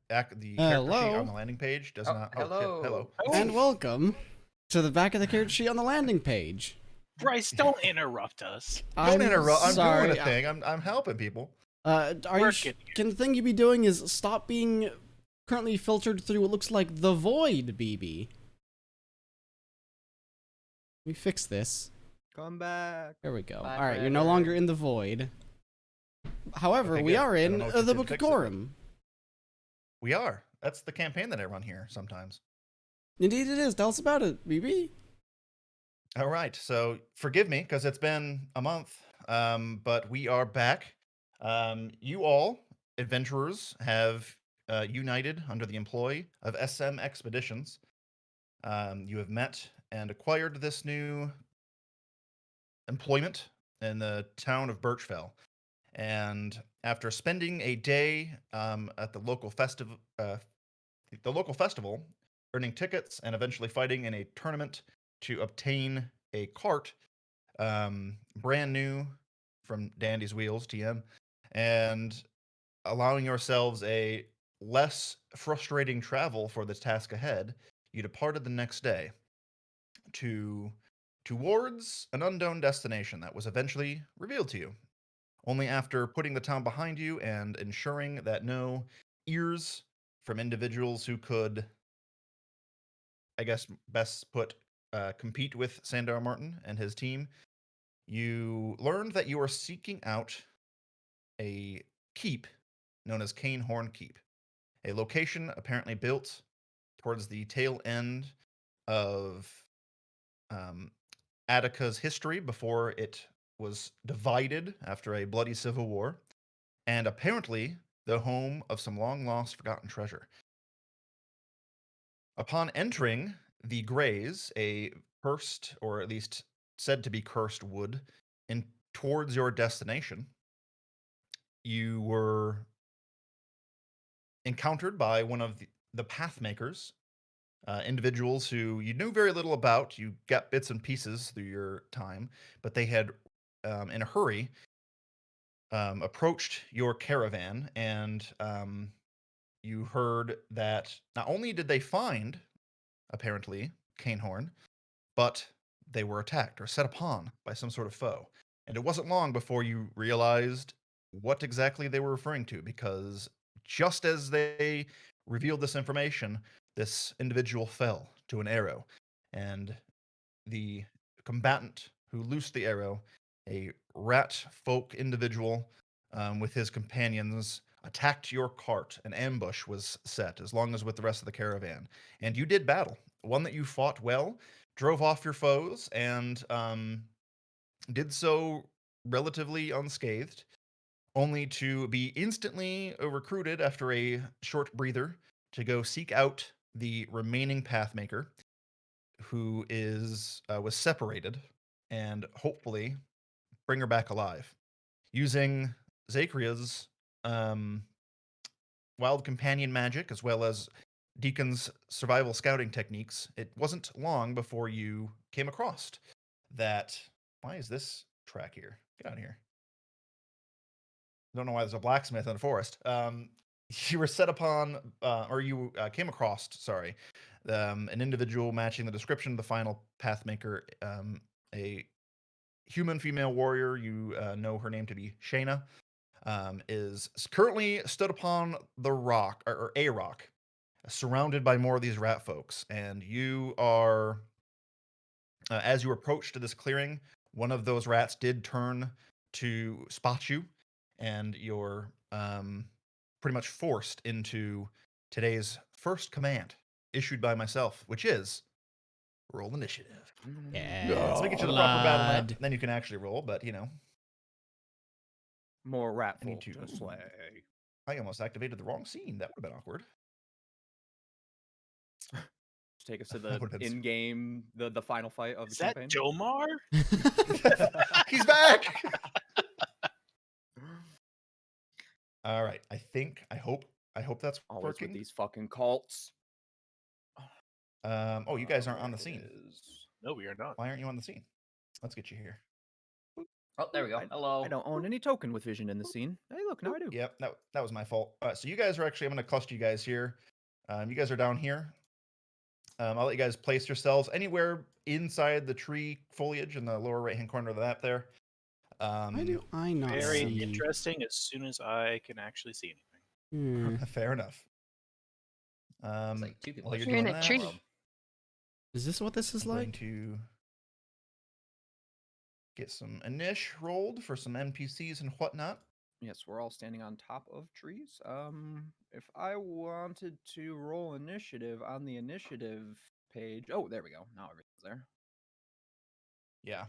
the character sheet Hello. on the landing page does not. Oh, shit. Hello. And welcome to the back of the character sheet on the landing page. Bryce, don't interrupt us. Don't interrupt. I'm sorry. doing a thing. I'm helping people. Can the thing you be doing is stop being currently filtered through what looks like the void, BB? We fix this. Come back. There we go. Bye All right, you're forever. no longer in the void. However, Okay, we good. are I don't in know what you the did Book to of fix it. Khorim. We are. That's the campaign that I run here sometimes. Indeed it is. Tell us about it, BB. All right. So forgive me because it's been a month, but we are back. You all, adventurers, have united under the employ of SM Expeditions. You have met and acquired this new employment in the town of Birchfell. And after spending a day at the local festival, earning tickets and eventually fighting in a tournament to obtain a cart, brand new from Dandy's Wheels, TM, and allowing yourselves a less frustrating travel for the task ahead, you departed the next day towards an unknown destination that was eventually revealed to you. Only after putting the town behind you and ensuring that no ears from individuals who could, I guess, best put, compete with Sandar Martin and his team, you learned that you are seeking out a keep known as Cainhorn Keep, a location apparently built towards the tail end of Attica's history before it was divided after a bloody civil war, and apparently the home of some long-lost forgotten treasure. Upon entering the Grays, a cursed, or at least said to be cursed wood, in towards your destination, you were encountered by one of the pathmakers, individuals who you knew very little about. You got bits and pieces through your time, but they had, in a hurry, approached your caravan, and you heard that not only did they find, apparently, Cainhorn, but they were attacked or set upon by some sort of foe. And it wasn't long before you realized what exactly they were referring to, because just as they revealed this information, this individual fell to an arrow, and the combatant who loosed the arrow, a rat folk individual with his companions, attacked your cart. An ambush was set, as long as with the rest of the caravan. And you did battle, one that you fought well, drove off your foes, and did so relatively unscathed, only to be instantly recruited after a short breather to go seek out the remaining pathmaker, who was separated, and hopefully bring her back alive using Zakria's wild companion magic, as well as Deacon's survival scouting techniques. It wasn't long before you came across that. Why is this track here? Get out of here. Don't know why there's a blacksmith in the forest. You were set upon, or you came across, sorry, an individual matching the description of the final pathmaker, a human female warrior. You know her name to be Shayna, is currently stood upon the rock, or a rock, surrounded by more of these rat folks. And you are, as you approach to this clearing, one of those rats did turn to spot you, and you're pretty much forced into today's first command issued by myself, which is roll initiative. Yeah. Let's make it to the proper battle map, then you can actually roll, but you know. More rat I need folk to- to slay. I almost activated the wrong scene. That would have been awkward. Take us to That the would've been in-game, the final fight of Is the that campaign. Jomar? He's back. All right. I hope that's Always working. with these fucking cults. Oh, you guys aren't on the There scene. it is. No, we are not. Why aren't you on the scene? Let's get you here. Oh, there we go. I Hello. don't own any token with vision in the scene. Hey, look, now I do. Yep, that was my fault. So you guys are actually, I'm going to cluster you guys here. You guys are down here. I'll let you guys place yourselves anywhere inside the tree foliage in the lower right-hand corner of the map there. Why do I not Very see? interesting as soon as I can actually see anything. Fair enough. It's like 2 people. While you're are doing shooting that, at the world. Is this what this is I'm going like? to get some initial rolled for some NPCs and whatnot. Yes, we're all standing on top of trees. If I wanted to roll initiative on the initiative page, oh, there we go. Now everything's there. Yeah.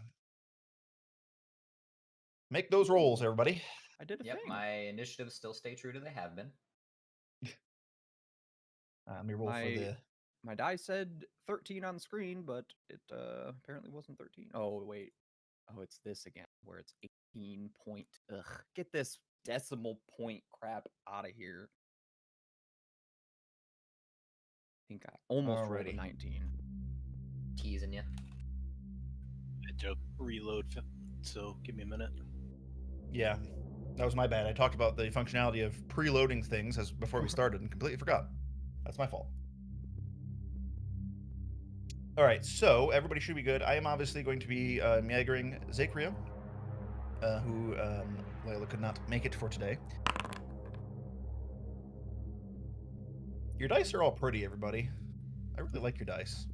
Make those rolls, everybody. I did a Yep, thing. my initiatives still stay true to they have been. Let me roll for the. My die said 13 on the screen, but it apparently wasn't 13. Oh, wait. Oh, it's this again, where it's 18 point. Ugh, get this decimal point crap out of here. I think I almost rolled a Alrighty. 19. Teasing you. I had to reload, so give me a minute. Yeah, that was my bad. I talked about the functionality of preloading things as before we started and completely forgot. That's my fault. All right, so everybody should be good. I am obviously going to be Meagering Zakria, who Layla could not make it for today. Your dice are all pretty, everybody. I really like your dice.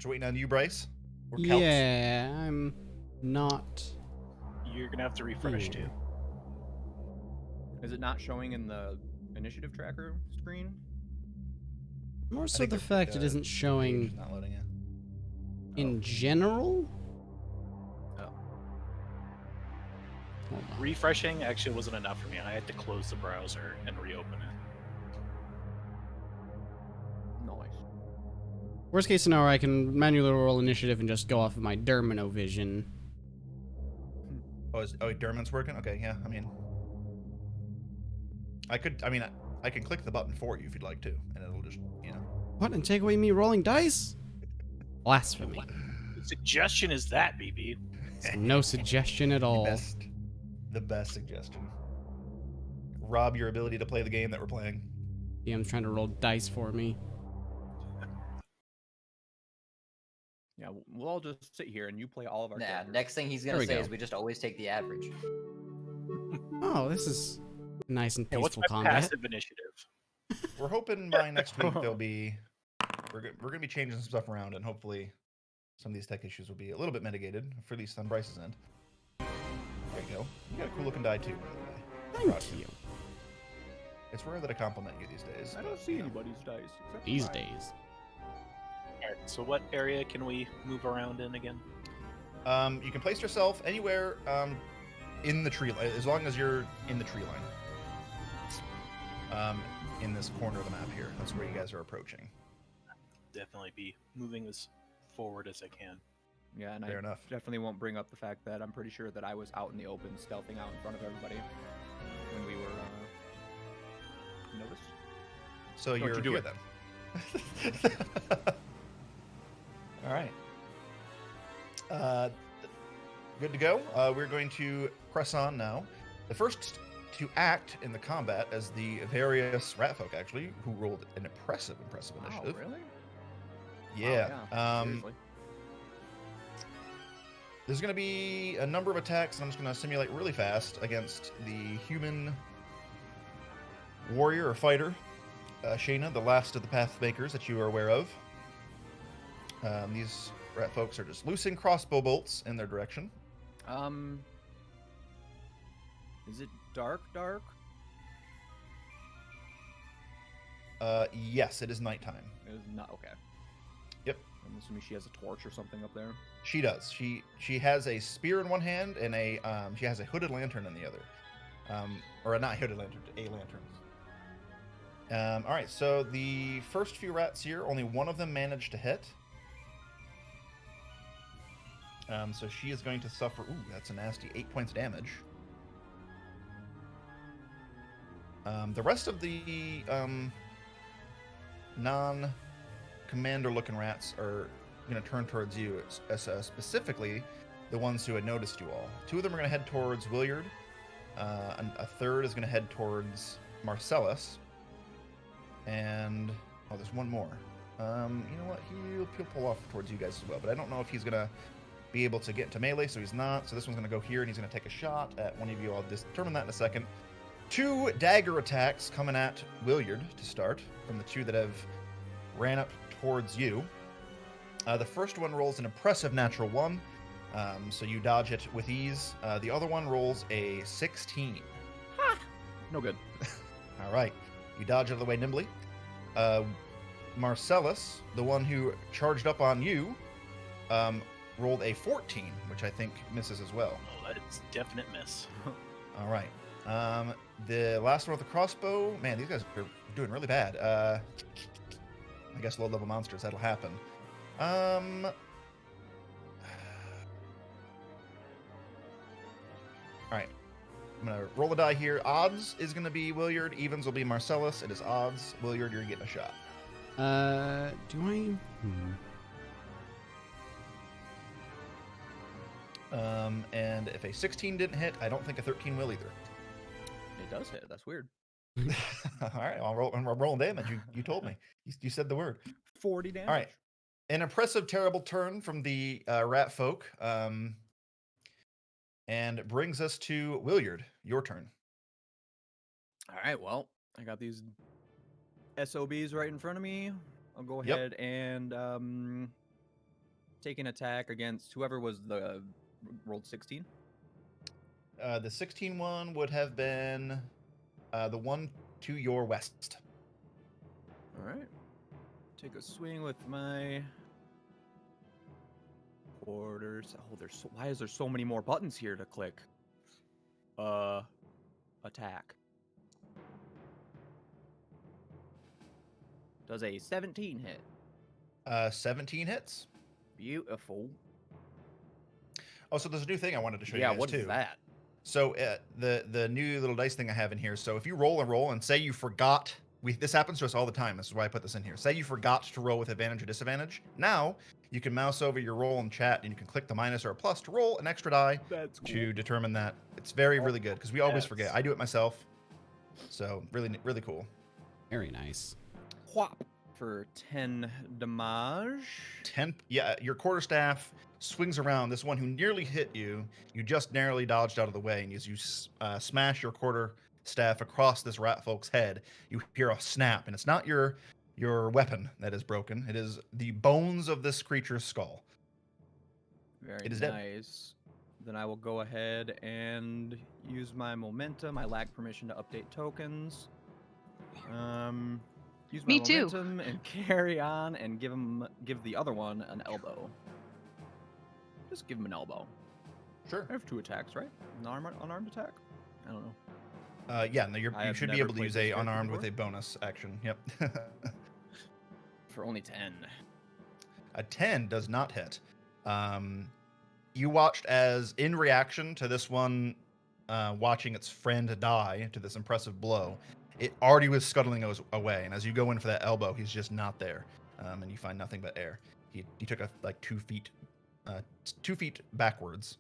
We're waiting on you, Bryce. Or Kelps. Yeah, I'm not. You're gonna have to refresh too. Is it not showing in the initiative tracker screen? More so think the fact it isn't Page showing is not loading it. in general. Oh. Hold on. Refreshing actually wasn't enough for me. I had to close the browser and reopen it. Nice. Worst case scenario, I can manually roll initiative and just go off of my Dermino vision. Oh, Dermot's working? Okay, yeah, I mean... I can click the button for you if you'd like to, and it'll just, you know... What, and take away me rolling dice? Blasphemy. What suggestion is that, BB? No suggestion at all. The best suggestion. Rob your ability to play the game that we're playing. DM's trying to roll dice for me. Yeah, we'll all just sit here and you play all of our Nah, characters. next thing he's There gonna we say go. is we just always take the average. Oh, this is nice and Hey, what's peaceful my combat. passive initiative? We're hoping by next week there'll be... We're going to be changing some stuff around, and hopefully some of these tech issues will be a little bit mitigated, for at least on Bryce's end. There you go. You got a cool looking die, too. Thank you. It's rare that I compliment you these days. I but, don't see you know. anybody's dice. except for These mine. days. Alright, so what area can we move around in again? You can place yourself anywhere in the tree line, as long as you're in the tree line. In this corner of the map here. That's where you guys are approaching. Definitely be moving as forward as I can. Yeah, and Fair I enough. definitely won't bring up the fact that I'm pretty sure that I was out in the open, stealthing out in front of everybody when we were noticed. So Don't you're you do here it. then. All right. Good to go. We're going to press on now. The first to act in the combat as the various rat folk, actually, who rolled an impressive Wow, initiative. really? Yeah. Wow, seriously. There's going to be a number of attacks, and I'm just going to simulate really fast against the human warrior or fighter, Shayna, the last of the pathmakers that you are aware of. These rat folks are just loosing crossbow bolts in their direction. Is it dark? Yes, it is nighttime. It is not okay. Yep. I'm assuming she has a torch or something up there. She does. She has a spear in one hand and she has a hooded lantern in the other. Or not hooded lantern, a lantern. All right, so the first few rats here, only one of them managed to hit. So she is going to suffer. Ooh, that's a nasty 8 points of damage. The rest of the non-commander looking rats are going to turn towards you. Specifically, the ones who had noticed you all. 2 of them are going to head towards Williard. And a third is going to head towards Marcellus. And oh, there's one more. You know what? He'll pull off towards you guys as well. But I don't know if he's going to be able to get into melee, so he's not. So this one's going to go here, and he's going to take a shot at one of you. I'll determine that in a second. 2 dagger attacks coming at Williard to start from the 2 that have ran up towards you. The first one rolls an impressive natural 1, so you dodge it with ease. The other one rolls a 16. Ha! No good. All right. You dodge out of the way nimbly. Marcellus, the one who charged up on you, rolled a 14, which I think misses as well. Oh, that's a definite miss. All right. The last one with the crossbow, man, these guys are doing really bad. I guess low-level monsters, that'll happen. All right. I'm going to roll a die here. Odds is going to be Williard. Evens will be Marcellus. It is odds. Williard, you're getting a shot. Do I? And if a 16 didn't hit, I don't think a 13 will either. It does hit. That's weird. All right, I'm rolling damage. You told me. You said the word. 40 damage. All right. An impressive, terrible turn from the rat folk. And it brings us to Williard. Your turn. All right, well, I got these SOBs right in front of me. I'll go ahead and take an attack against whoever was the rolled 16. The 16 one would have been the one to your west. All right. Take a swing with my orders. Oh, why is there so many more buttons here to click? Attack. Does a 17 hit? 17 hits. Beautiful. Oh, so there's a new thing I wanted to show you Yeah, guys what too. is that? So the new little dice thing I have in here. So if you roll and say you forgot, this happens to us all the time. This is why I put this in here. Say you forgot to roll with advantage or disadvantage. Now you can mouse over your roll in chat and you can click the minus or a plus to roll an extra die to determine that. It's really good because we always forget. I do it myself. So really cool. Very nice. Whop for 10 damage. 10. Yeah, your quarterstaff swings around. This one who nearly hit you, you just narrowly dodged out of the way, and as you smash your quarterstaff across this rat folk's head, you hear a snap, and it's not your weapon that is broken. It is the bones of this creature's skull. Very It is dead. nice. Then I will go ahead and use my momentum. I lack permission to update tokens. Use my Me too. momentum and carry on and give the other one an elbow. Just give him an elbow. Sure. I have 2 attacks, right? An unarmed attack? I don't know. Yeah, no, you have should be never able to played use this a character unarmed with before. a bonus action. Yep. For only 10. A 10 does not hit. You watched as, in reaction to this one watching its friend die to this impressive blow, it already was scuttling away. And as you go in for that elbow, he's just not there. And you find nothing but air. He took 2 feet backwards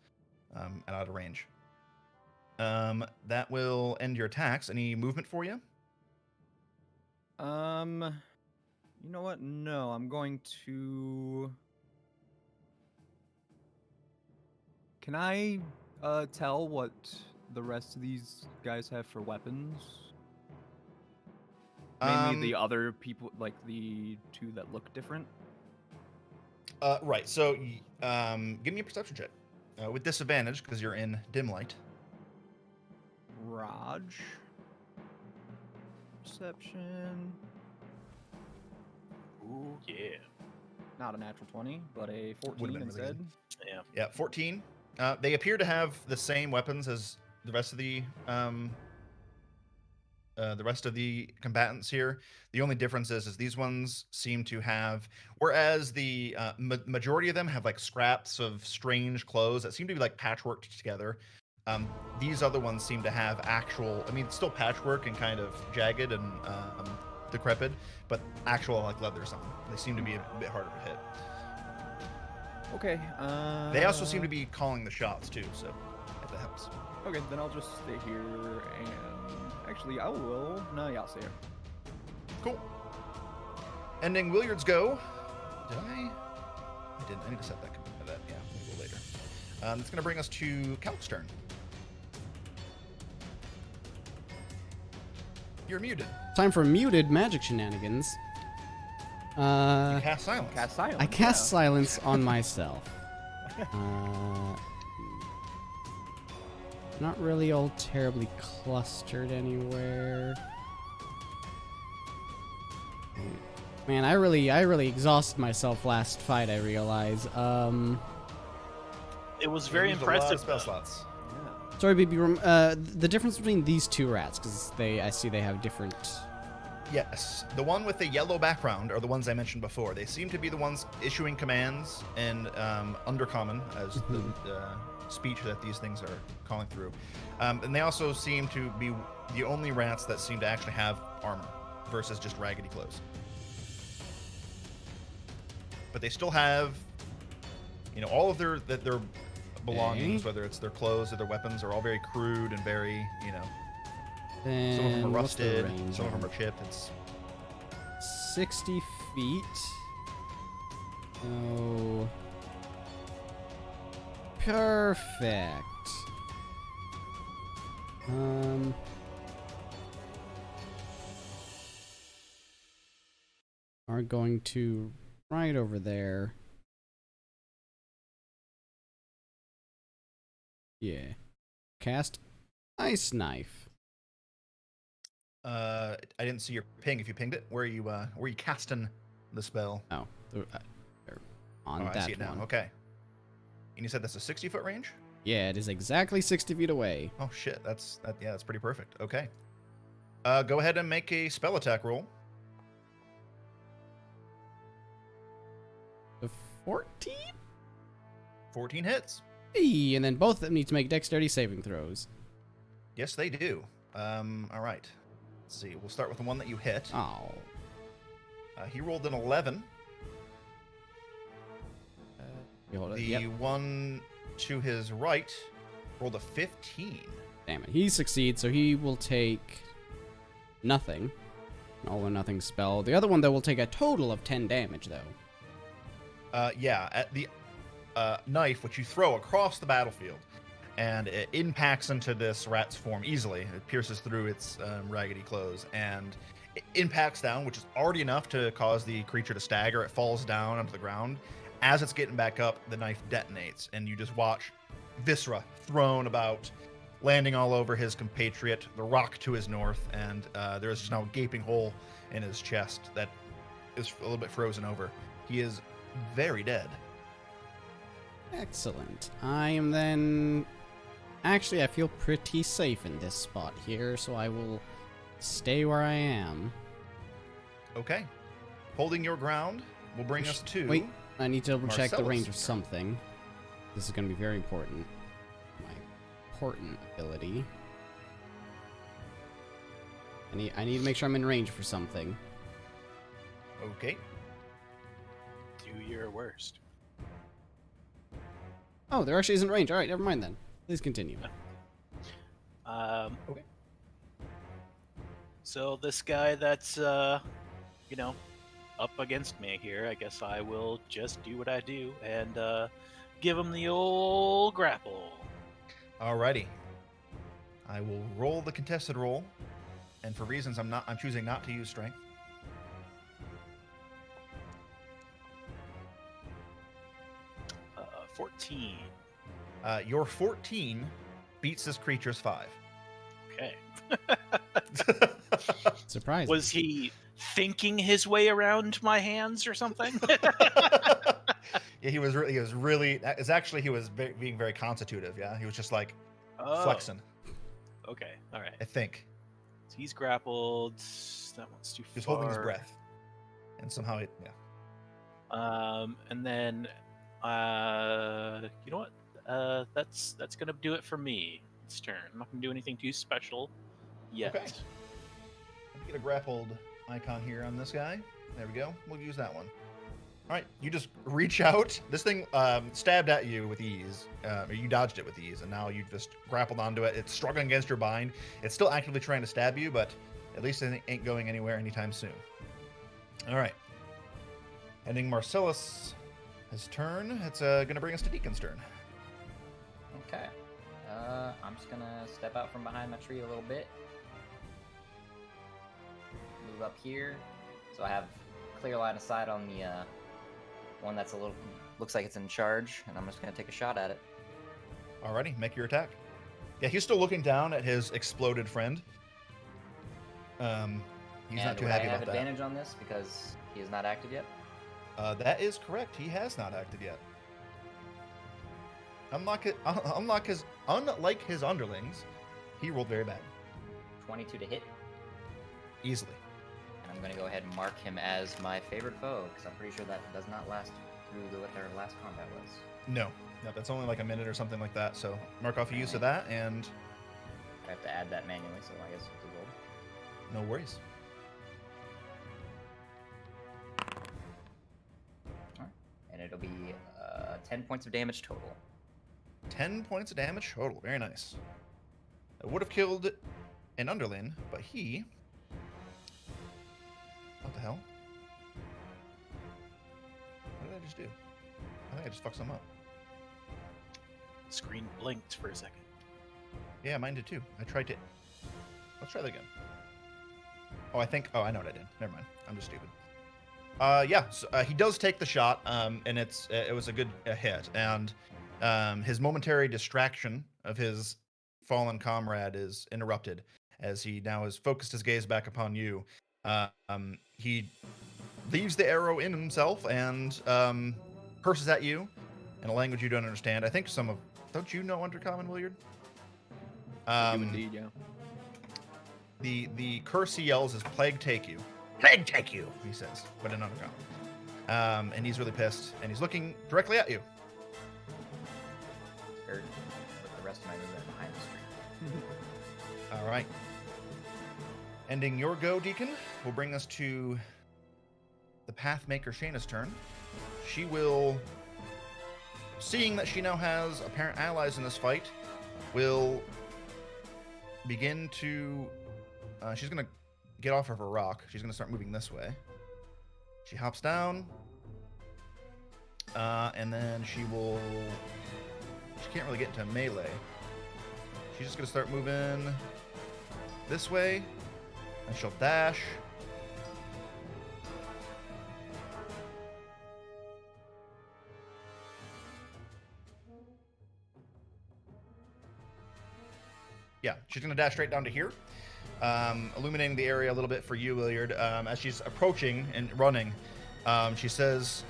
and out of range. That will end your attacks. Any movement for you? You know what? No, I'm going to. Can I tell what the rest of these guys have for weapons? Mainly the other people, like the 2 that look different. Right. So, give me a perception check with disadvantage because you're in dim light. Raj. Perception. Ooh, yeah. Not a natural 20, but a 14 Would've been really instead. Yeah. Yeah, 14. They appear to have the same weapons as the rest of the combatants here. The only difference is these ones seem to have, whereas the majority of them have like scraps of strange clothes that seem to be like patchworked together. These other ones seem to have actual, I mean, it's still patchwork and kind of jagged and decrepit, but actual like leathers on. They seem to be a bit harder to hit. Okay. They also seem to be calling the shots too, so if that helps. Okay, then I'll just stay here and actually I will. No, yeah, I'll stay here. Cool. Ending Williard's go. Did I? I didn't. I need to set that. Yeah, we'll go later. That's going to bring us to Calc's turn. You're muted. Time for muted magic shenanigans. You cast silence. Cast silence. I cast yeah. silence on myself. Not really all terribly clustered anywhere. Man, I really exhausted myself last fight, I realize. It was You very used a lot of impressive. spell though. slots. Yeah. Sorry, baby. The difference between these two rats, because I see they have different. Yes, the one with the yellow background are the ones I mentioned before. They seem to be the ones issuing commands and undercommon as the speech that these things are calling through. And they also seem to be the only rats that seem to actually have armor versus just raggedy clothes. But they still have, all of their belongings, whether it's their clothes or their weapons, are all very crude and very, Then some of them are what's the rusted, range some of them on are chipped. It's 60 feet. Oh. Perfect. Are going to right over there. Yeah. Cast Ice Knife. I didn't see your ping. If you pinged it, where are you casting the spell? Oh, they're on Oh, that I see it now. one. Okay. And you said that's a 60-foot range? Yeah, it is exactly 60 feet away. Oh shit, that's pretty perfect. Okay. Go ahead and make a spell attack roll. The 14? 14 hits. Hey, and then both of them need to make dexterity saving throws. Yes, they do. All right. Let's see. We'll start with the one that you hit. Oh. He rolled an 11. Hold it. The Yep. one to his right rolled a 15. Damn it. He succeeds, so he will take nothing. An all or nothing spell. The other one, though, will take a total of 10 damage, though. Yeah, at the knife, which you throw across the battlefield, and it impacts into this rat's form easily. It pierces through its raggedy clothes, and it impacts down, which is already enough to cause the creature to stagger. It falls down onto the ground. As it's getting back up, the knife detonates, and you just watch viscera thrown about, landing all over his compatriot, the rock to his north, and there is just now a gaping hole in his chest that is a little bit frozen over. He is very dead. Excellent. I am then... Actually, I feel pretty safe in this spot here, so I will stay where I am. Okay. Holding your ground will bring us to... Wait, I need to double check the Marcellus' range of turn. something. This is going to be very important. My important ability. I need to make sure I'm in range for something. Okay. Do your worst. Oh, there actually isn't range. Alright, never mind then. Please continue. Okay. So this guy that's, up against me here, I guess I will just do what I do and give him the old grapple. Alrighty. I will roll the contested roll, and for reasons I'm choosing not to use strength. Uh, 14. Your 14 beats this creature's 5. Okay. Surprising. Was he thinking his way around my hands or something? Yeah, he was really. It's actually he was being very constitutive. Yeah, he was just like flexing. Okay. All right. I think So he's grappled. That one's too he was far. holding his breath, and somehow it. Yeah. And then, you know what? That's gonna do it for me. It's turn. I'm not gonna do anything too special yet. Okay. Let me get a grappled icon here on this guy. There we go. We'll use that one. All right, you just reach out. This thing stabbed at you with ease, or you dodged it with ease, and now you just grappled onto it. It's struggling against your bind. It's still actively trying to stab you, but at least it ain't going anywhere anytime soon. All right. Ending Marcellus' his turn. It's going to bring us to Deacon's turn. Okay. I'm just gonna step out from behind my tree a little bit. Move up here, so I have clear line of sight on the one that's looks like it's in charge, and I'm just gonna take a shot at it. Alrighty, make your attack. Yeah, he's still looking down at his exploded friend. He's not too happy I have about that. advantage on this because he is not active yet? That is correct. He has not acted yet. Unlike his underlings, he rolled very bad. 22 to hit. Easily. And I'm going to go ahead and mark him as my favorite foe, because I'm pretty sure that does not last through what their last combat was. No, that's only like a minute or something like that. So mark off a use of that, and I have to add that manually, so I guess it's a roll. no worries. And it'll be 10 points of damage total. 10 points of damage total. Very nice. I would have killed an underling, but he... What the hell? What did I just do? I think I just fucked some up. Screen blinked for a second. Yeah, mine did too. I tried to... Let's try that again. Oh, I know what I did. Never mind. I'm just stupid. Yeah, so, he does take the shot, and it was a good hit, and his momentary distraction of his fallen comrade is interrupted as he now has focused his gaze back upon you. He leaves the arrow in himself and curses at you in a language you don't understand. I think don't you know Undercommon, Williard? You indeed, yeah. The curse he yells is "Plague take you." Plague take you, he says, but in Undercommon. And he's really pissed, and he's looking directly at you. Or with the rest of my movement behind the street. All right. Ending your go, Deacon, will bring us to the pathmaker Shayna's turn. She will, seeing that she now has apparent allies in this fight, will begin to... she's going to get off of her rock. She's going to start moving this way. She hops down, and then she can't really get into melee. She's just going to start moving this way, and she'll dash. Yeah, she's going to dash straight down to here. Illuminating the area a little bit for you, Williard. As she's approaching and running, she says,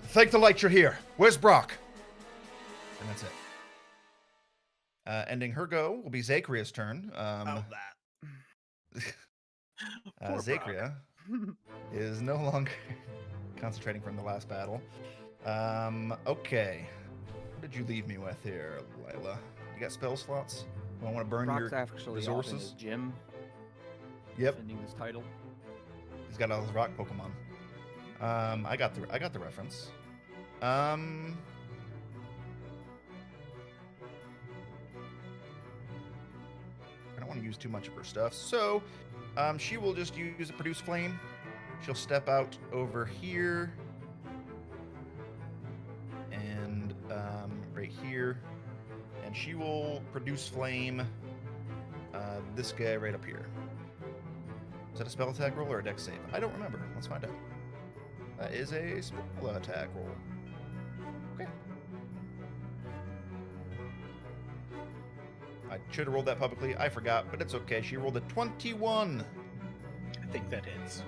"Thank the light you're here. Where's Brock?" And that's it. Ending her go will be Zachria's turn. Poor Zachria is no longer concentrating from the last battle. Okay. What did you leave me with here, Lila? You got spell slots? I want to burn Brock's your actually resources. off in his gym. Yep. Defending his title. He's got all his rock Pokemon. I got the reference. I don't want to use too much of her stuff, so she will just use a produce flame. She'll step out over here and right here, and she will produce flame this guy right up here. Is that a spell attack roll or a dex save? I don't remember. Let's find out. That is a spell attack roll. Okay. I should have rolled that publicly. I forgot, but it's okay. She rolled a 21. I think that hits.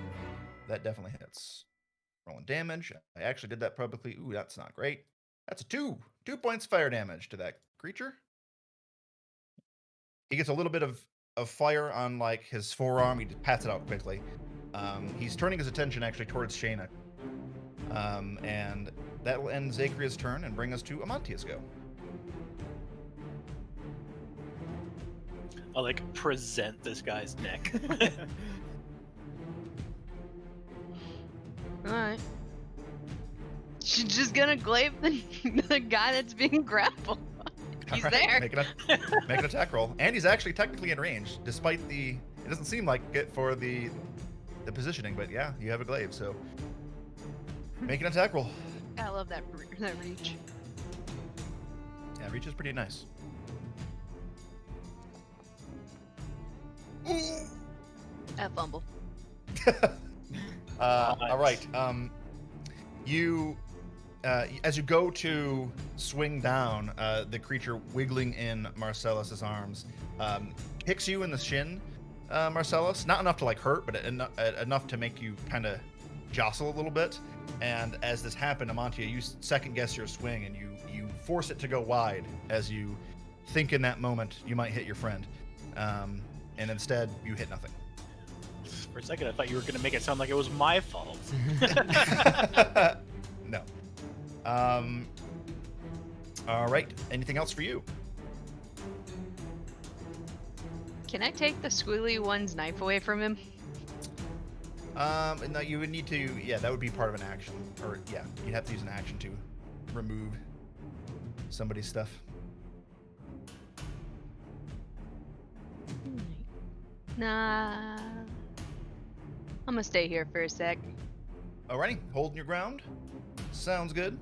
That definitely hits. Rolling damage. I actually did that publicly. Ooh, that's not great. That's a 2. 2 points fire damage to that creature. He gets a little bit of fire on like his forearm. He just pats it out quickly. He's turning his attention actually towards Shayna. And that will end Zachria's turn and bring us to Amantia's go. I'll like present this guy's neck. Alright. just gonna glaive the guy that's being grappled. He's All right, there. Make an attack roll. And he's actually technically in range, despite it doesn't seem like it for the positioning, but yeah, you have a glaive, so make an attack roll. I love that reach. Yeah, reach is pretty nice. At fumble. All right. You, as you go to swing down, the creature wiggling in Marcellus's arms kicks you in the shin, Marcellus. Not enough to like hurt, but enough to make you kind of jostle a little bit. And as this happened, Amantia, you second guess your swing and you force it to go wide as you think in that moment you might hit your friend. And instead, you hit nothing. For a second, I thought you were going to make it sound like it was my fault. No. All right. Anything else for you? Can I take the squiggly one's knife away from him? No, you would need to. Yeah, that would be part of an action. Or yeah, you'd have to use an action to remove somebody's stuff. Nah. I'm gonna stay here for a sec. Alrighty, holding your ground. Sounds good.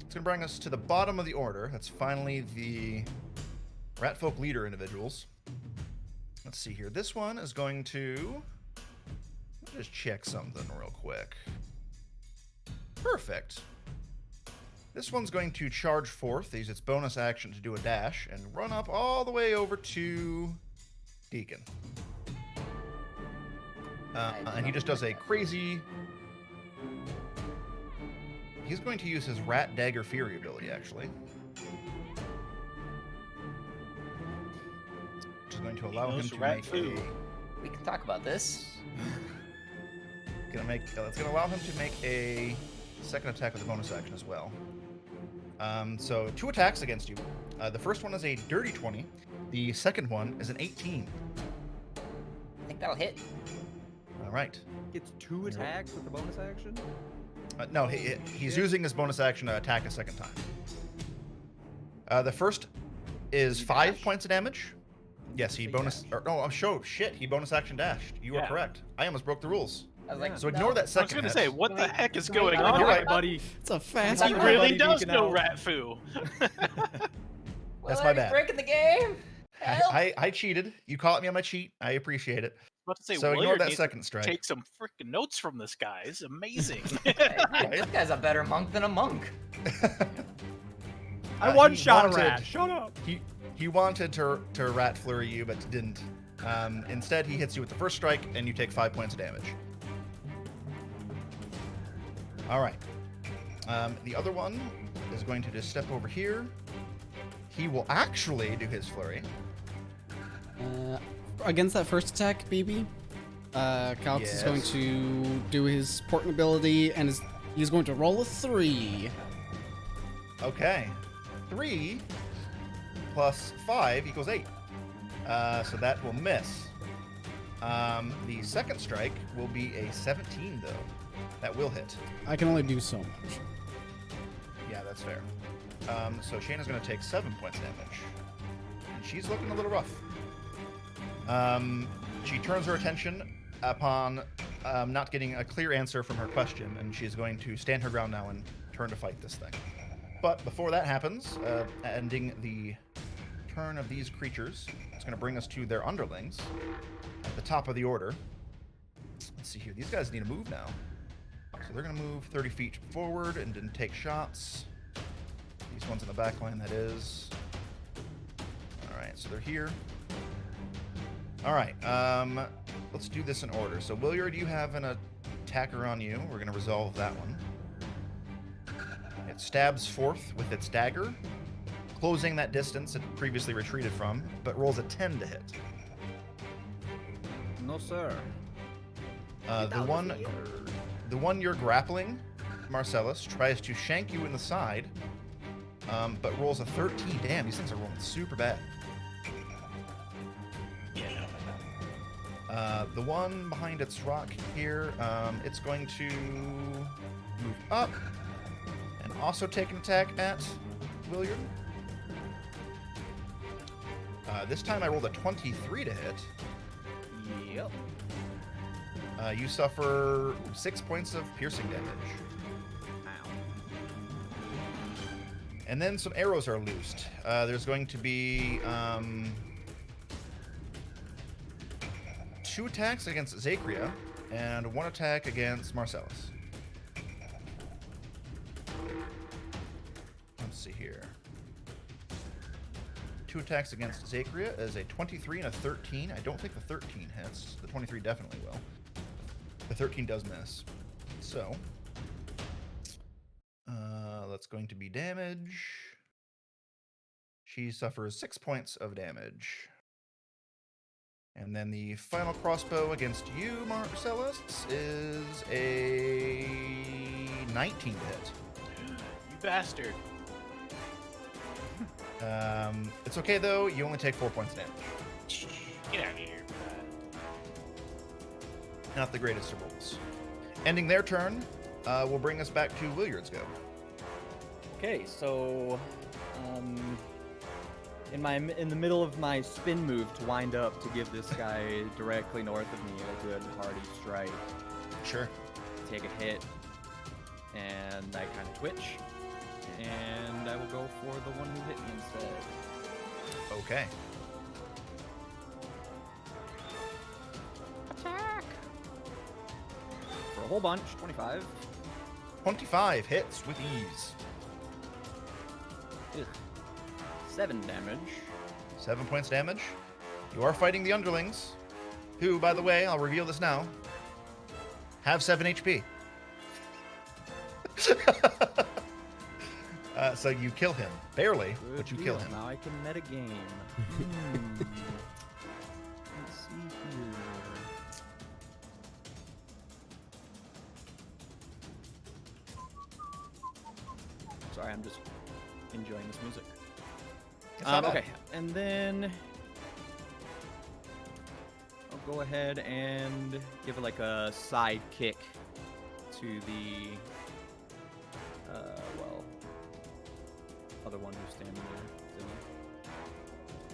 It's gonna bring us to the bottom of the order. That's finally the Ratfolk leader individuals. Let's see here. This one is going to just check something real quick. Perfect. This one's going to charge forth, use its bonus action to do a dash, and run up all the way over to Deacon. And he just does a crazy... He's going to use his Rat Dagger Fury ability, actually. Which is going to allow him to make a... We can talk about this. It's gonna allow him to make a second attack with a bonus action as well. So 2 attacks against you. The first one is a dirty 20. The second one is an 18. I think that'll hit. All right. Gets 2 attacks with the bonus action? No, he's using his bonus action to attack a second time. The first is 5 points of damage. Yes, he bonus. Or, no, I'm shit. He bonus action dashed. You are correct. I almost broke the rules. I was like, So ignore that I was second. going to hit. say, what the heck is going You're on? right, buddy. It's a fast. He Everybody really does geeking know out. Rat Foo. That's my bad. Breaking the game. Help. I cheated. You caught me on my cheat. I appreciate it. About to say, So ignore Willard that needs second to strike. take some freaking notes from this guy. It's amazing. Hey, this guy's a better monk than a monk. I He one-shot a wanted- rat. Shut up. He wanted to rat flurry you, but didn't. Instead, he hits you with the first strike, and you take 5 points of damage. All right. The other one is going to just step over here. He will actually do his flurry. Against that first attack, BB, Calx is going Yes. to do his portent ability, and he's going to roll a 3. Okay. 3 plus 5 equals 8. So that will miss. The second strike will be a 17, though. That will hit. I can only do so much. Yeah, that's fair. So Shayna's going to take 7 points damage. And she's looking a little rough. She turns her attention upon not getting a clear answer from her question, and she's going to stand her ground now and turn to fight this thing. But before that happens, ending the turn of these creatures, it's going to bring us to their underlings at the top of the order. Let's see here. These guys need to move now. So they're going to move 30 feet forward and then take shots. These ones in the back line, that is. All right, so they're here. All right, let's do this in order. So, Williard, you have an attacker on you. We're going to resolve that one. It stabs forth with its dagger, closing that distance it previously retreated from, but rolls a 10 to hit. No, sir. The one you're grappling, Marcellus, tries to shank you in the side, but rolls a 13. Damn, these things are rolling super bad. The one behind its rock here, it's going to move up and also take an attack at Williard. This time I rolled a 23 to hit. Yep. You suffer 6 points of piercing damage. Ow. And then some arrows are loosed. There's going to be 2 attacks against Zachria and 1 attack against Marcellus. Let's see here. 2 attacks against Zachria is a 23 and a 13. I don't think the 13 hits. The 23 definitely will. The 13 does miss. So, that's going to be damage. She suffers 6 points of damage. And then the final crossbow against you, Marcellus, is a 19 to hit. You bastard. It's okay though. You only take 4 points of damage. Get out of here. Not the greatest of rolls. Ending their turn will bring us back to Williard's go. Okay, so in the middle of my spin move to wind up to give this guy directly north of me a good hearty strike, Sure. take a hit, and I kind of twitch, and I will go for the one who hit me instead. Okay. Attack! For a whole bunch, 25. 25 hits with ease. Ugh. 7 damage. 7 points damage. You are fighting the underlings, who, by the way, I'll reveal this now, have 7 HP. So you kill him. Barely, Good but you deal. kill him. Now I can metagame. Let's see here. Sorry, I'm just enjoying this music. It's not bad. Okay, and then I'll go ahead and give it like a side kick to the other one who's standing there.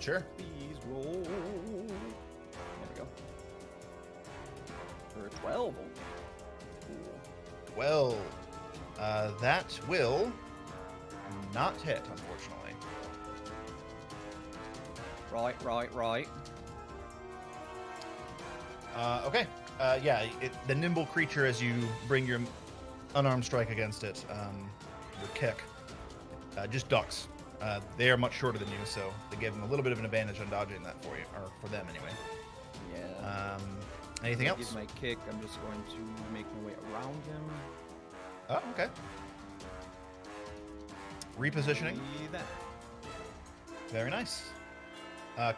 Sure. Please roll. There we go. For a 12. Cool. Well, that will not hit, unfortunately. Right. Okay. Yeah, the nimble creature, as you bring your unarmed strike against it, your kick, just ducks. They are much shorter than you, so they give them a little bit of an advantage on dodging that for you, or for them anyway. Yeah. Anything If I else? give my kick, I'm just going to make my way around him. Oh, okay. Repositioning. See that. Very nice.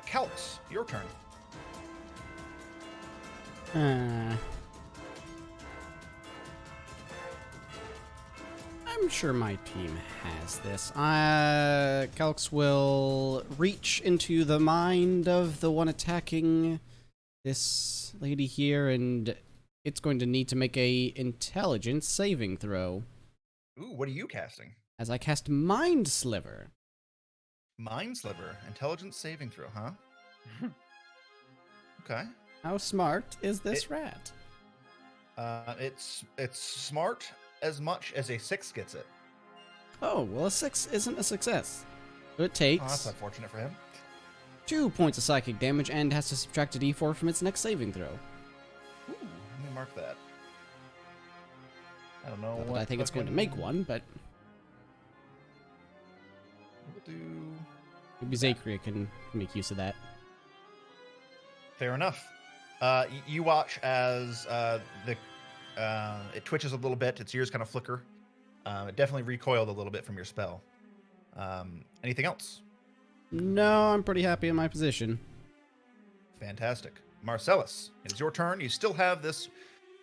Celts, your turn. I'm sure my team has this. Calx will reach into the mind of the one attacking this lady here, and it's going to need to make a intelligence saving throw Ooh, what are you casting? as I cast Mind Sliver. Mind Sliver. Intelligence saving throw, huh? Okay. How smart is this rat? It's smart as much as a 6 gets it. Oh, well, a 6 isn't a success. So it Oh, that's takes unfortunate for him. 2 points of psychic damage and has to subtract a d4 from its next saving throw. Ooh, let me mark that. I don't know Not that what I think it's going to fucking- make one, but We'll do... maybe Zachria can make use of that. Fair enough. You watch as it twitches a little bit. Its ears kind of flicker. It definitely recoiled a little bit from your spell. Anything else? No, I'm pretty happy in my position. Fantastic. Marcellus, it is your turn. You still have this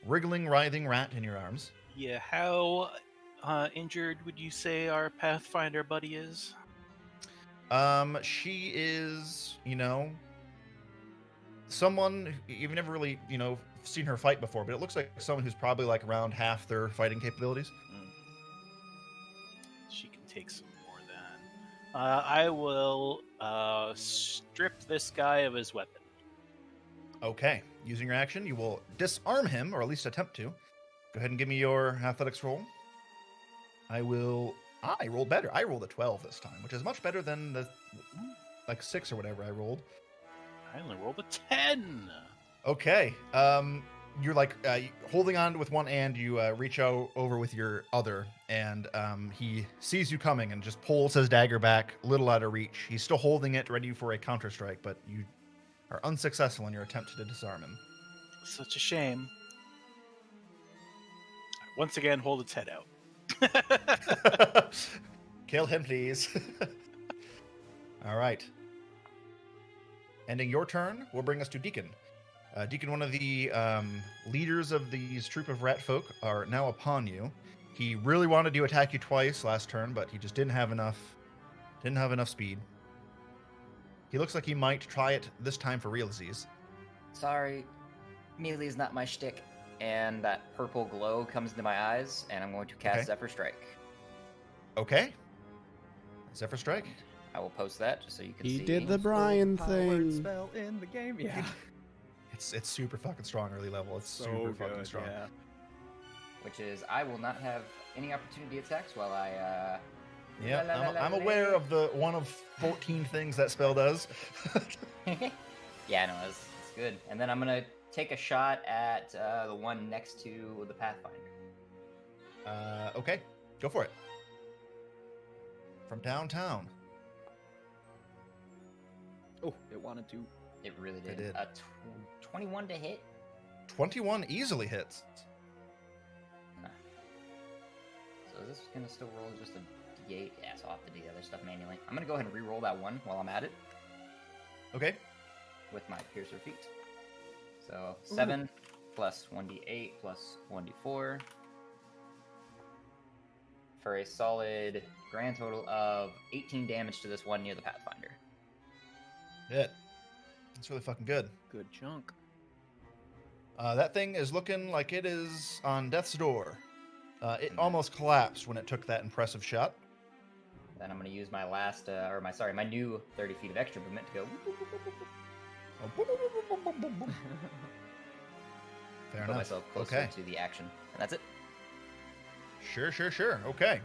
wriggling, writhing rat in your arms. Yeah, how injured would you say our Pathfinder buddy is? She is, someone you've never really, seen her fight before, but it looks like someone who's probably like around half their fighting capabilities. take some more then. I will strip this guy of his weapon. Okay. Using your action, you will disarm him, or at least attempt to. Go ahead and give me your athletics roll. I rolled better. I rolled a 12 this time, which is much better than the 6 or whatever I rolled. I only rolled a 10. Okay. You're holding on with one hand. You reach over with your other, and he sees you coming and just pulls his dagger back, a little out of reach. He's still holding it, ready for a counter strike, but you are unsuccessful in your attempt to disarm him. Such a shame. Once again, hold its head out. Kill him, please. All right. Ending your turn will bring us to Deacon. Deacon, one of the leaders of these troop of rat folk, are now upon you. He really wanted to attack you twice last turn, but he just didn't have enough speed. He looks like he might try it this time for realsies. Sorry, melee's not my shtick. And that purple glow comes into my eyes, and I'm going to cast Okay. Zephyr Strike. Okay. Zephyr Strike. I will post that just so you can He see. did the Brian Powered thing. spell in the game. Yeah. It's super fucking strong early level. It's So super fucking good, strong. yeah. Which is, I will not have any opportunity attacks while I, Yeah, La, la, la, I'm la, aware la. of the one of 14 things that spell does. yeah, no, it's good. And then I'm gonna take a shot at the one next to the Pathfinder. Okay, go for it. From downtown. Oh, it wanted to. It really did. did. 21 to hit. 21 easily hits. So is this gonna still roll just a d8? Yeah, so I'll have to do the other stuff manually. I'm gonna go ahead and re-roll that one while I'm at it Okay. with my Piercer feat. So 7 plus 1d8 plus 1d4 for a solid grand total of 18 damage to this one near the Pathfinder. Hit. That's really fucking good. Good chunk. That thing is looking like it is on death's door. It almost collapsed when it took that impressive shot. Then I'm gonna use my last, my new 30 feet of extra movement to go. Fair Put enough. myself closer Okay. to the action, and that's it. Sure. Okay.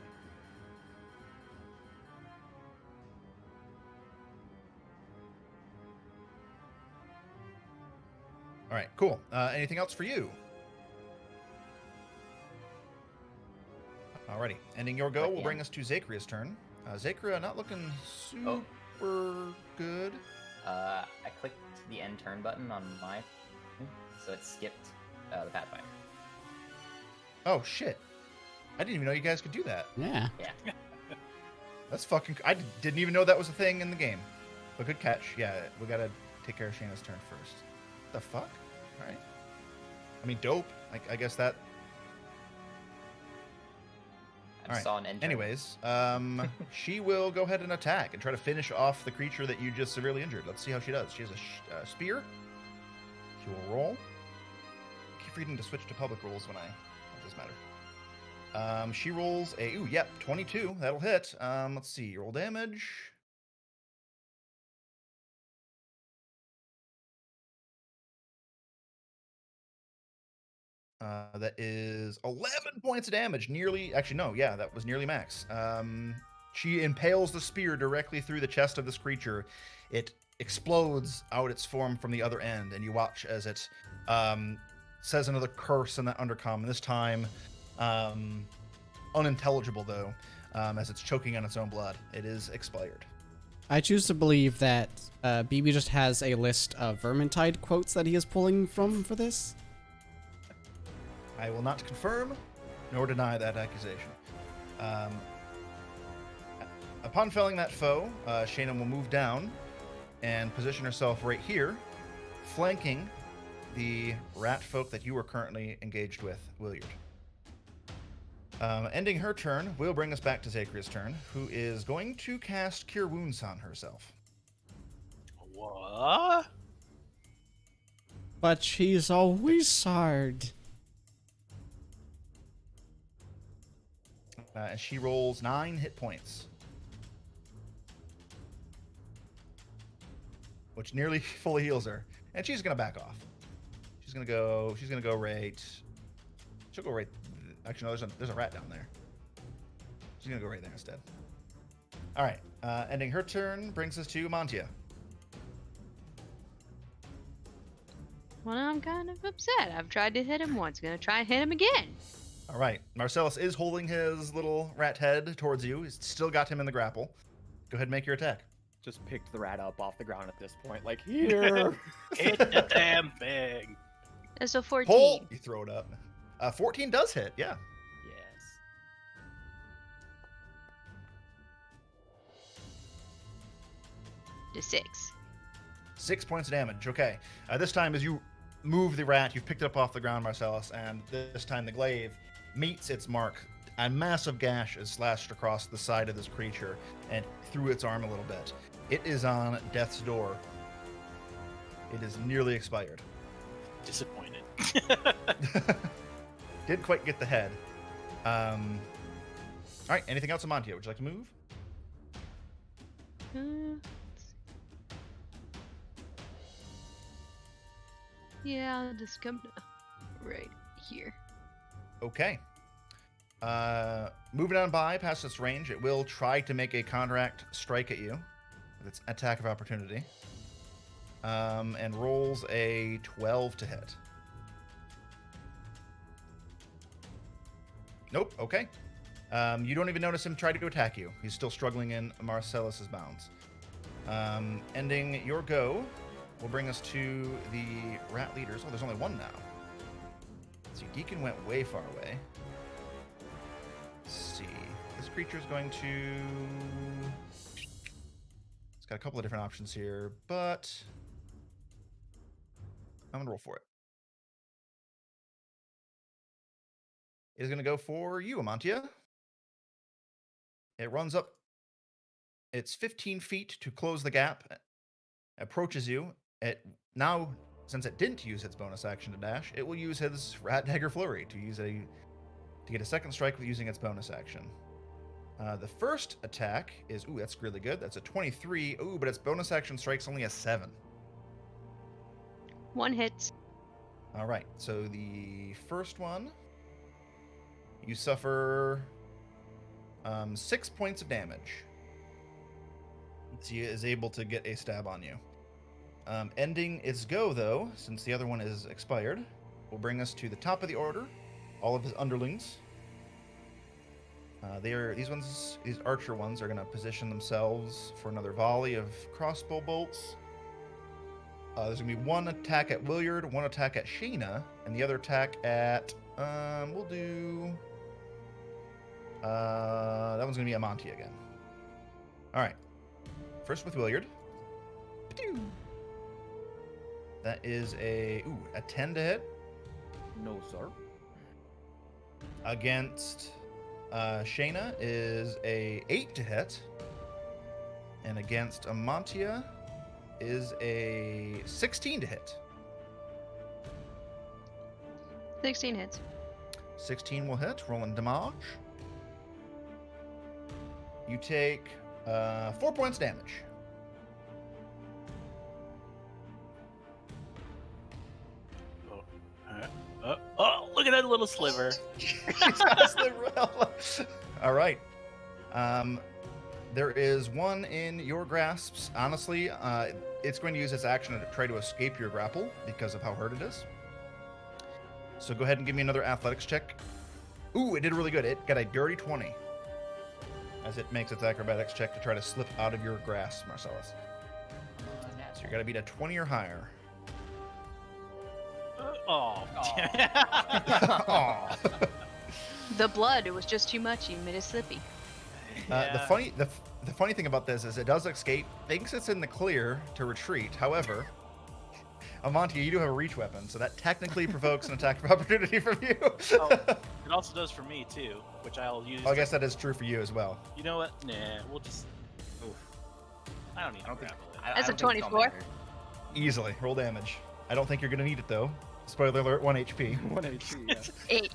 All right, cool. Anything else for you? Alrighty. Ending your go Right, will yeah. bring us to Zakria's turn. Zakria not looking super good. I clicked the end turn button on my, so it skipped the Pathfinder. Oh, shit. I didn't even know you guys could do that. Yeah. Yeah. That's fucking... I didn't even know that was a thing in the game. But good catch. Yeah, we gotta take care of Shayna's turn first. The fuck? Alright. I mean, dope. I guess that... I just saw an end turn. Anyways, she will go ahead and attack and try to finish off the creature that you just severely injured. Let's see how she does. She has a spear. She will roll. Keep forgetting to switch to public rolls when it doesn't matter. She rolls a 22. That'll hit. Let's see. Roll damage. That is 11 points of damage. That was nearly max. She impales the spear directly through the chest of this creature. It explodes out its form from the other end, and you watch as it says another curse in that undercom. This time, unintelligible though, as it's choking on its own blood. It is expired. I choose to believe that BB just has a list of Vermintide quotes that he is pulling from for this. I will not confirm nor deny that accusation. Upon felling that foe, Shayna will move down and position herself right here, flanking the rat folk that you are currently engaged with, Williard. Ending her turn will bring us back to Zakria's turn, who is going to cast Cure Wounds on herself. What? But she's a wizard. And she rolls 9 hit points, which nearly fully heals her. And she's gonna back off. She's gonna go right. She'll go right. Actually, no, there's a rat down there. She's gonna go right there instead. All right. Ending her turn brings us to Mantia. Well, I'm kind of upset. I've tried to hit him once. Gonna try and hit him again. All right. Marcellus is holding his little rat head towards you. He's still got him in the grapple. Go ahead and make your attack. Just picked the rat up off the ground at this point. Like, here. Hit the damn thing. That's a 14. Pull. You throw it up. 14 does hit. Yeah. Yes. To 6. 6 points of damage. Okay. This time, as you move the rat, you've picked it up off the ground, Marcellus, and this time the glaive meets its mark. A massive gash is slashed across the side of this creature and through its arm a little bit. It is on death's door. It is nearly expired. Disappointed. Didn't quite get the head. All right. Anything else, Amantia? Would you like to move? Let's see. Yeah, I'll just come right here. Okay. Moving on by past its range, it will try to make a counteract strike at you with its attack of opportunity. And rolls a 12 to hit. Nope. Okay. You don't even notice him try to attack you. He's still struggling in Marcellus's bounds. Ending your go will bring us to the rat leaders. Oh, there's only one now. Let's see, Deacon went way far away. Let's see. This creature is going to... It's got a couple of different options here, but I'm going to roll for it. It is going to go for you, Amantia. It runs up. It's 15 feet to close the gap. Approaches you. It now, since it didn't use its bonus action to dash, it will use his Rat Dagger Flurry to get a second strike with using its bonus action. The first attack is, ooh, that's really good. That's a 23. Ooh, but its bonus action strike's only a 7. 1 hits. All right, so the first one, you suffer 6 points of damage. He is able to get a stab on you. Ending its go, though, since the other one is expired, will bring us to the top of the order. All of his underlings. These archer ones are going to position themselves for another volley of crossbow bolts. There's going to be one attack at Williard, one attack at Shayna, and the other attack at, we'll do, that one's going to be Amantia again. All right. First with Williard. That is a 10 to hit. No, sir. Against Shayna is a 8 to hit. And against Amantia is a 16 to hit. 16 hits. 16 will hit. Rolling damage. You take 4 points damage. Oh, look at that little sliver. All right. There is one in your grasps. Honestly, it's going to use its action to try to escape your grapple because of how hurt it is. So go ahead and give me another athletics check. Ooh, it did really good. It got a dirty 20 as it makes its acrobatics check to try to slip out of your grasp, Marcellus. So you got to beat a 20 or higher. Oh. Aw. The blood, it was just too much. You made it slippy. The funny thing about this is it does escape, thinks it's in the clear to retreat. However, Amantia, you do have a reach weapon, so that technically provokes an attack of opportunity from you. Oh, it also does for me too, which I'll use. I guess that is true for you as well. You know what? Nah, we'll just. Oof. I don't need to grapple it. That's a 24. Easily. Roll damage. I don't think you're going to need it, though. Spoiler alert, 1 HP. 1 HP, yeah. 8.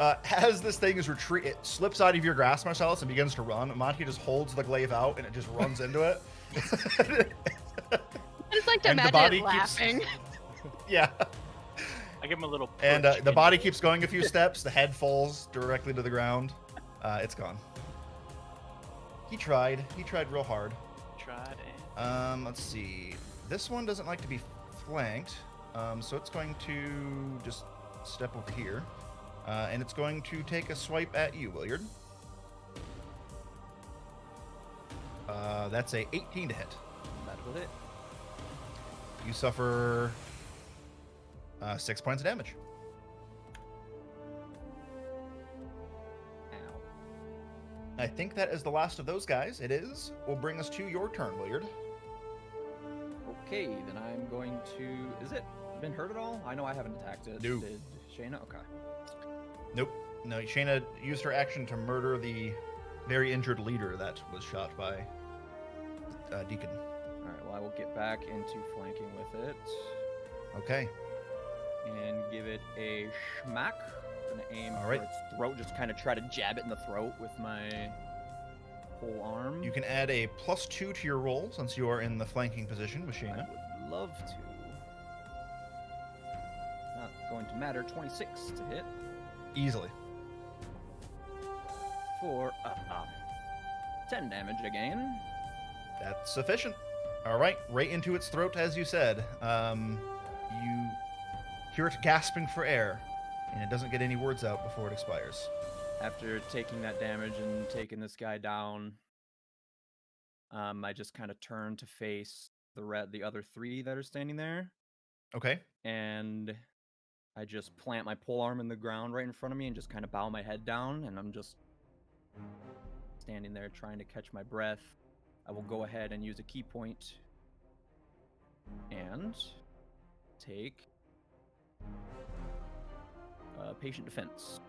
As this thing is retreat, it slips out of your grasp, Marcellus, and begins to run. Monty just holds the glaive out, and it just runs into it. I just like to And the imagine body it keeps- laughing. Yeah. I give him a little. And push the body into it. keeps going a few steps. The head falls directly to the ground. It's gone. He tried. He tried real hard. Tried and Let's see. This one doesn't like to be flanked, so it's going to just step over here, and it's going to take a swipe at you, Williard. That's a 18 to hit. That was it. You suffer 6 points of damage. Ow. I think that is the last of those guys. It is. Will bring us to your turn, Williard. Okay, then I'm going to. Is it been hurt at all? I know I haven't attacked it. No. Did Shayna? Okay. Nope. No, Shayna used her action to murder the very injured leader that was shot by Deacon. All right. Well, I will get back into flanking with it Okay. and give it a schmack. Gonna aim All for right. its throat. Just kind of try to jab it in the throat with my whole arm. You can add a +2 to your roll since you are in the flanking position with I Shayna. would love to. Not going to matter. 26 to hit Easily. for 10 damage again. That's sufficient. All right. Right into its throat, as you said. You hear it gasping for air, and it doesn't get any words out before it expires. After taking that damage and taking this guy down, I just kind of turn to face the other three that are standing there, Okay. and I just plant my polearm in the ground right in front of me and just kind of bow my head down, and I'm just standing there trying to catch my breath. I will go ahead and use a key point and take patient defense.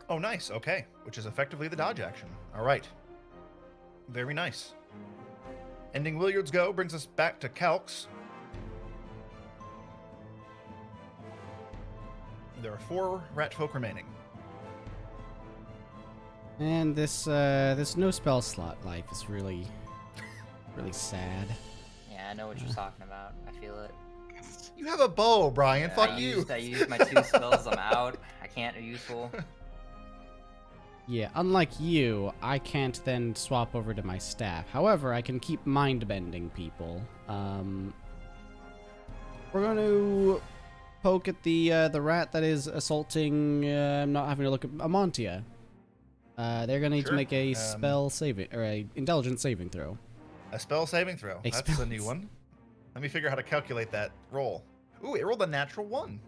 Oh, nice. Okay. Which is effectively the dodge action. All right. Very nice. Ending Williard's go brings us back to Calx. There are 4 rat folk remaining. And this no spell slot life is really sad. Yeah, I know what you're talking about. I feel it. You have a bow, Brian. Yeah, Fuck I you. used my 2 spells. I'm out. I can't be useful. Yeah, unlike you, I can't then swap over to my staff. However, I can keep mind bending people. We're going to poke at the rat that is assaulting. I'm not having to look at Amontia. They're gonna need to Sure. make a spell saving or a intelligence saving throw. A spell saving throw. A That's spell a new one. Let me figure out how to calculate that roll. Ooh, it rolled a natural 1.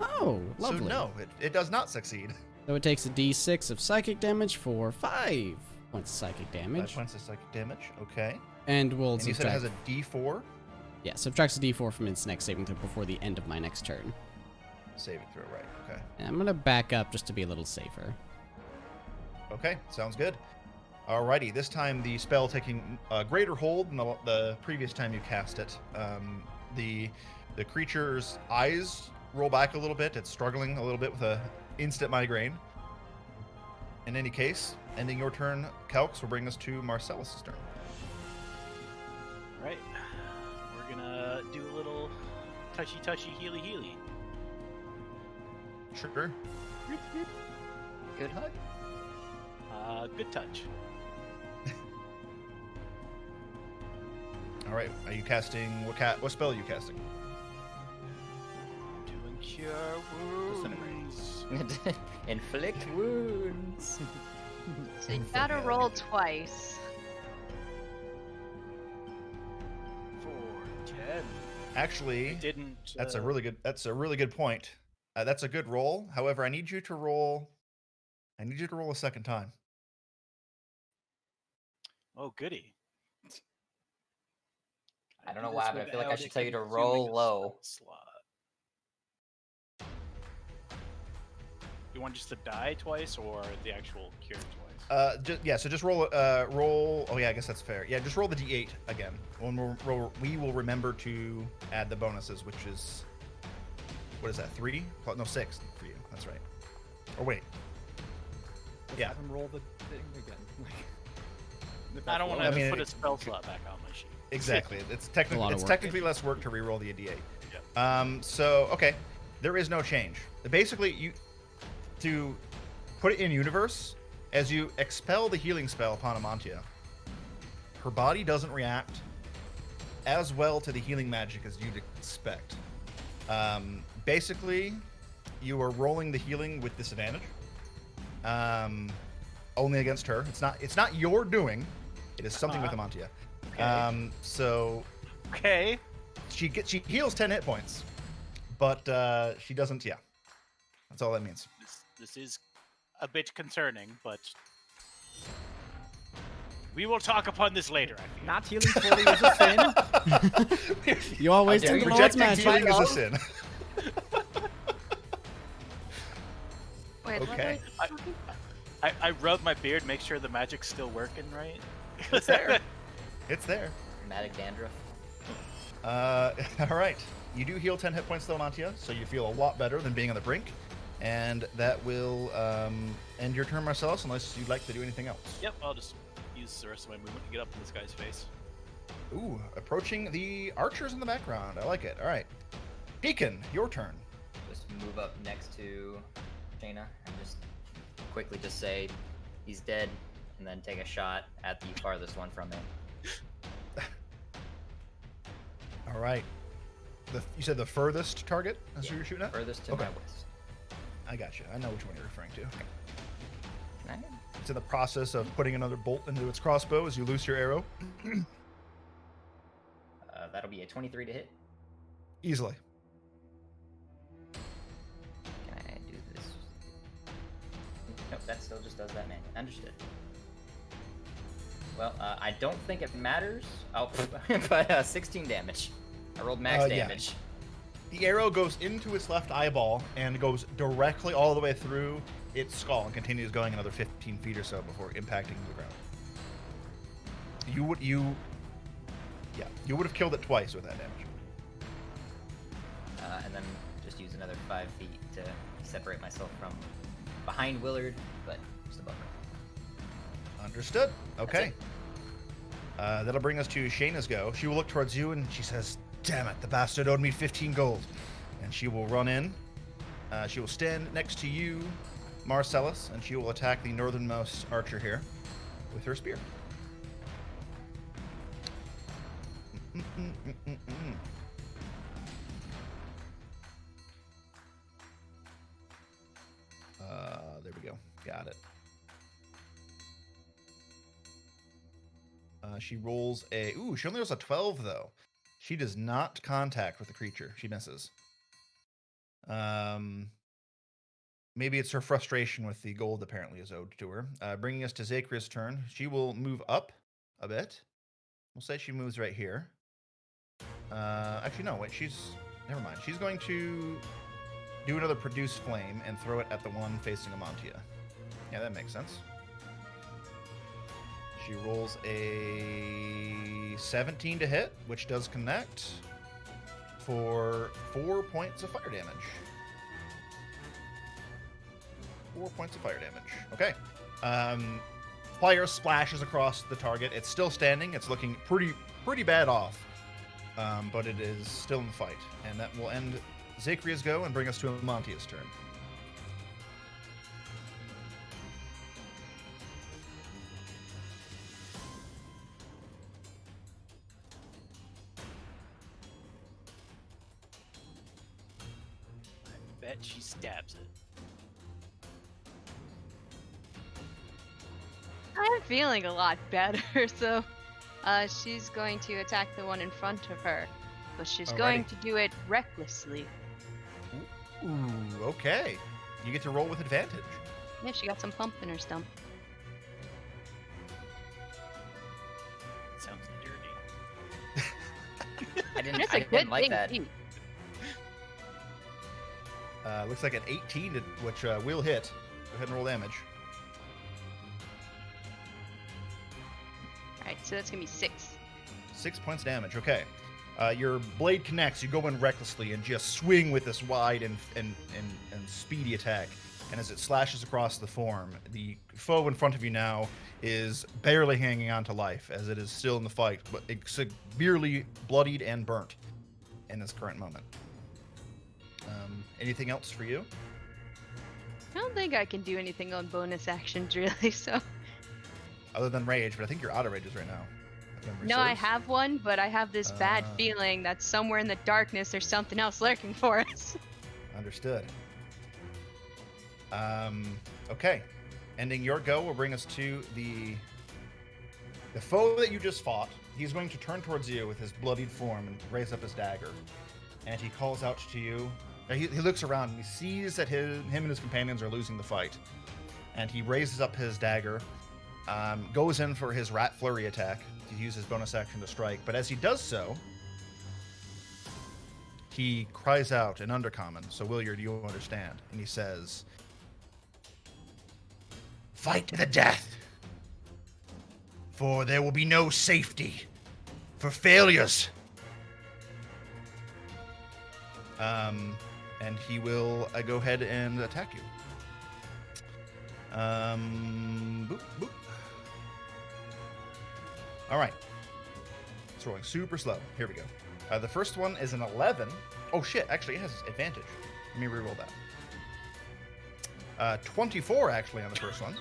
Oh, lovely. So no, it does not succeed. So it takes a d6 of psychic damage for 5 points of psychic 5 damage, points of psychic damage. Okay. and we'll And you said it subtract. has a D4 Yeah, subtracts a d4 from its next saving throw before the end of my next turn. saving throw, right? Okay. And I'm gonna back up just to be a little safer. Okay, sounds good. Alrighty, this time the spell taking a greater hold than the previous time you cast it. The creature's eyes roll back a little bit. It's struggling a little bit with a instant migraine. In any case, ending your turn, Calx, will bring us to Marcellus' turn. Right. We're gonna do a little touchy healy. Sure. Good hug. Good touch. All right. Are you casting what spell are you casting? Doing cure wounds. Inflict wounds. So you gotta roll twice. 4, 10. Actually, Didn't. that's a really good point. That's a good roll. However, I need you to roll a second time. Oh, goody. I don't know do why, this but I feel like I without should tell you to consuming roll a low. spell slot. You want just to die twice, or the actual cure twice? So just roll. Oh yeah, I guess that's fair. Yeah, just roll the d8 again. We will remember to add the bonuses, which is what is that? 3? No, 6 for you. That's right. Or wait. Let's Yeah. have him roll the thing again. If I that's don't want low. to I mean, put a spell slot back on my sheet. Exactly. It's A lot of work. technically less work to reroll the D8. So okay, there is no change. Basically, to put it in universe, as you expel the healing spell upon Amantia, her body doesn't react as well to the healing magic as you'd expect. Basically, you are rolling the healing with disadvantage. Only against her. It's not your doing. It is something with Amantia. Okay. So Okay. she heals 10 hit points, but she doesn't. Yeah, that's all that means. This is a bit concerning, but we will talk upon this later. I feel. Not healing fully is a sin. You always How dare do the you. Lord's Rejecting magic. healing is a sin. Wait, what Okay. are we talking about? I rub my beard, make sure the magic's still working, right? It's there. It's there. Dramatic dandruff. All right. You do heal 10 hit points though, Amantia, so you feel a lot better than being on the brink, and that will end your turn, Marcellus, unless you'd like to do anything else. Yep, I'll just use the rest of my movement to get up in this guy's face. Ooh, approaching the archers in the background. I like it. All right. Deacon, your turn. Just move up next to Shayna and just quickly just say he's dead, and then take a shot at the farthest one from him. All right. You said the furthest target? That's who you're shooting at? Furthest to Okay. my west. I got you. I know which one you're referring to. Alright. It's in the process of putting another bolt into its crossbow as you loose your arrow. That'll be a 23 to hit. Easily. Can I do this? Nope, that still just does that, man. Understood. Well, I don't think it matters. Oh, but 16 damage. I rolled max Yeah. damage. The arrow goes into its left eyeball and goes directly all the way through its skull and continues going another 15 feet or so before impacting the ground. You would have killed it twice with that damage. And then just use another 5 feet to separate myself from behind Willard, but just above her. Understood. Okay. That'll bring us to Shayna's go. She will look towards you and she says, "Damn it, the bastard owed me 15 gold." And she will run in. She will stand next to you, Marcellus, and she will attack the northernmost archer here with her spear. There we go. Got it. She rolls a... Ooh, she only rolls a 12, though. She does not contact with the creature. She misses. Maybe it's her frustration with the gold apparently is owed to her. Bringing us to Zakria's turn. She will move up a bit. We'll say she moves right here. Actually, no, wait, never mind. She's going to do another produce flame and throw it at the one facing Amantia. Yeah, that makes sense. She rolls a 17 to hit, which does connect for 4 points of fire damage. 4 points of fire damage. Okay. Fire splashes across the target. It's still standing. It's looking pretty bad off. But it is still in the fight. And that will end Zakria's go and bring us to Amantia's turn. I bet she stabs it. I'm feeling a lot better, so she's going to attack the one in front of her, but she's going Alrighty. to do it recklessly. Ooh, okay. You get to roll with advantage. Yeah, she got some pump in her stump. Sounds dirty. I didn't, It's I a didn't good like thing that. too. Looks like an 18, which will hit. Go ahead and roll damage. Alright, so that's gonna be 6. 6 points damage. Okay. Your blade connects. You go in recklessly and just swing with this wide and speedy attack. And as it slashes across the form, the foe in front of you now is barely hanging on to life, as it is still in the fight, but it's severely bloodied and burnt in this current moment. Anything else for you? I don't think I can do anything on bonus actions really. So Other than rage, but I think you're out of rages right now. if memory no, I serves. have one, but I have this bad Ah. feeling that somewhere in the darkness there's something else lurking for us. Understood. Okay. Ending your go will bring us to the foe that you just fought. He's going to turn towards you with his bloodied form and raise up his dagger. And he calls out to you. He looks around and he sees that him and his companions are losing the fight. And he raises up his dagger, goes in for his rat flurry attack to use his bonus action to strike. But as he does so, he cries out in Undercommon. So, Williard, you understand. And he says, "Fight to the death, for there will be no safety for failures." And he will go ahead and attack you. Boop, boop. All right. It's rolling super slow. Here we go. The first one is an 11. Oh, shit. Actually, it has advantage. Let me reroll that. 24, actually, on the first one.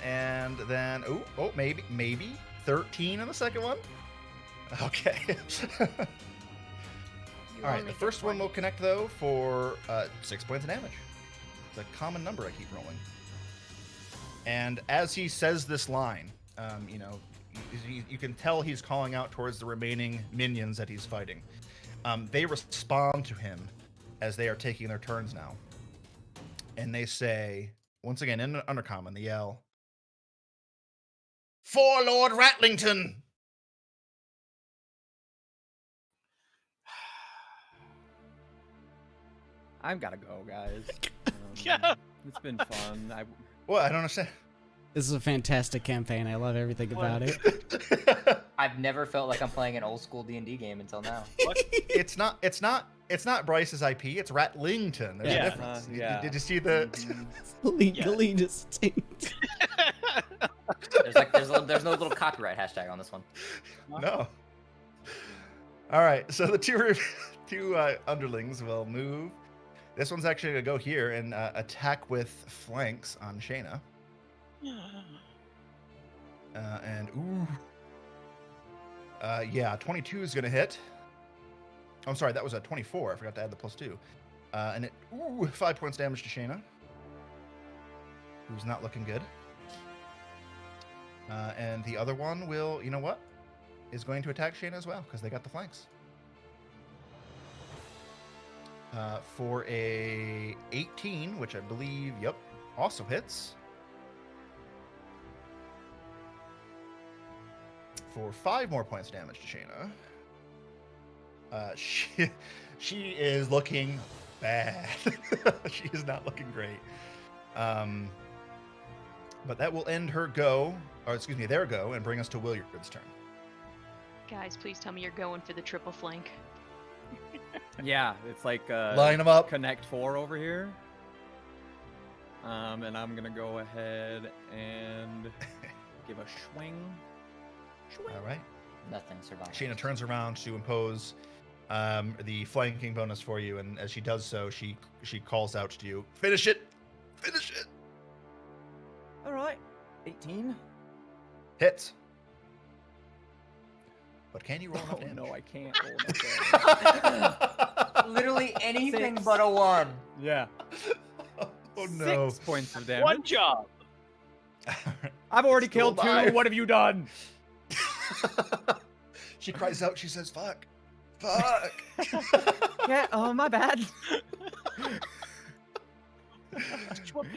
And then, maybe 13 on the second one. Okay. All right, the first one will connect, though, for 6 points of damage. It's a common number I keep rolling. And as he says this line, you can tell he's calling out towards the remaining minions that he's fighting. They respond to him as they are taking their turns now. And they say, once again, in Undercommon, they yell, "For Lord Ratlington!" I've got to go, guys. Yeah. It's been fun. What? I don't understand. This is a fantastic campaign. I love everything about it. I've never felt like I'm playing an old school D&D game until now. It's not Bryce's IP. It's Ratlington. There's Yeah. a difference. Yeah. Did you see the? Legally distinct. There's no little copyright hashtag on this one. No. All right. So the two underlings will move. This one's actually gonna go here and attack with flanks on Shayna. Yeah, 22 is gonna hit. Oh, I'm sorry, that was a 24. I forgot to add the +2. And 5 points damage to Shayna, who's not looking good. And the other one will, you know what, is going to attack Shayna as well because they got the flanks. For a 18, which I believe, also hits. For 5 more points of damage to Shayna. She is looking bad. She is not looking great. But that will end her go, or excuse me, their go, and bring us to Williard's turn. Guys, please tell me you're going for the triple flank. Yeah, it's like Line them up. Connect 4 over here. And I'm gonna go ahead and give a swing. All right. Nothing survives. Shayna turns around to impose the flanking bonus for you, and as she does so, she calls out to you, "Finish it! Finish it!" All right, 18. Hits. But can you roll enough Oh damage? no, I can't roll enough damage. Literally anything 6. but a 1. Yeah. Oh no. 6 points of damage. One job. I've already Still killed 2. alive. What have you done? She cries out, she says, "Fuck. Fuck." Yeah, oh, my bad.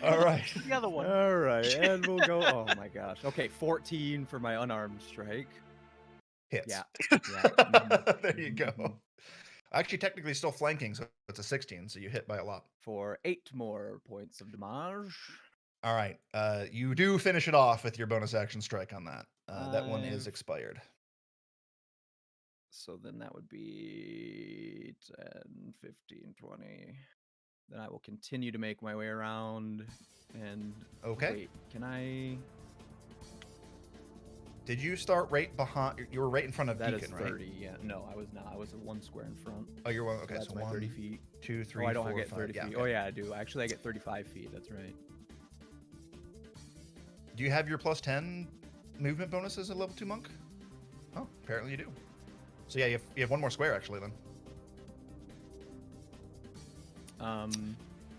All right. The other one. All right, and we'll go. Oh my gosh. Okay, 14 for my unarmed strike. Hits. Yeah. Mhm. There you go. Mhm. Actually, technically still flanking, so it's a 16, so you hit by a lot. For 8 more points of damage. All right. You do finish it off with your bonus action strike on that. That one is I've- expired. So then that would be 10, 15, 20. Then I will continue to make my way around. And Okay. wait, can I? Did you start right behind? You were right in front of That is Deacon, 30. right? Yeah, no, I was not. I was 1 square in front. Oh, you're one. So Okay, that's so my 30 1, feet. 2, 3, Oh, I don't 4, get 5. 30 Yeah, feet. okay. Oh yeah, I do. Actually, I get 35 feet. That's right. Do you have your plus 10 movement bonuses at level 2 monk? Oh, apparently you do. So yeah, you have one more square actually then.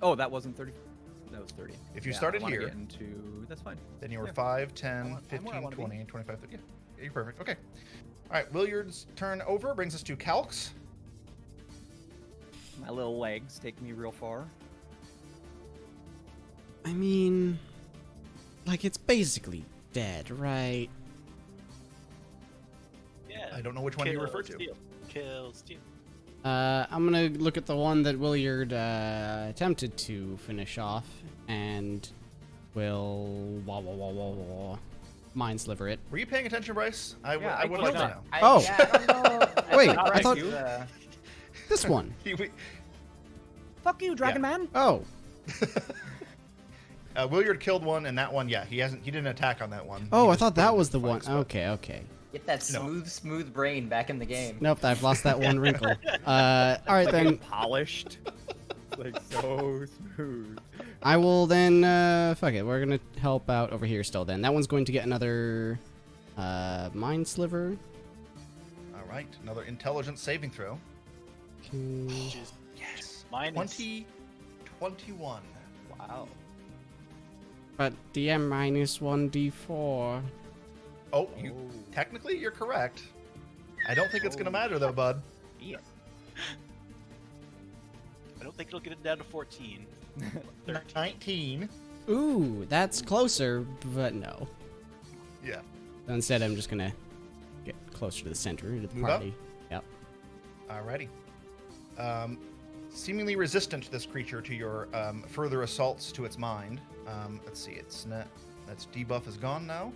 Oh, that wasn't 30. That was 30. If you Yeah, started I wanna here- get into that's fine. Then you were Yeah. 5, I 10, want- I'm where I 15, wanna be. 20, 25, 30. Yeah, you're perfect. Okay. All right, Williard's turn over brings us to Calx. My little legs take me real far. I mean, like, it's basically dead, right? Yeah. I don't know which one you kill, refer to. steal. Kill, steal. I'm gonna look at the one that Williard attempted to finish off, and will mind sliver it. Were you paying attention, Bryce? I Yeah, would I like to killed know. Oh. Yeah, I don't know. Wait, think I thought- Bryce, This one. Fuck you, Dragon Man. Oh, Williard killed one, and that one, yeah, he didn't attack on that one. oh, He I just thought put it that in was the the one. flank spot. Okay, okay. Get that No. smooth brain back in the game. Nope, I've lost that one wrinkle. All right then. Polished. Like so smooth. I will then. Fuck it. We're gonna help out over here still. Then that one's going to get another mind sliver. All right, another intelligence saving throw. Okay. Just Yes. minus 20, 21. Wow. But DM minus 1d4. Oh, technically you're correct. I don't think it's gonna matter though, bud. Yeah. I don't think it'll get it down to 14. 13. 19. Ooh, that's closer, but no. Yeah. Instead, I'm just gonna get closer to the center of the Move up? party. Yep. Alrighty. Seemingly resistant to this creature to your further assaults to its mind. Let's see, its debuff is gone now.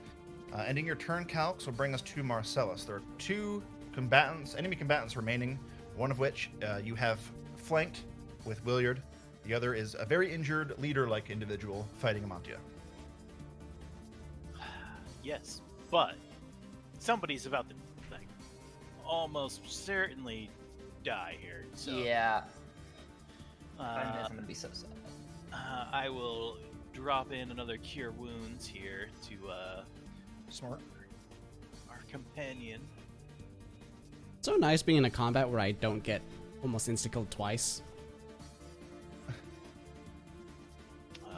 Ending your turn, Calx will bring us to Marcellus. There are 2 enemy combatants remaining, one of which you have flanked with Williard. The other is a very injured leader-like individual fighting Amantia. Yes, but somebody's about to like almost certainly die here. So Yeah. I'm uh, gonna be so sad. I will drop in another cure wounds here to Smart. our companion. So nice being in a combat where I don't get almost insta-killed twice.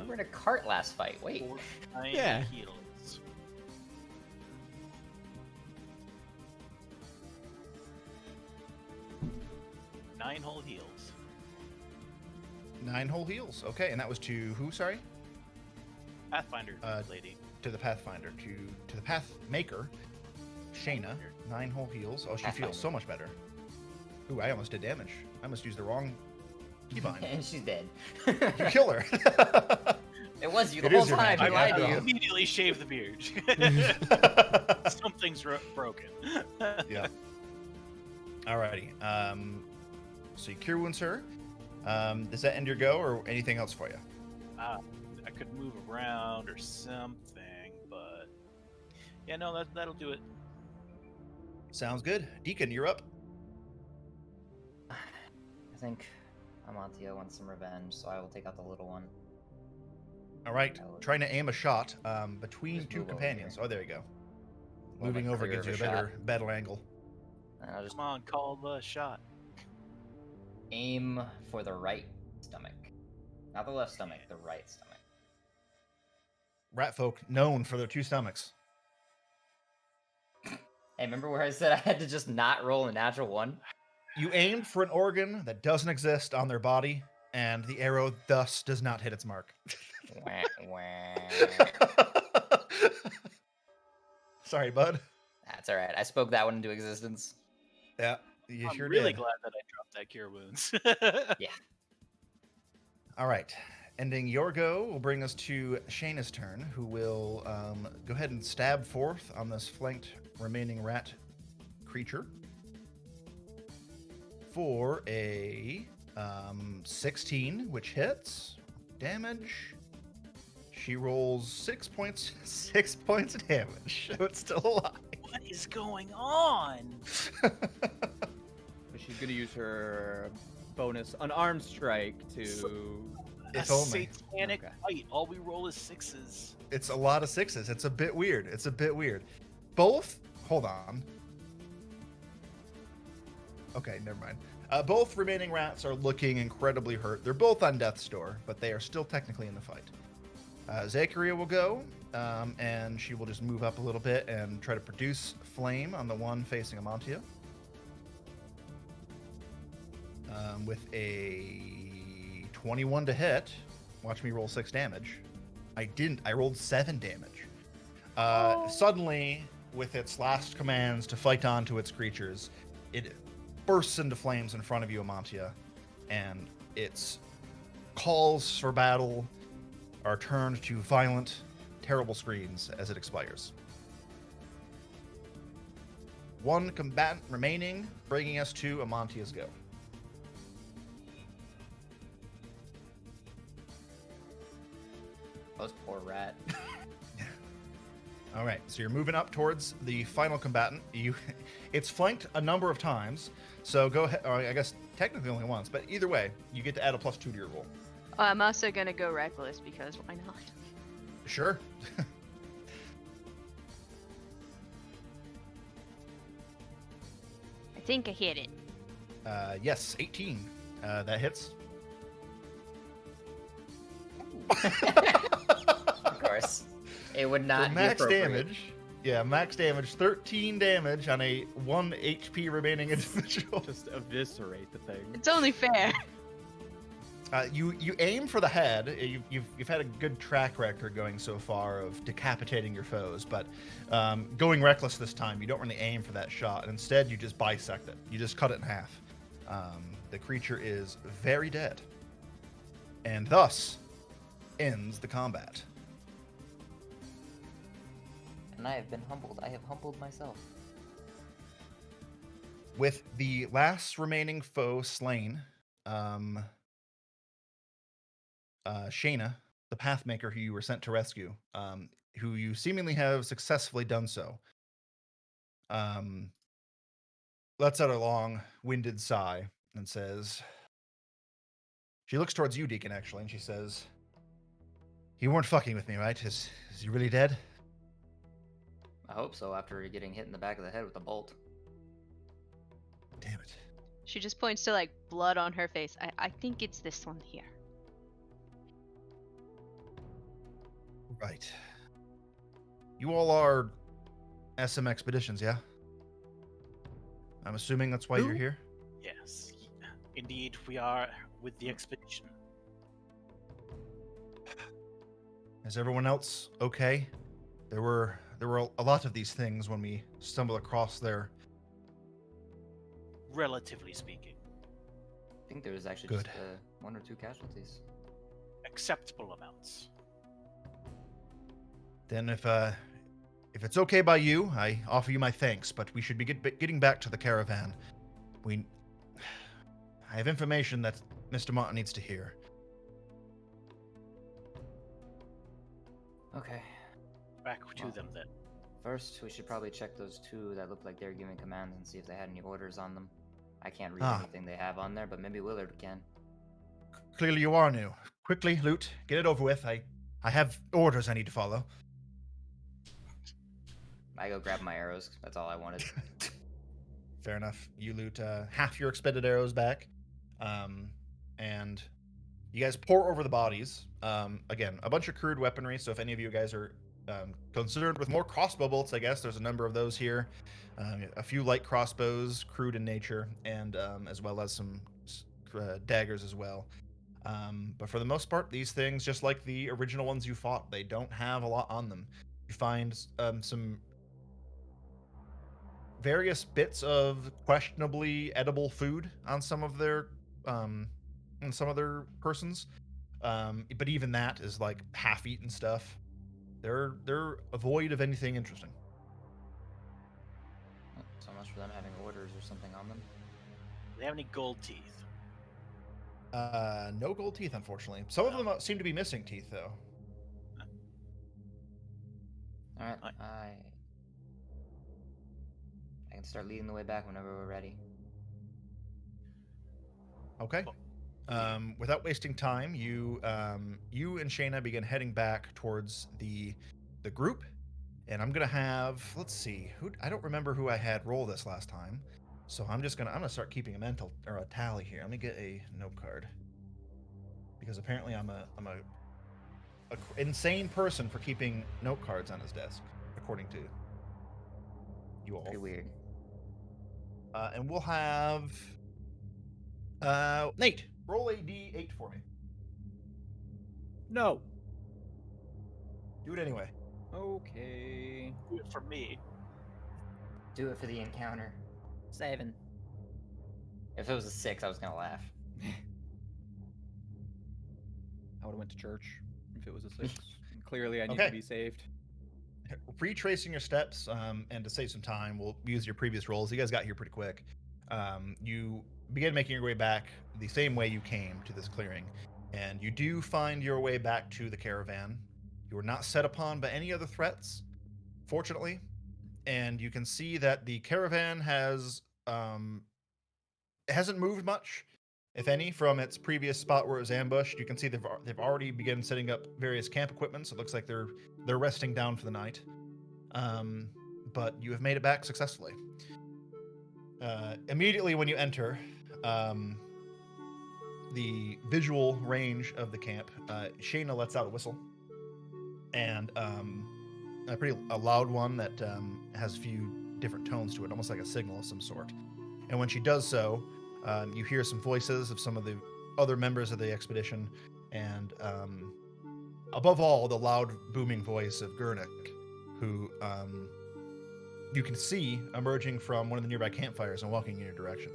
We were in a cart last fight. Wait. 9 Yeah. heals. Nine whole heals. 9 whole heals. Okay, and that was to who, sorry? Pathfinder Uh, lady. To the Pathfinder. To the Pathmaker. Shayna. 9 whole heals. Oh, she Pathfinder. feels so much better. Ooh, I almost did damage. I must use the wrong keybind. And she's dead. You kill her. It was you the It whole is your time. magic, Why after do all. you? Immediately shave the beard. Something's broken. Yeah. Alrighty. So you cure wounds her. Does that end your go or anything else for you? I could move around or something, but yeah, no, that'll do it. Sounds good. Deacon, you're up. I think Amantia wants some revenge, so I will take out the little one. All right. I will Trying to aim a shot between just 2 move over companions. here. Oh, there you go. Well, Moving like over clear gives you a of a better battle angle. And I'll just Come on, call the shot. aim for the right stomach. Not the left stomach, the right stomach. Rat folk known for their 2 stomachs. Hey, remember where I said I had to just not roll a natural 1? You aimed for an organ that doesn't exist on their body, and the arrow thus does not hit its mark. Wah, wah. Sorry, bud. That's alright. I spoke that one into existence. Yeah, you I'm sure really did. glad that I dropped that cure wounds. All right. Ending your go will bring us to Shayna's turn, who will go ahead and stab forth on this flanked remaining rat creature. for a 16, which hits. Damage. She rolls 6 points. 6 points of damage. So it's still alive. What is going on? But she's gonna use her bonus unarmed strike to. If a only. satanic Okay. fight. All we roll is 6s. It's a lot of 6s. It's a bit weird. Both. Hold on. Okay, never mind. Both remaining rats are looking incredibly hurt. They're both on death's door, but they are still technically in the fight. Zacharia will go, and she will just move up a little bit and try to produce flame on the one facing Amantia. With a 21 to hit. Watch me roll 6 damage. I didn't. I rolled 7 damage. Suddenly, with its last commands to fight on to its creatures, it bursts into flames in front of you, Amantia, and its calls for battle are turned to violent, terrible screams as it expires. One combatant remaining, bringing us to Amantia's go. Most poor rat. All right, so you're moving up towards the final combatant. It's flanked a number of times, so go ahead. Or I guess technically only once, but either way, you get to add a +2 to your roll. I'm also gonna go reckless because why not? Sure. I think I hit it. Yes, 18. That hits. Of course. It would not For be max appropriate. damage. Yeah, max damage. 13 damage on a 1 HP remaining individual. Just eviscerate the thing. It's only fair. You aim for the head. You've had a good track record going so far of decapitating your foes, but going reckless this time, you don't really aim for that shot. And instead, you just bisect it. You just cut it in half. The creature is very dead, and thus ends the combat. And I have been humbled. I have humbled myself. With the last remaining foe slain, Shayna, the pathmaker who you were sent to rescue, who you seemingly have successfully done so, lets out a long-winded sigh and says, she looks towards you, Deacon, actually, and she says, "You weren't fucking with me, right? Is he really dead?" I hope so, after getting hit in the back of the head with a bolt. Damn it. She just points to like blood on her face. I think it's this one here. Right. You all are SM Expeditions, yeah? I'm assuming that's why you're here? Yes. Indeed, we are with the expedition. Is everyone else okay? There were a lot of these things when we stumbled across their... Relatively speaking. I think there was actually Good. just 1 or 2 casualties. Acceptable amounts. Then if it's okay by you, I offer you my thanks, but we should be getting back to the caravan. I have information that Mr. Martin needs to hear. Okay. Back to Well. them then. First, we should probably check those 2 that look like they're giving commands and see if they had any orders on them. I can't read anything they have on there, but maybe Willard can. Clearly you are new. Quickly, Loot, get it over with. I have orders I need to follow. I go grab my arrows. That's all I wanted. Fair enough. You loot half your expended arrows back. And you guys pour over the bodies. Again, a bunch of crude weaponry, so if any of you guys are concerned with more crossbow bolts, I guess there's a number of those here. A few light crossbows, crude in nature, and as well as some daggers as well. But for the most part, these things, just like the original ones you fought, they don't have a lot on them. You find some various bits of questionably edible food on some of their persons, but even that is like half-eaten stuff. They're void of anything interesting. So much for them having orders or something on them. they have any gold teeth? No gold teeth, unfortunately. Some of them seem to be missing teeth, though. All right, Alright. I can start leading the way back whenever we're ready. Okay. Without wasting time, you and Shayna begin heading back towards the group, and I'm gonna have, let's see, I don't remember who I had roll this last time, so I'm gonna start keeping a mental or a tally here. Let me get a note card, because apparently I'm a insane person for keeping note cards on his desk, according to you all. Pretty weird. And we'll have Nate, roll a d8 for me. No. Do it anyway. Okay. Do it for me. Do it for the encounter. 7. If it was a 6, I was gonna laugh. I would have went to church if it was a 6. And clearly, I need Okay. to be saved. Retracing your steps, and to save some time, we'll use your previous rolls. You guys got here pretty quick. You begin making your way back the same way you came to this clearing, and you do find your way back to the caravan. You are not set upon by any other threats, fortunately, and you can see that the caravan hasn't moved much, if any, from its previous spot where it was ambushed. You can see they've already begun setting up various camp equipment, so it looks like they're resting down for the night. But you have made it back successfully. Immediately when you enter the visual range of the camp, Shayna lets out a whistle, and a loud one that has a few different tones to it, almost like a signal of some sort. And when she does so, you hear some voices of some of the other members of the expedition, and above all, the loud booming voice of Gurnik, who you can see emerging from one of the nearby campfires and walking in your direction.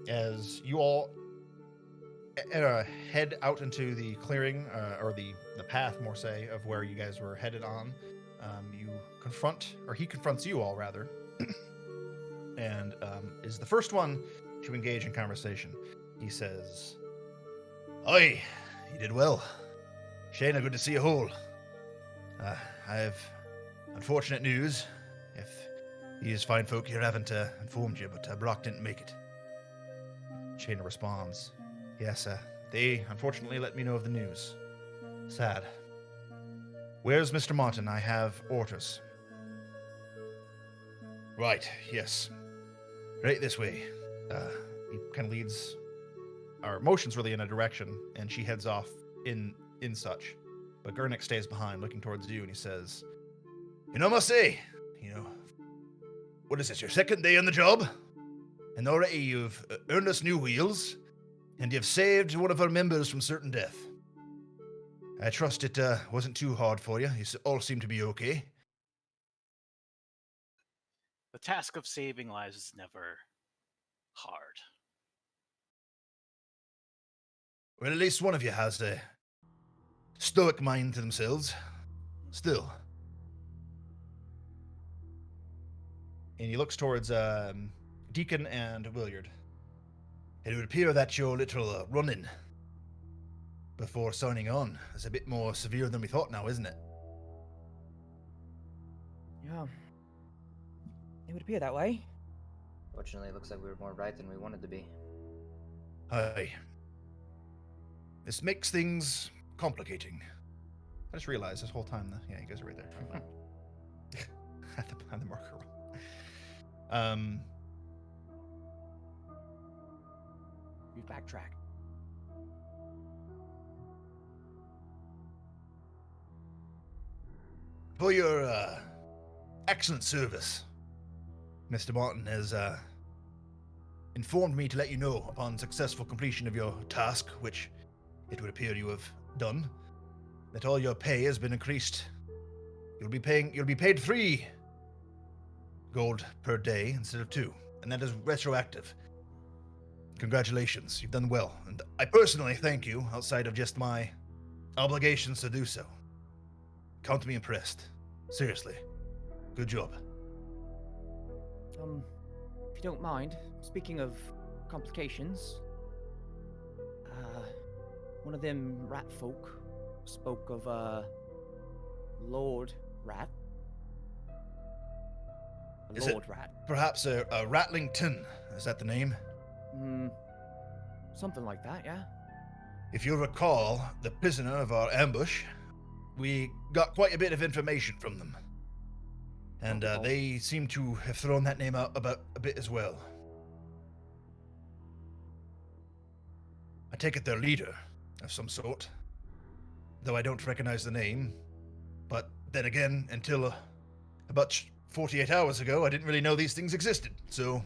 As you all head out into the clearing, or the path, more say, of where you guys were headed on, he confronts you all, rather, and is the first one to engage in conversation. He says, "Oi, you did well. Shayna, good to see you whole. I have unfortunate news. If these fine folk here haven't informed you, but Brock didn't make it." Shayna responds, "Yes, they unfortunately let me know of the news. Sad. Where's Mr. Martin? I have orders." "Right, yes. Right this way." He kind of leads, or motions really in a direction, and she heads off in such. But Gurnik stays behind, looking towards you, and he says, "I must say, what is this, your second day on the job? And already you've earned us new wheels, and you've saved one of our members from certain death. I trust it wasn't too hard for you. You all seem to be okay." The task of saving lives is never hard. "Well, at least one of you has a stoic mind to themselves. Still." And he looks towards Deacon and Williard. "It would appear that your little run-in before signing on is a bit more severe than we thought now, isn't it?" Yeah. It would appear that way. Fortunately, it looks like we were more right than we wanted to be. "Aye. This makes things complicating." I just realized this whole time that, you guys are right there. at the marker roll. We've backtracked. "For your excellent service, Mr. Martin has informed me to let you know, upon successful completion of your task, which it would appear you have done, that all your pay has been increased. You'll be paid 3 gold per day instead of 2, and that is retroactive. Congratulations, you've done well, and I personally thank you outside of just my obligations to do so. Count me impressed. Seriously. Good job." If you don't mind, speaking of complications, one of them rat folk spoke of Lord Rat. Is it Lord Rat. perhaps a Ratlington? Is that the name? Something like that, yeah. If you'll recall, the prisoner of our ambush, we got quite a bit of information from them. And they seem to have thrown that name out about a bit as well. I take it their leader of some sort, though I don't recognize the name. But then again, until about 48 hours ago, I didn't really know these things existed. So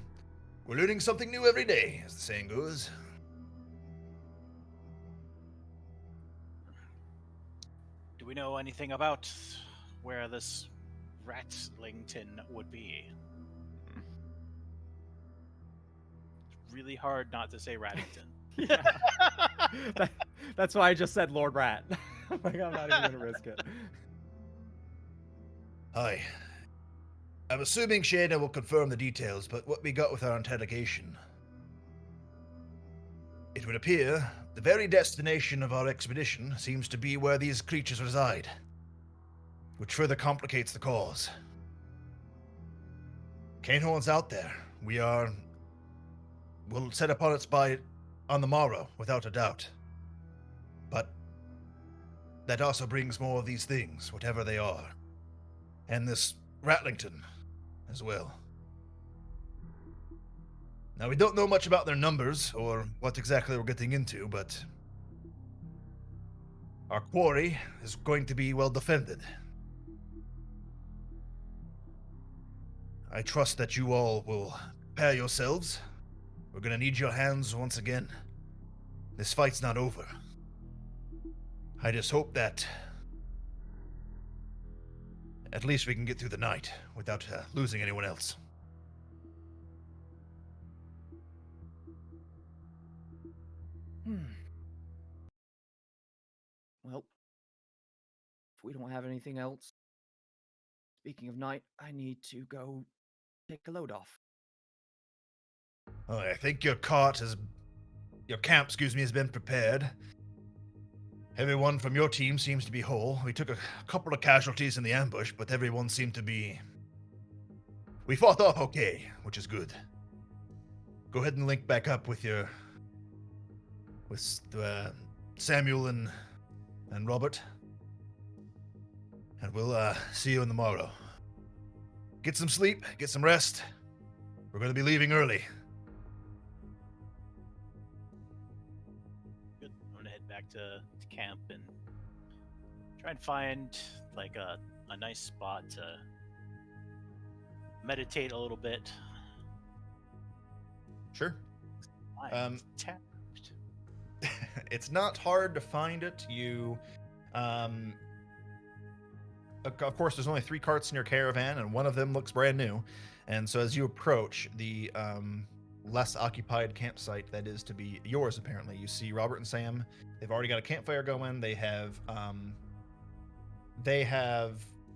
we're learning something new every day, as the saying goes. Do we know anything about where this Ratlington would be? It's really hard not to say Rattington. Yeah. That's why I just said Lord Rat. Like, I'm not even gonna risk it. Hi. I'm assuming Shayna will confirm the details, but what we got with our interrogation, it would appear the very destination of our expedition seems to be where these creatures reside, which further complicates the cause. Cainhorn's out there. We'll set upon its on the morrow, without a doubt. But that also brings more of these things, whatever they are. And this Ratlington as well. Now, we don't know much about their numbers or what exactly we're getting into, but our quarry is going to be well defended. I trust that you all will prepare yourselves. We're gonna need your hands once again. This fight's not over. I just hope that at least we can get through the night without losing anyone else. Well, if we don't have anything else, speaking of night, I need to go take a load off. Oh, I think your camp, has been prepared. Everyone from your team seems to be whole. We took a couple of casualties in the ambush, but everyone seemed to be... We fought off okay, which is good. Go ahead and link back up with Samuel and Robert. And we'll see you in the morrow. Get some sleep, get some rest. We're going to be leaving early. Good. I'm gonna head back to camp and try and find like a nice spot to meditate a little bit. Sure. I'm tapped. It's not hard to find it. Of course, there's only 3 carts in your caravan, and one of them looks brand new. And so as you approach the less occupied campsite that is to be yours, apparently, you see Robert and Sam. They've already got a campfire going. They have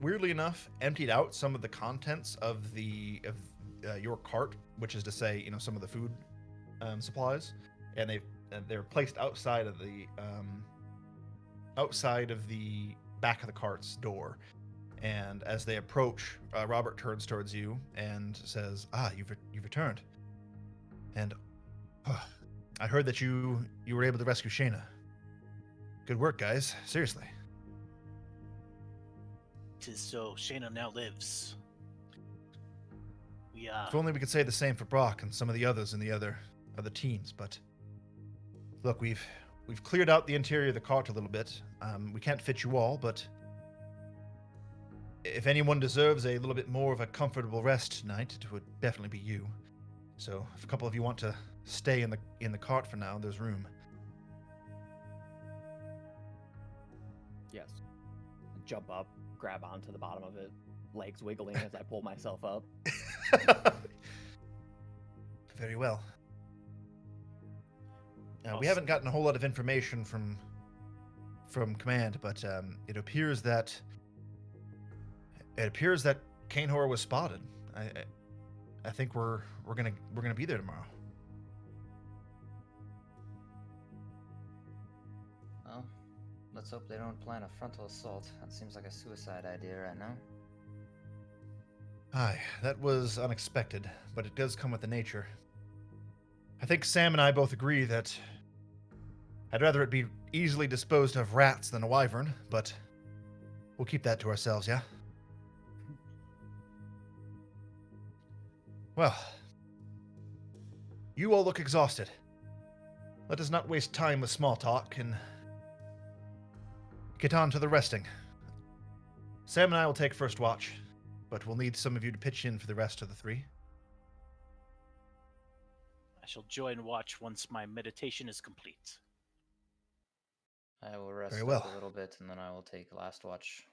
weirdly enough emptied out some of the contents of your cart, which is to say, some of the food supplies, and they're placed outside of the back of the cart's door. And as they approach, Robert turns towards you and says, you've returned. And I heard that you were able to rescue Shayna. Good work, guys. Seriously. 'Tis so. Shayna now lives. If only we could say the same for Brock and some of the others in the other teams, but look, we've cleared out the interior of the cart a little bit. We can't fit you all, but if anyone deserves a little bit more of a comfortable rest tonight, it would definitely be you. So if a couple of you want to stay in the cart for now, there's room. Yes. Jump up, grab onto the bottom of it, legs wiggling as I pull myself up. Very well. We haven't gotten a whole lot of information from command, but it appears that Cainhorn was spotted. I think we're gonna be there tomorrow. Well, let's hope they don't plan a frontal assault. That seems like a suicide idea right now. Aye, that was unexpected, but it does come with the nature. I think Sam and I both agree that I'd rather it be easily disposed of rats than a wyvern, but we'll keep that to ourselves, yeah? Well, you all look exhausted. Let us not waste time with small talk and get on to the resting. Sam and I will take first watch, but we'll need some of you to pitch in for the rest of the three. I shall join watch once my meditation is complete. I will rest Very up well. a little bit, and then I will take last watch.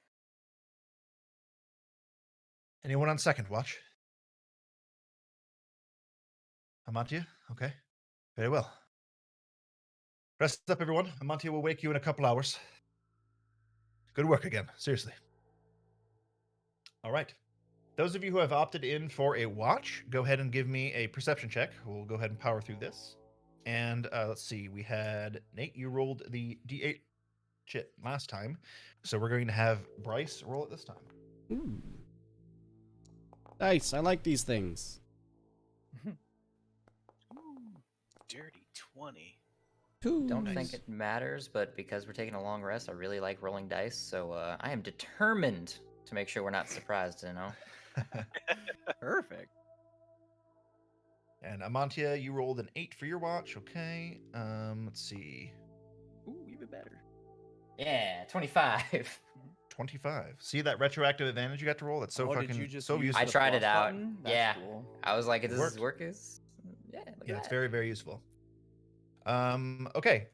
Anyone on second watch? Amantia? Okay. Very well. Rest up, everyone. Amantia will wake you in a couple hours. Good work again. Seriously. All right. Those of you who have opted in for a watch, go ahead and give me a perception check. We'll go ahead and power through this. And let's see. We had Nate. You rolled the D8 shit last time, so we're going to have Bryce roll it this time. Ooh. Nice. I like these things. Ooh, dirty 20. Ooh, Don't nice. think it matters, but because we're taking a long rest, I really like rolling dice, so I am determined to make sure we're not surprised, you know? Perfect. And Amantia, you rolled an 8 for your watch. Okay. Let's see. Ooh, even better. Yeah, 25. 25. See that retroactive advantage you got to roll? That's so Oh, did fucking you just so use useful. I the tried it plus out. button? That's Yeah. cool. I was like, It does worked. this work? Yeah, look Yeah, at it's that. very, very useful. Okay.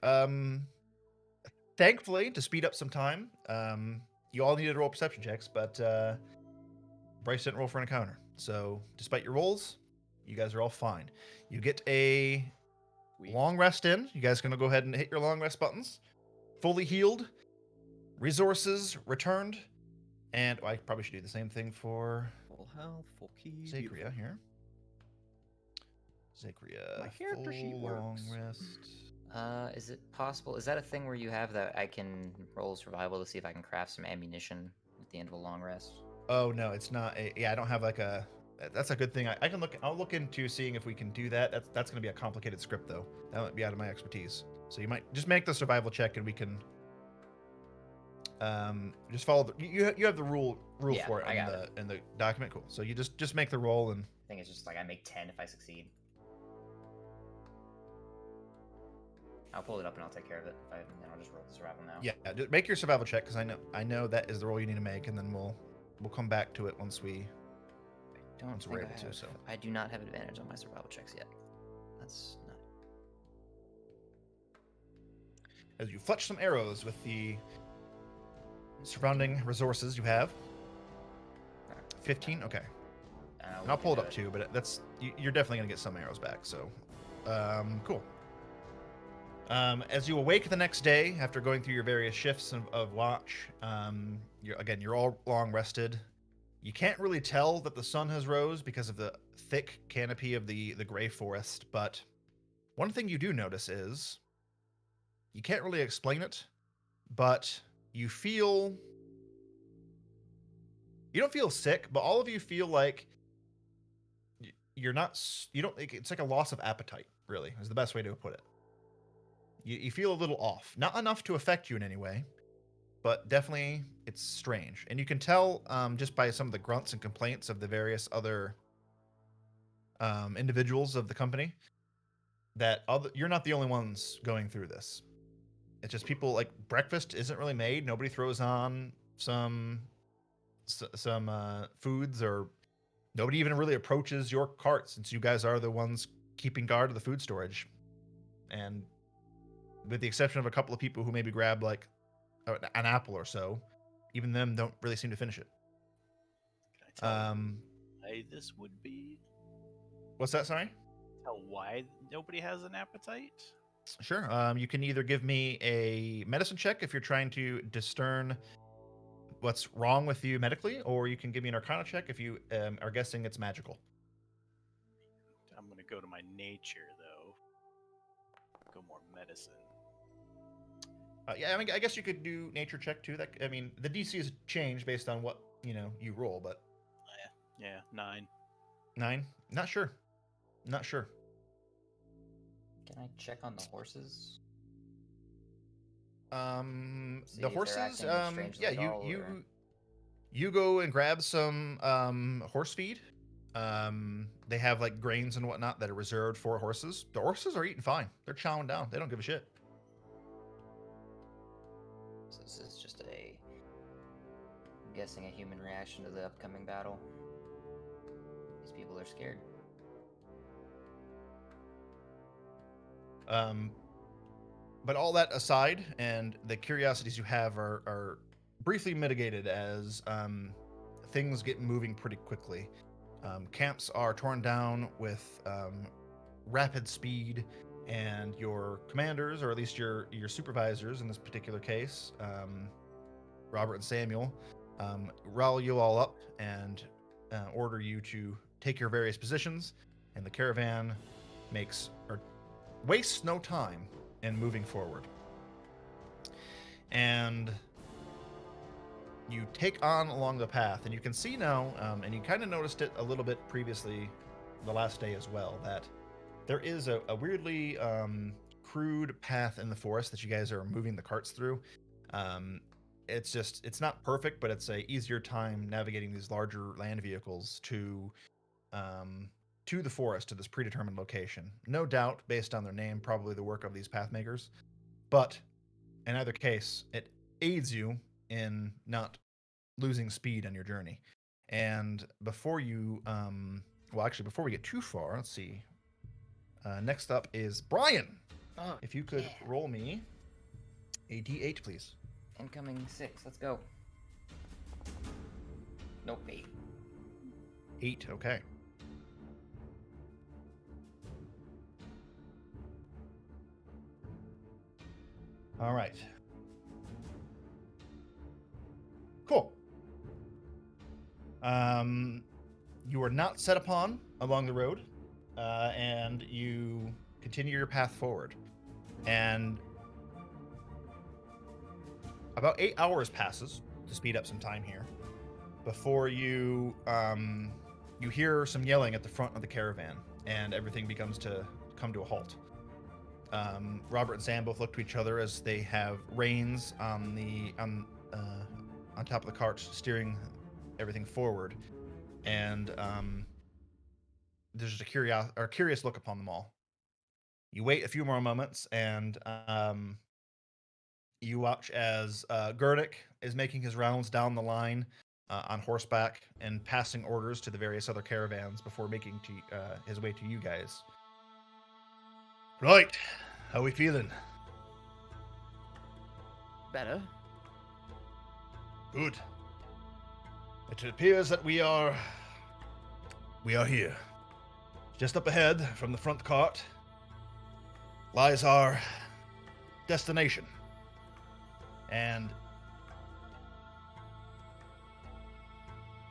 Thankfully, to speed up some time, you all needed to roll perception checks, but Bryce didn't roll for an encounter. So, despite your rolls, you guys are all fine. You get a Sweet. long rest in. You guys gonna go ahead and hit your long rest buttons. Fully healed, resources returned, and I probably should do the same thing for Full health, full key. Zagria beautiful. here. Zagria, My character sheet full long works. rest. Is it possible? Is that a thing where you have that I can roll survival to see if I can craft some ammunition at the end of a long rest? Oh no, it's not. Yeah, I don't have like a. That's a good thing. I can look. I'll look into seeing if we can do that. That's going to be a complicated script though. That might be out of my expertise. So you might just make the survival check, and we can. Just follow the. You have the rule Yeah, for it I got in the document. Cool. So you just make the roll and. I think it's just like I make 10 if I succeed. I'll pull it up and I'll take care of it. Then I'll just roll the survival now. Yeah, just make your survival check because I know that is the roll you need to make, and then we'll come back to it once we. Don't Once think we're I able to, have. so. I do not have advantage on my survival checks yet. That's not. As you fletch some arrows with the surrounding resources you have. 15. Okay. I'll pull it up too, but you're definitely gonna get some arrows back. So, cool. As you awake the next day after going through your various shifts of watch, you're all long rested. You can't really tell that the sun has rose because of the thick canopy of the gray forest, but one thing you do notice is you can't really explain it, but you don't feel sick, but all of you feel like it's like a loss of appetite, really, is the best way to put it. You feel a little off. Not enough to affect you in any way, but definitely it's strange. And you can tell just by some of the grunts and complaints of the various other individuals of the company that you're not the only ones going through this. It's just people, like, breakfast isn't really made. Nobody throws on some foods, or nobody even really approaches your cart since you guys are the ones keeping guard of the food storage. And with the exception of a couple of people who maybe grab like an apple or so, even them don't really seem to finish it. Can I tell why this would be? What's that? Sorry? Tell why nobody has an appetite? Sure. You can either give me a medicine check if you're trying to discern what's wrong with you medically, or you can give me an arcana check if you are guessing it's magical. go to my nature though. Go more medicine. Yeah, I mean, I guess you could do nature check too. That I mean, the DC is changed based on what you roll, but Yeah, 9. 9. Not sure. Not sure. Can I check on the horses? See The if they're horses. acting strangely Yeah, at all, or- you go and grab some horse feed. They have like grains and whatnot that are reserved for horses. The horses are eating fine. They're chowing down. They don't give a shit. So this is just I'm guessing a human reaction to the upcoming battle. These people are scared. But all that aside, and the curiosities you have are briefly mitigated as things get moving pretty quickly. Camps are torn down with rapid speed, and your commanders, or at least your supervisors in this particular case, Robert and Samuel, rally you all up and order you to take your various positions, and the caravan wastes no time in moving forward. And you take on along the path, and you can see now, and you kind of noticed it a little bit previously the last day as well, that there is a weirdly crude path in the forest that you guys are moving the carts through. It's not perfect, but it's a easier time navigating these larger land vehicles to the forest, to this predetermined location. No doubt, based on their name, probably the work of these pathmakers. But in either case, it aids you in not losing speed on your journey. And before you, before we get too far, let's see. Next up is Brian. Oh, If you could yeah. roll me a d8, please. Incoming 6. Let's go. Nope, 8. 8, okay. All right. Cool. You are not set upon along the road, and you continue your path forward. And about 8 hours passes, to speed up some time here, before you hear some yelling at the front of the caravan, and everything begins to come to a halt. Robert and Sam both look to each other as they have reins on top of the cart, steering everything forward, and there's just a curious look upon them all. You wait a few more moments, and you watch as Gerdic is making his rounds down the line on horseback and passing orders to the various other caravans before making his way to you guys. Right, how we feeling? Better. Good. It appears that we are here. Just up ahead from the front cart lies our destination. And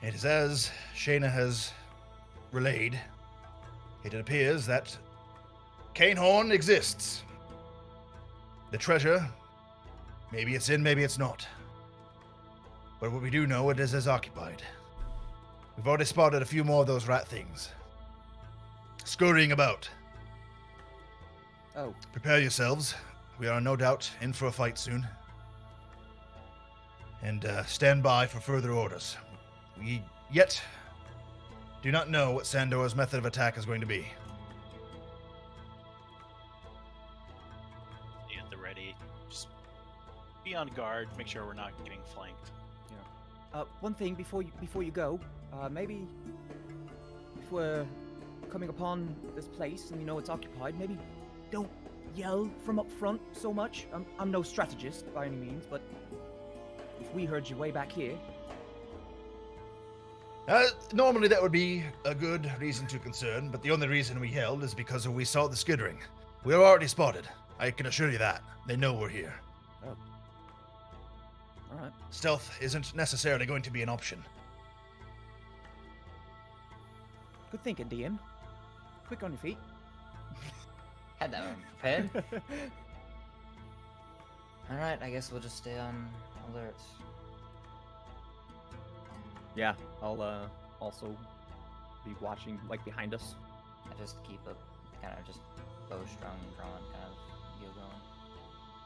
it is as Shayna has relayed. It appears that Cainhorn exists. The treasure, maybe it's in, maybe it's not. But what we do know, it is occupied. We've already spotted a few more of those rat things scurrying about. Oh, Prepare yourselves. We are no doubt in for a fight soon. And stand by for further orders. We yet do not know what Sandor's method of attack is going to be. Be at the ready. Just be on guard. Make sure we're not getting flanked. one thing before you go, maybe if we're coming upon this place and you know it's occupied, maybe don't yell from up front so much. I'm no strategist by any means, but if we heard you way back here. Normally that would be a good reason to concern, but the only reason we yelled is because we saw the skittering. We were already spotted. I can assure you that. They know we're here. Oh. Alright. Stealth isn't necessarily going to be an option. Good thinking, DM. Quick on your feet. Had that one prepared. All right, I guess we'll just stay on alerts. Yeah, I'll also be watching like behind us. I just keep a kind of just bowstrung drawn kind of deal going.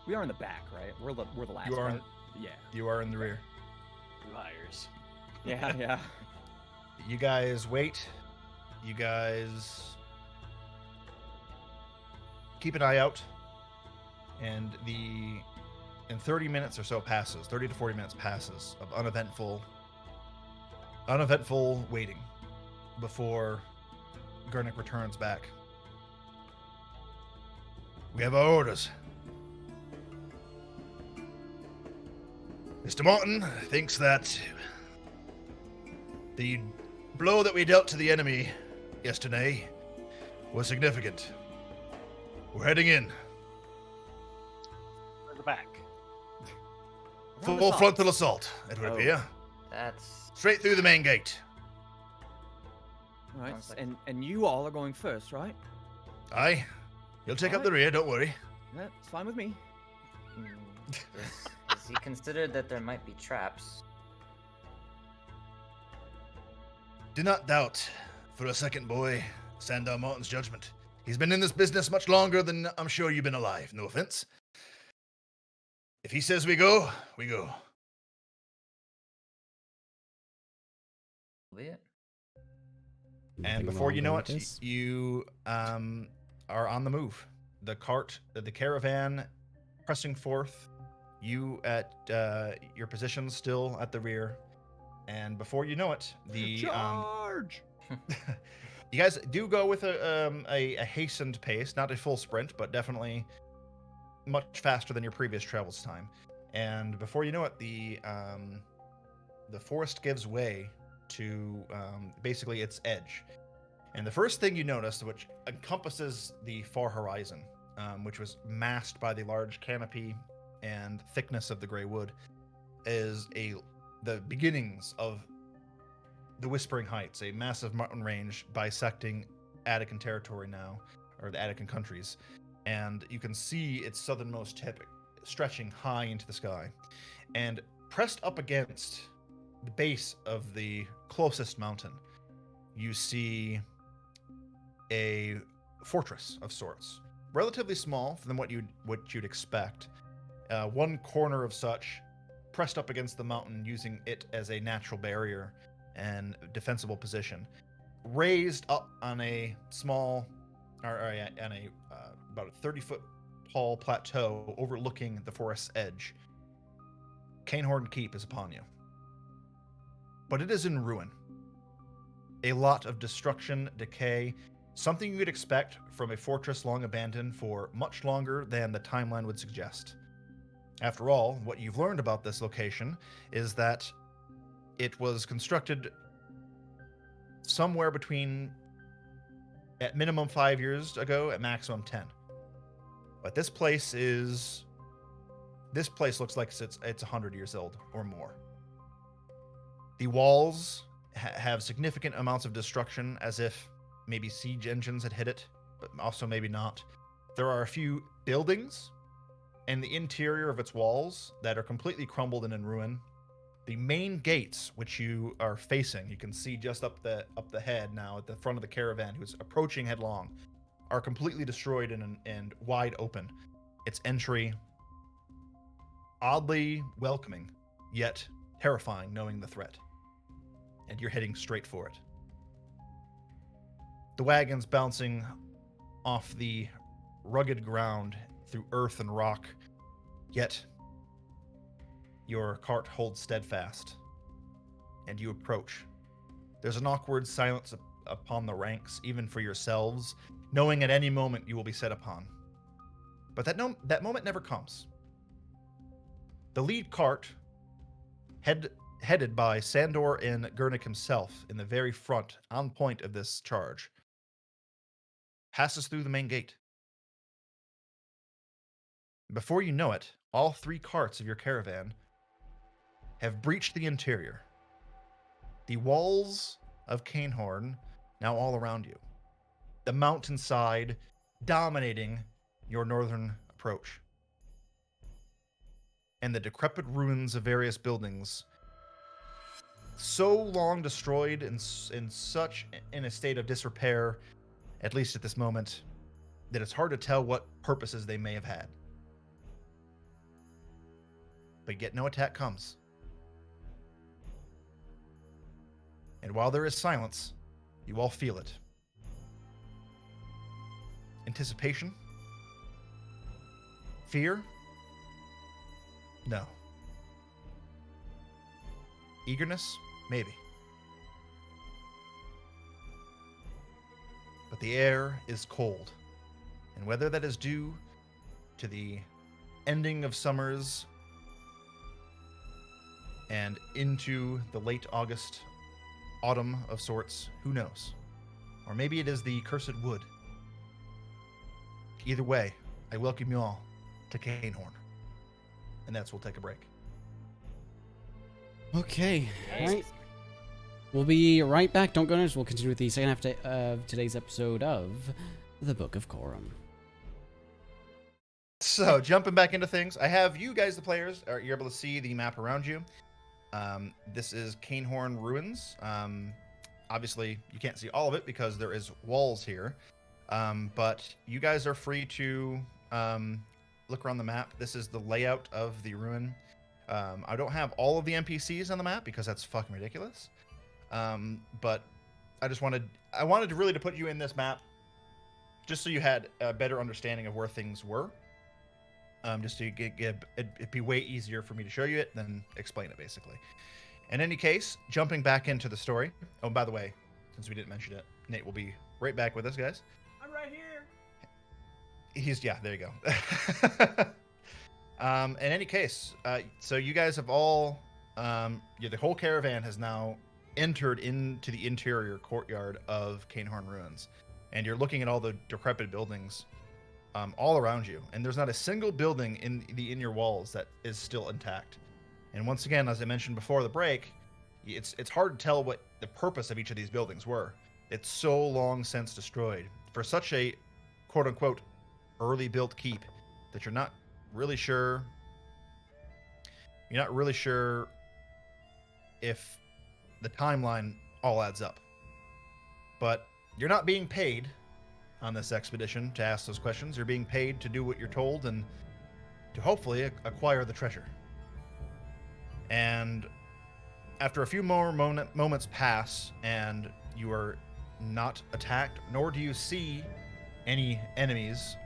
We are in the back, right? We're the last You are part. Yeah. You are in the rear. Liars. Yeah, yeah. You guys wait. You guys keep an eye out. And in 30 minutes or so passes, 30 to 40 minutes passes of uneventful waiting before Gurnik returns back. We have our orders. Mr. Martin thinks that the blow that we dealt to the enemy yesterday was significant. We're heading in. In the back. Around the Full side. frontal assault, it would Oh. appear. That's Straight through the main gate. All right, Sounds like- and you all are going first, right? Aye. You'll take up the Alright. rear, don't worry. That's fine with me. Has he considered that there might be traps? Do not doubt for a second, boy, Sandar Martin's judgment. He's been in this business much longer than I'm sure you've been alive, no offense. If he says we go, we go. Be it. And Nothing before you wrong know with it, this. you are on the move. The caravan pressing forth, you at your position still at the rear. And before you know it, Charge! you guys do go with a hastened pace, not a full sprint, but definitely much faster than your previous travels time. And before you know it, the forest gives way to basically its edge. And the first thing you notice, which encompasses the far horizon, which was masked by the large canopy and thickness of the gray wood, is the beginnings of the Whispering Heights, a massive mountain range bisecting Attican territory now, or the Attican countries. And you can see its southernmost tip stretching high into the sky. And pressed up against the base of the closest mountain, you see a fortress of sorts, relatively small than what you'd expect. One corner of such, pressed up against the mountain, using it as a natural barrier and defensible position, raised up on a small, about a 30-foot tall plateau overlooking the forest's edge. Cainhorn Keep is upon you. But it is in ruin. A lot of destruction, decay, something you would expect from a fortress long abandoned for much longer than the timeline would suggest. After all, what you've learned about this location is that it was constructed somewhere between, at minimum 5 years ago, at maximum 10. But this place looks like it's 100 years old or more. The walls have significant amounts of destruction, as if maybe siege engines had hit it, but also maybe not. There are a few buildings and the interior of its walls that are completely crumbled and in ruin. The main gates, which you are facing, you can see just up the head now at the front of the caravan, who's approaching headlong, are completely destroyed and wide open. Its entry oddly welcoming, yet terrifying, knowing the threat. And you're heading straight for it. The wagon's bouncing off the rugged ground through earth and rock, yet your cart holds steadfast, and you approach. There's an awkward silence upon the ranks, even for yourselves, knowing at any moment you will be set upon. But that moment never comes. The lead cart, headed by Sandor and Gurnik himself in the very front, on point of this charge, passes through the main gate. Before you know it, all three carts of your caravan have breached the interior. The walls of Cainhorn now all around you. The mountainside dominating your northern approach. And the decrepit ruins of various buildings, so long destroyed and in a state of disrepair, at least at this moment, that it's hard to tell what purposes they may have had. But yet no attack comes. And while there is silence, you all feel it. Anticipation? Fear? No. Eagerness? Maybe. But the air is cold. And whether that is due to the ending of summers and into the late August, autumn of sorts, who knows? Or maybe it is the cursed wood. Either way, I welcome you all to Cainhorn. And that's we'll take a break. Okay. All right. We'll be right back. Don't go anywhere. We'll continue with the second half of today's episode of the Book of Khorim. So, jumping back into things, I have you guys, the players, you're able to see the map around you. This is Cainhorn Ruins. Obviously, you can't see all of it because there is walls here. But you guys are free to look around the map. This is the layout of the ruin. I don't have all of the NPCs on the map because that's fucking ridiculous. But I wanted to really to put you in this map just so you had a better understanding of where things were. Just to it'd be way easier for me to show you it than explain it, basically. In any case, jumping back into the story. Oh, by the way, since we didn't mention it, Nate will be right back with us, guys. I'm right here. There you go. In any case, so you guys have all, the whole caravan has now entered into the interior courtyard of Cainhorn Ruins. And you're looking at all the decrepit buildings all around you. And there's not a single building in your walls that is still intact. And once again, as I mentioned before the break, it's hard to tell what the purpose of each of these buildings were. It's so long since destroyed. For such a quote-unquote early built keep that you're not really sure if the timeline all adds up. But you're not being paid on this expedition to ask those questions. You're being paid to do what you're told and to hopefully acquire the treasure. And after a few more moments pass and you are not attacked, nor do you see any enemies,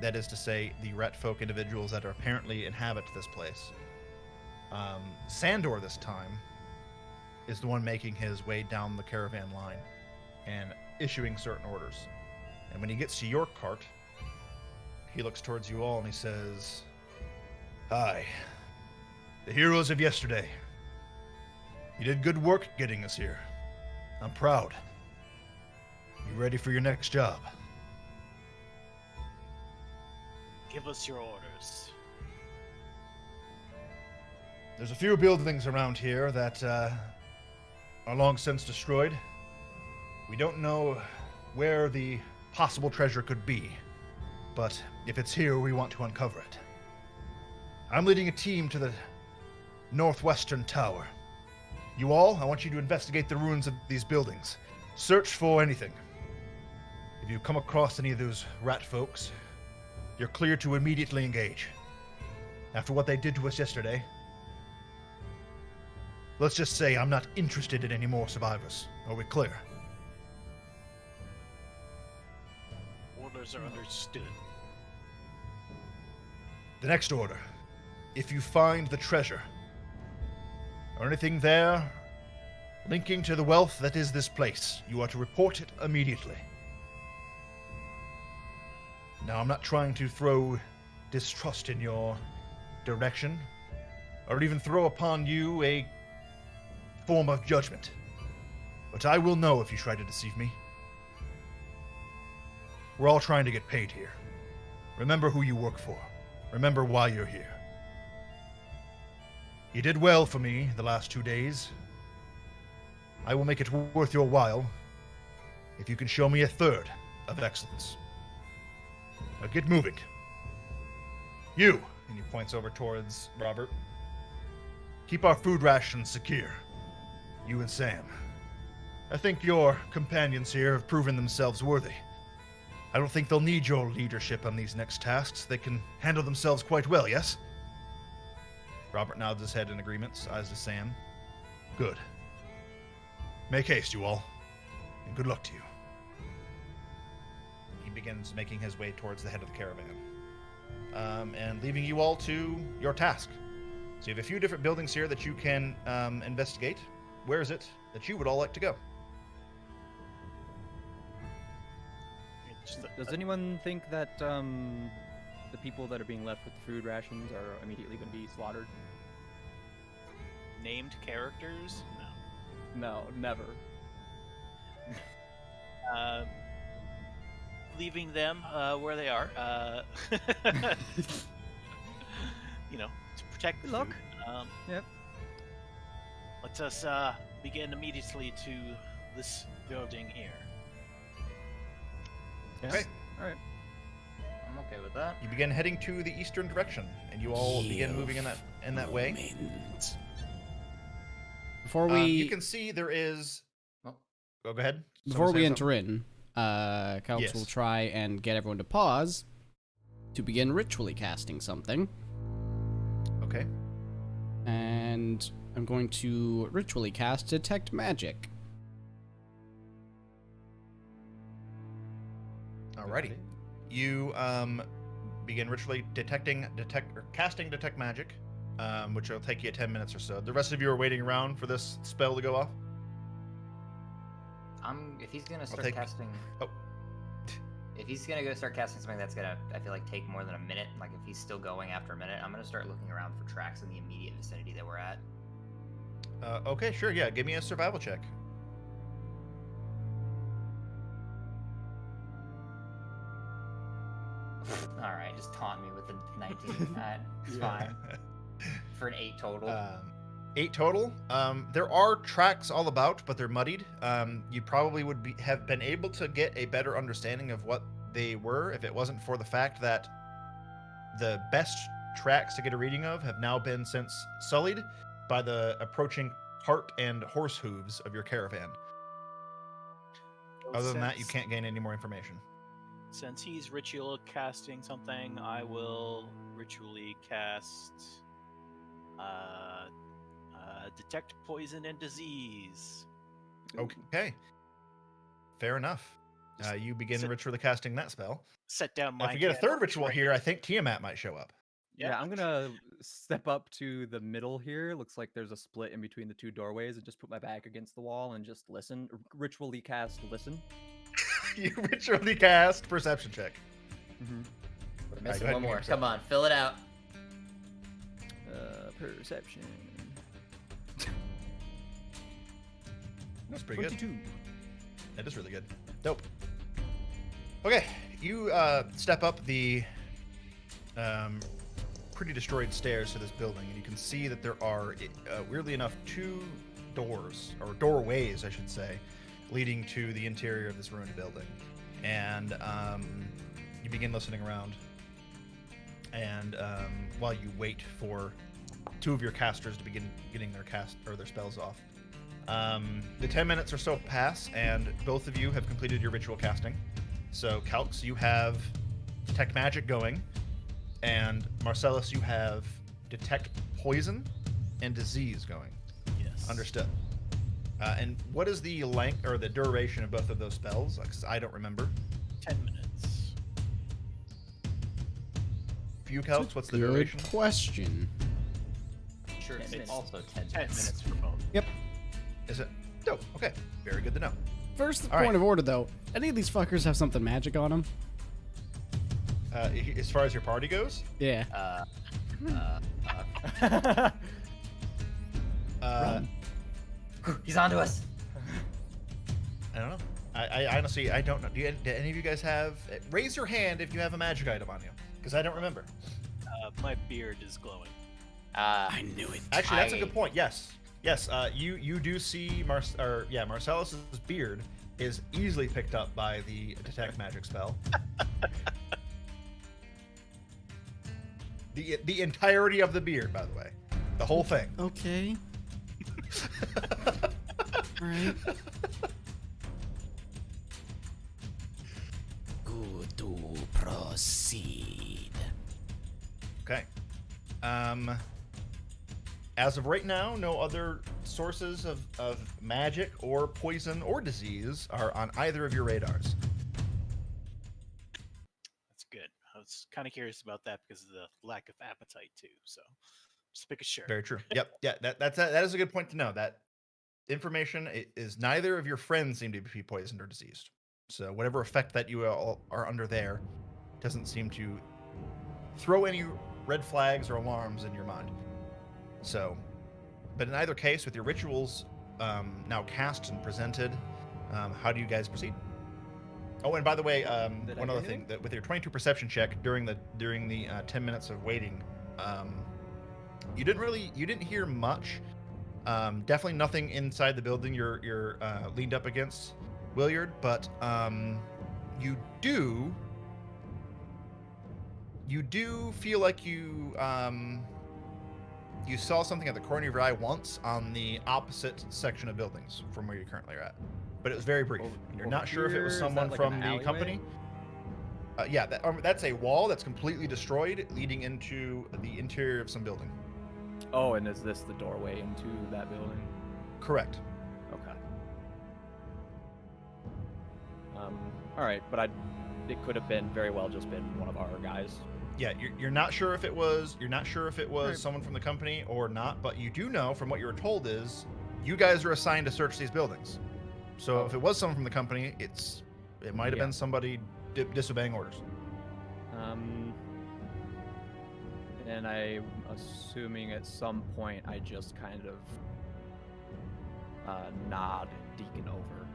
that is to say, the rat folk individuals that are apparently inhabit this place. Sandor this time is the one making his way down the caravan line and issuing certain orders. And when he gets to your cart, he looks towards you all and he says, "Hi, the heroes of yesterday. You did good work getting us here. I'm proud. You ready for your next job?" Give us your orders. There's a few buildings around here that are long since destroyed. We don't know where the possible treasure could be, but if it's here, we want to uncover it. I'm leading a team to the northwestern tower. You all, I want you to investigate the ruins of these buildings. Search for anything. If you come across any of those rat folks, you're clear to immediately engage. After what they did to us yesterday, let's just say I'm not interested in any more survivors. Are we clear? Orders are understood. The next order. If you find the treasure, or anything there linking to the wealth that is this place, you are to report it immediately. Now, I'm not trying to throw distrust in your direction, or even throw upon you a form of judgment, but I will know if you try to deceive me. We're all trying to get paid here. Remember who you work for. Remember why you're here. You did well for me the last 2 days. I will make it worth your while if you can show me a third of excellence. Now get moving. You, and he points over towards Robert. Keep our food rations secure. You and Sam. I think your companions here have proven themselves worthy. I don't think they'll need your leadership on these next tasks. They can handle themselves quite well, yes? Robert nods his head in agreement, eyes to Sam. Good. Make haste, you all, and good luck to you. He begins making his way towards the head of the caravan, and leaving you all to your task. So you have a few different buildings here that you can investigate. Where is it that you would all like to go? Does anyone think that the people that are being left with the food rations are immediately going to be slaughtered? Named characters? No, never. No. Leaving them where they are. You know, to protect the Good luck. food. Yep. Let us begin immediately to this building here. Okay. All right. I'm okay with that. You begin heading to the eastern direction, and you all begin moving in that way. Moment. Before we You can see there is. Oh. Go ahead. before Someone we say enter in, Calx Yes. will try and get everyone to pause to begin ritually casting something. something? Okay. And I'm going to ritually cast Detect Magic. Alrighty. You begin ritually casting detect magic, which will take you 10 minutes or so. The rest of you are waiting around for this spell to go off. If he's gonna start take- casting, Oh. if he's gonna go start casting something that's gonna, I feel like, take more than a minute. Like if he's still going after a minute, I'm gonna start looking around for tracks in the immediate vicinity that we're at. Okay, sure. Yeah, give me a survival check. All right, just taunt me with the 19. It's fine for an 8 total. 8 total. There are tracks all about, but they're muddied. You probably would have been able to get a better understanding of what they were if it wasn't for the fact that the best tracks to get a reading of have now been since sullied by the approaching cart and horse hooves of your caravan. Other than that, you can't gain any more information. Since he's ritual casting something, I will ritually cast detect poison and disease. Okay. Fair enough. You begin sit- ritually casting that spell. Set down Now, my. if you get a candle third ritual right here, I think Tiamat might show up. Yeah, I'm gonna step up to the middle here. Looks like there's a split in between the two doorways, and just put my back against the wall and just listen. Ritually cast listen. You ritually cast perception check. Mm-hmm. We're go missing ahead one and more. give Come on, fill it out. Perception. That's pretty good. 22. That is really good. Dope. Okay, you step up the pretty destroyed stairs to this building, and you can see that there are, weirdly enough, 2 doors, or doorways, I should say, leading to the interior of this ruined building. And you begin listening around, and while you wait for 2 of your casters to begin getting their their spells off. The 10 minutes or so pass, and both of you have completed your ritual casting. So, Calx, you have Detect Magic going, and Marcellus, you have Detect Poison and Disease going. Yes. Understood. And what is the length or the duration of both of those spells? Like, 'cause I don't remember. 10 minutes. For you, Calx, what's the Good duration? question. Sure, it's minutes. also 10 10 minutes. minutes for both. Yep. Is it? Dope. Okay. Very good to know. First, All point right. of order, though. Any of these fuckers have something magic on them? As far as your party goes, Yeah. He's onto us. I don't know. I honestly, I don't know. Do any of you guys have? Raise your hand if you have a magic item on you, because I don't remember. My beard is glowing. I knew it. Actually, that's a good point. Yes. You do see Marcellus's beard is easily picked up by the detect magic spell. The entirety of the beard, by the way. The whole thing. Okay. All right. Good to proceed. Okay. As of right now, no other sources of magic or poison or disease are on either of your radars. That's good. I was kind of curious about that because of the lack of appetite too. So just make sure. Very true. Yep. Yeah. That is a good point to know. That information is neither of your friends seem to be poisoned or diseased. So whatever effect that you all are under there doesn't seem to throw any red flags or alarms in your mind. So, but in either case, with your rituals now cast and presented, how do you guys proceed? Oh, and by the way, one other thing, that with your 22 perception check during the 10 minutes of waiting, you didn't hear much. Definitely nothing inside the building you're leaned up against, Williard, but you do feel like you saw something at the corner of your eye once on the opposite section of buildings from where you currently are at, but it was very brief. You're not sure if it was someone from the company. Yeah, that's a wall that's completely destroyed, leading into the interior of some building. Oh, and is this the doorway into that building? Correct. Okay. All right, but it could have been very well just been one of our guys. Yeah, you're not sure if it was Right. someone from the company or not, but you do know from what you were told is you guys are assigned to search these buildings. So if it was someone from the company, it might have been somebody disobeying orders. And I'm assuming at some point I just kind of nod Deacon over.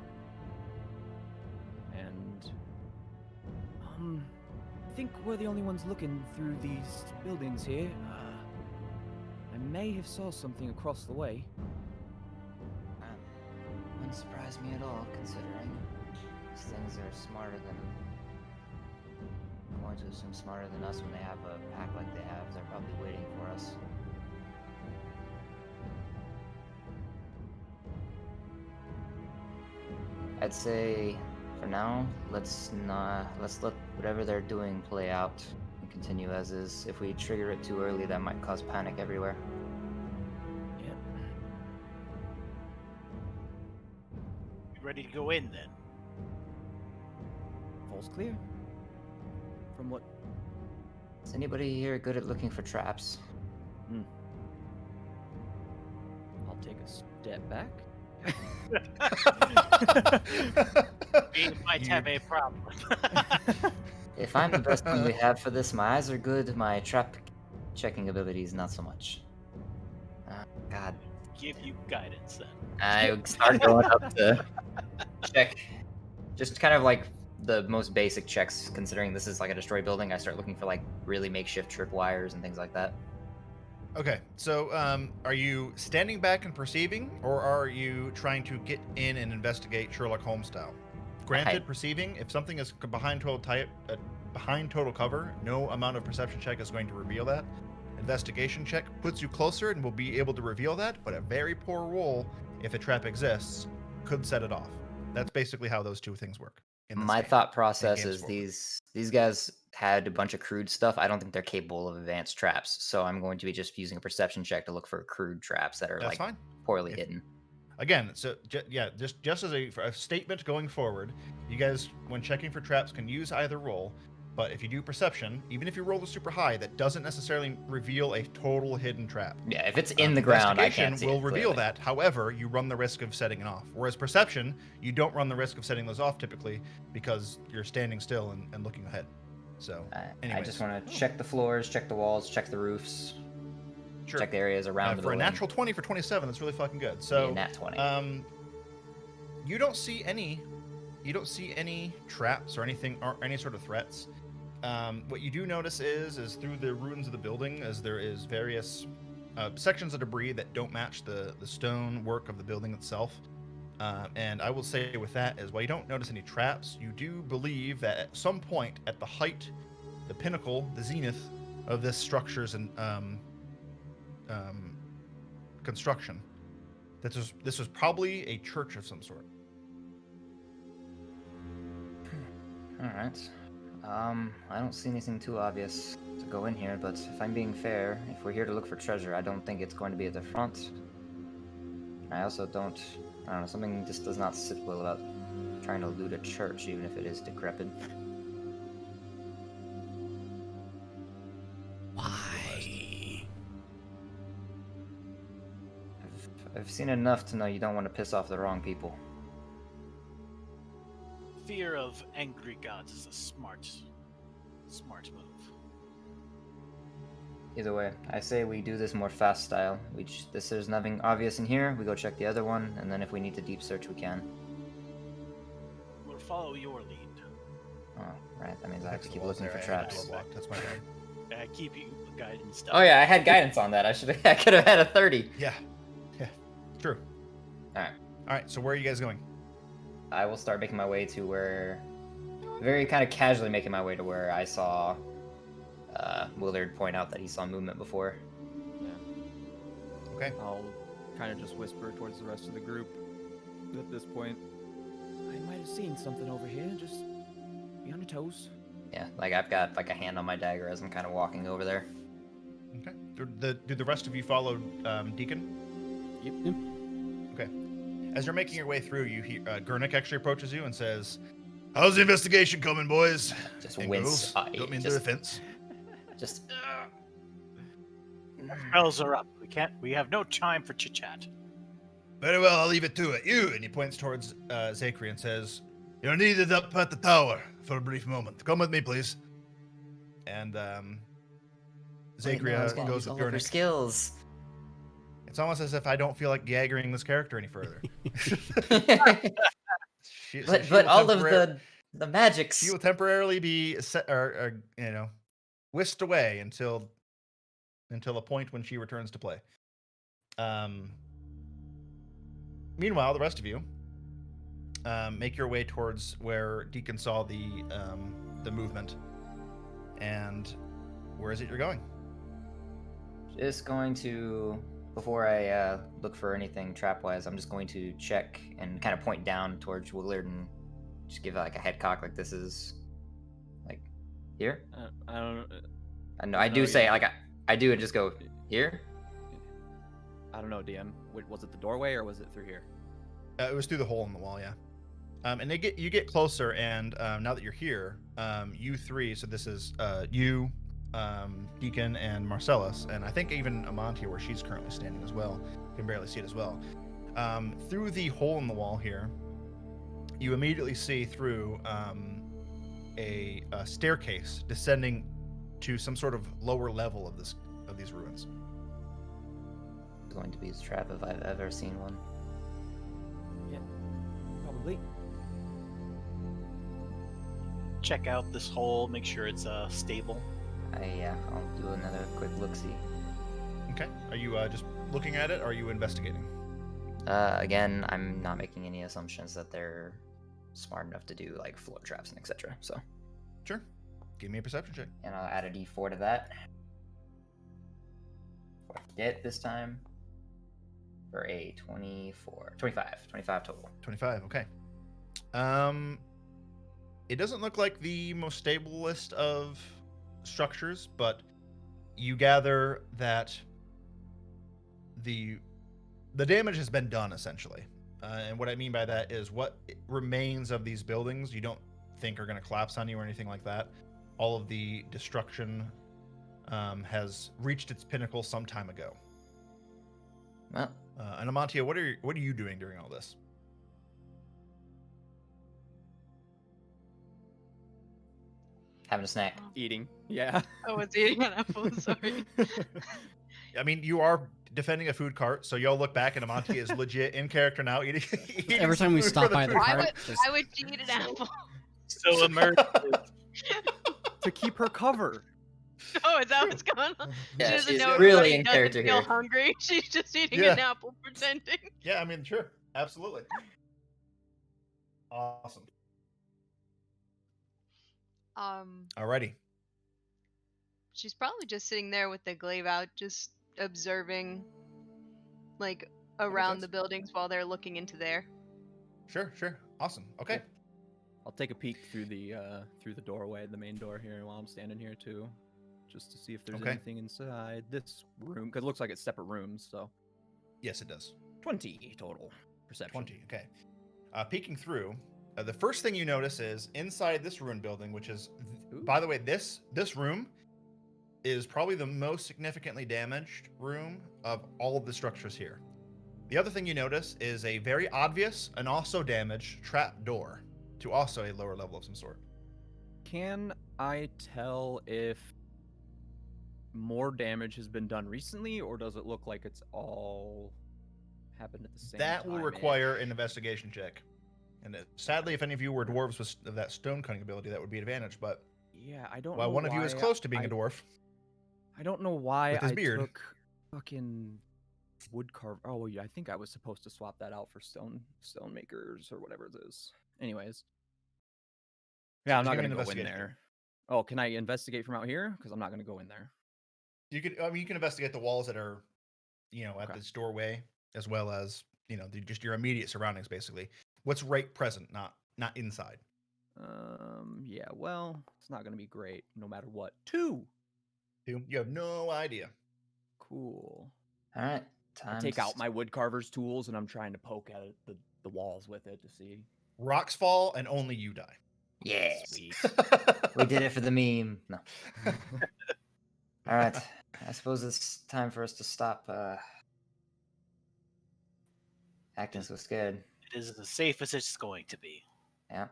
And I think we're the only ones looking through these buildings here. I may have saw something across the way. Wouldn't surprise me at all, considering these things are smarter than. I'm going to assume smarter than us when they have a pack like they have. They're probably waiting for us. I'd say, for now, let's let whatever they're doing play out and continue as is. If we trigger it too early, that might cause panic everywhere. Yep. Ready to go in then? Falls clear. From what? Is anybody here good at looking for traps? I'll take a step back. We might have a problem. If I'm the best thing we have for this, my eyes are good, my trap checking abilities not so much. God. Give you guidance then. I start going up to check, just kind of like the most basic checks, considering this is like a destroyed building. I start looking for like really makeshift tripwires and things like that. Okay, so are you standing back and perceiving, or are you trying to get in and investigate Sherlock Holmes style? Granted, perceiving, if something is behind total cover, no amount of perception check is going to reveal that. Investigation check puts you closer and will be able to reveal that, but a very poor roll, if a trap exists, could set it off. That's basically how those two things work. My thought process is these guys had a bunch of crude stuff. I don't think they're capable of advanced traps, so I'm going to be just using a perception check to look for crude traps that are That's fine. Poorly hidden. Again, so just as a statement going forward, you guys, when checking for traps, can use either roll. But if you do perception, even if you roll the super high, that doesn't necessarily reveal a total hidden trap. Yeah, if it's in the ground, I can't see will it reveal clearly. that. However, you run the risk of setting it off. Whereas perception, you don't run the risk of setting those off typically because you're standing still and looking ahead. So, I just want to check the floors, check the walls, check the roofs, check the areas around the for a building. natural 20 for 27, that's really fucking good. So, nat 20. you don't see any traps or anything or any sort of threats. What you do notice is through the ruins of the building, as there is various sections of debris that don't match the stone work of the building itself. And I will say with that is, while you don't notice any traps, you do believe that at some point at the height, the pinnacle, the zenith of this structure's and construction. This was probably a church of some sort. All right. I don't see anything too obvious to go in here, but if I'm being fair, if we're here to look for treasure, I don't think it's going to be at the front. I also don't know, something just does not sit well about trying to loot a church, even if it is decrepit. Why? I've seen enough to know you don't want to piss off the wrong people. Fear of angry gods is a smart move. Either way, I say we do this more fast style. There's nothing obvious in here, we go check the other one, and then if we need to deep search, we can. We'll follow your lead. Oh, right, that means I have to Next keep wall's looking for there, I had traps. to block. That's my bad. I keep you guiding stuff. Oh yeah, I had guidance on that. I could have had a 30. Yeah, true. Alright. All right. So where are you guys going? I will start making my way to where... Very kind of casually making my way to where I saw Willard point out that he saw movement before. Okay. I'll kind of just whisper towards the rest of the group at this point. I might have seen something over here. Just be on your toes. Yeah, like I've got like a hand on my dagger as I'm kind of walking over there. Okay. Do the rest of you follow Deacon? Yep. Okay. As you're making your way through, you hear Gurnik actually approaches you and says, "How's the investigation coming, boys? Just And wince. girls? Don't mean the Just, defense." just Bells are up. We have no time for chit chat. Very well, I'll leave it to it. You, and he points towards Zachary and says, "You're needed up at the tower for a brief moment. Come with me, please." And Zachary goes with her Gurnik. skills. It's almost as if I don't feel like gaggering this character any further. She but will all of temporarily- the magics. she will temporarily be set, or whisked away until a point when she returns to play. Meanwhile, the rest of you make your way towards where Deacon saw the movement. And where is it you're going? Just going to, before I look for anything trap-wise, I'm just going to check and kind of point down towards Willard and just give like a head cock, like this is, like, here? I don't. I know, I do No, say, yeah. like, I do and just go, here? I don't know, DM. Was it the doorway or was it through here? It was through the hole in the wall, yeah. And you get closer, and now that you're here, you three. So this is you, Deacon, and Marcellus, and I think even Amantia, where she's currently standing as well, can barely see it as well. Through the hole in the wall here, you immediately see through a staircase descending to some sort of lower level of these ruins. It's going to be a trap if I've ever seen one. Yeah, probably. Check out this hole. Make sure it's stable. I'll do another quick look-see. Okay. Are you just looking at it, or are you investigating? Again, I'm not making any assumptions that they're smart enough to do like floor traps and etc. So, Sure. Give me a perception check. and I'll add a D4 to that. What I get this time for a 25 total. 25. Okay. It doesn't look like the most stablest of structures, but you gather that the damage has been done essentially. And what I mean by that is what remains of these buildings you don't think are going to collapse on you or anything like that. All of the destruction has reached its pinnacle some time ago. Well, And Amantia, what are you doing during all this? having a snack. Eating. Yeah. I was eating an apple. Sorry. I mean, you are defending a food cart, so y'all look back and Amantia is legit in character now eating Every some time we food stop for the by the food cart, Why just- would you eat an apple? So immersive. To keep her cover. Oh, is that what's going on? Yeah, She doesn't she's know really everybody in doesn't character feel here. hungry. She's just eating Yeah. an apple, pretending. Yeah, I mean, sure, absolutely. Awesome. Um, Alrighty. she's probably just sitting there with the glaive out, just observing, like, That makes around the sense. buildings while they're looking into there. Sure. Awesome. Okay. Cool. I'll take a peek through the doorway, the main door here, while I'm standing here too, just to see if there's Okay. anything inside this room, because it looks like it's separate rooms. So Yes, it does. 20 total perception. 20. Okay. Peeking through, the first thing you notice is inside this ruined building, which is, by the way, this room is probably the most significantly damaged room of all of the structures here. The other thing you notice is a very obvious and also damaged trap door to also a lower level of some sort. Can I tell if more damage has been done recently, or does it look like it's all happened at the same time? That will require an investigation check. And sadly, if any of you were dwarves with that stone cutting ability, that would be an advantage. But Yeah, I don't while know one of you is why close to being I- a dwarf, I don't know why with his I beard. took fucking wood carve. Oh, yeah, I think I was supposed to swap that out for stone makers or whatever it is. Anyways. Yeah, I'm Just not give me gonna an go in investigation. there. Oh, can I investigate from out here? Because I'm not gonna go in there. you can investigate the walls that are, at Okay. this doorway, as well as just your immediate surroundings, basically. What's right present, not inside. Yeah, well, it's not gonna be great no matter what. 2. You have no idea. Cool. All right. I Time take to out my wood carver's tools and I'm trying to poke at the walls with it to see. Rocks fall and only you die. Yes. Sweet. We did it for the meme. No. All right. I suppose it's time for us to stop acting so scared. It is as safe as it's going to be. Yeah.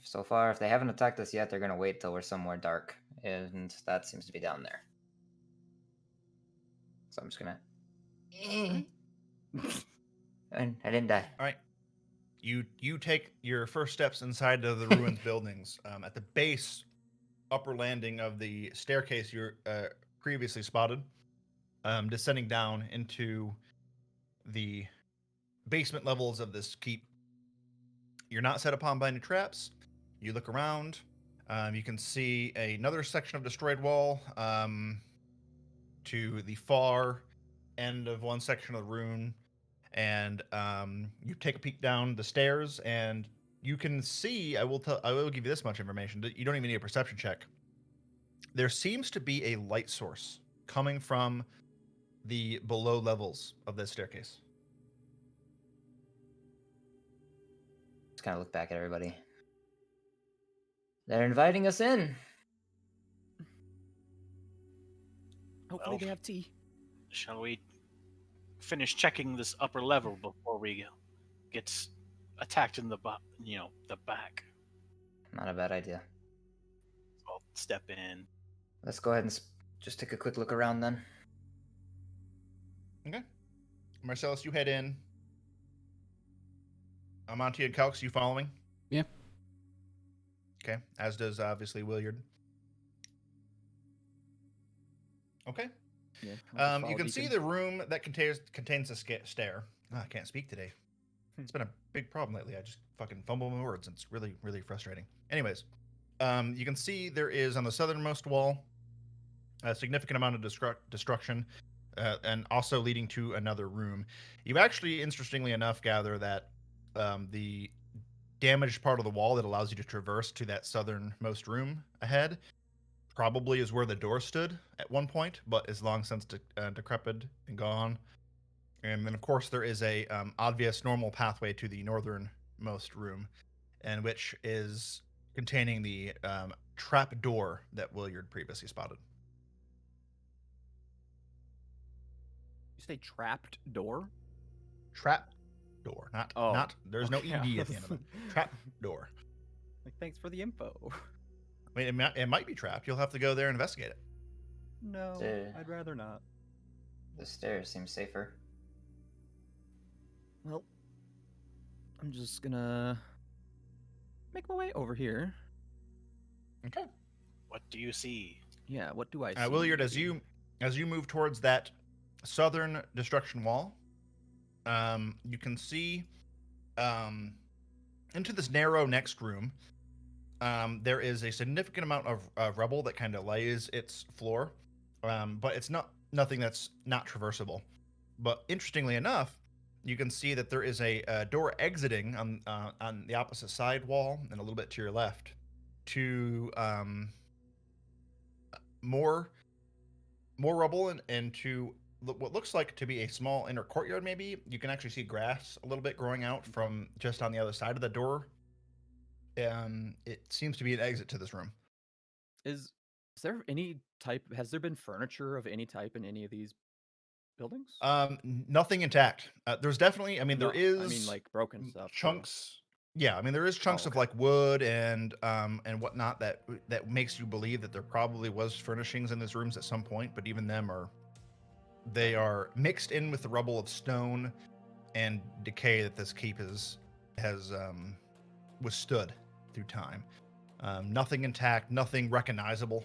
So far, if they haven't attacked us yet, they're going to wait till we're somewhere dark. And that seems to be down there. So I'm just going to... I didn't die. All right. You take your first steps inside of the ruins buildings. At the base, upper landing of the staircase you previously spotted, descending down into the basement levels of this keep. You're not set upon by any traps. You look around. You can see another section of destroyed wall to the far end of one section of the room. And you take a peek down the stairs, and you can see. I will give you this much information. You don't even need a perception check. There seems to be a light source coming from the below levels of this staircase. Just kind of look back at everybody. They're inviting us in. Hopefully Well, they have tea. Shall we finish checking this upper level before we get attacked in the back? Not a bad idea. So I'll step in. Let's go ahead and just take a quick look around then. Okay. Marcellus, you head in. Amonti and Calx, you following? Yeah. Okay. As does obviously Williard. Okay. Yeah, I'll just You follow can see Deacon. the room that contains a stair. I can't speak today. It's been a big problem lately. I just fucking fumble my words. It's really, really frustrating. Anyways, you can see there is on the southernmost wall a significant amount of destruction, and also leading to another room. You actually, interestingly enough, gather that the damaged part of the wall that allows you to traverse to that southernmost room ahead probably is where the door stood at one point, but is long since decrepit and gone. And then, of course, there is a obvious normal pathway to the northernmost room, and which is containing the trap door that Williard previously spotted. You say trapped door? Trap door, not Oh, not. There's no okay. ed at the end of it. Trap door. Like, thanks for the info. I mean, it might be trapped. You'll have to go there and investigate it. No, Yeah. I'd rather not. The stairs seem safer. Well, I'm just gonna make my way over here. Okay. What do you see? Yeah, what do I see? Williard, as you move towards that southern destruction wall, you can see into this narrow next room, there is a significant amount of rubble that kind of lays its floor, but it's nothing that's not traversable. But interestingly enough, you can see that there is a door exiting on the opposite side wall and a little bit to your left to more rubble and to what looks like to be a small inner courtyard. Maybe you can actually see grass a little bit growing out from just on the other side of the door. It seems to be an exit to this room. Is there any type? Has there been furniture of any type in any of these buildings? Nothing intact. There's definitely, I mean, there No, is I mean, like broken stuff. though. chunks. Yeah, I mean, there is chunks of okay. like wood and whatnot that makes you believe that there probably was furnishings in these rooms at some point, but even them are mixed in with the rubble of stone and decay that this keep has withstood through time. Nothing intact, nothing recognizable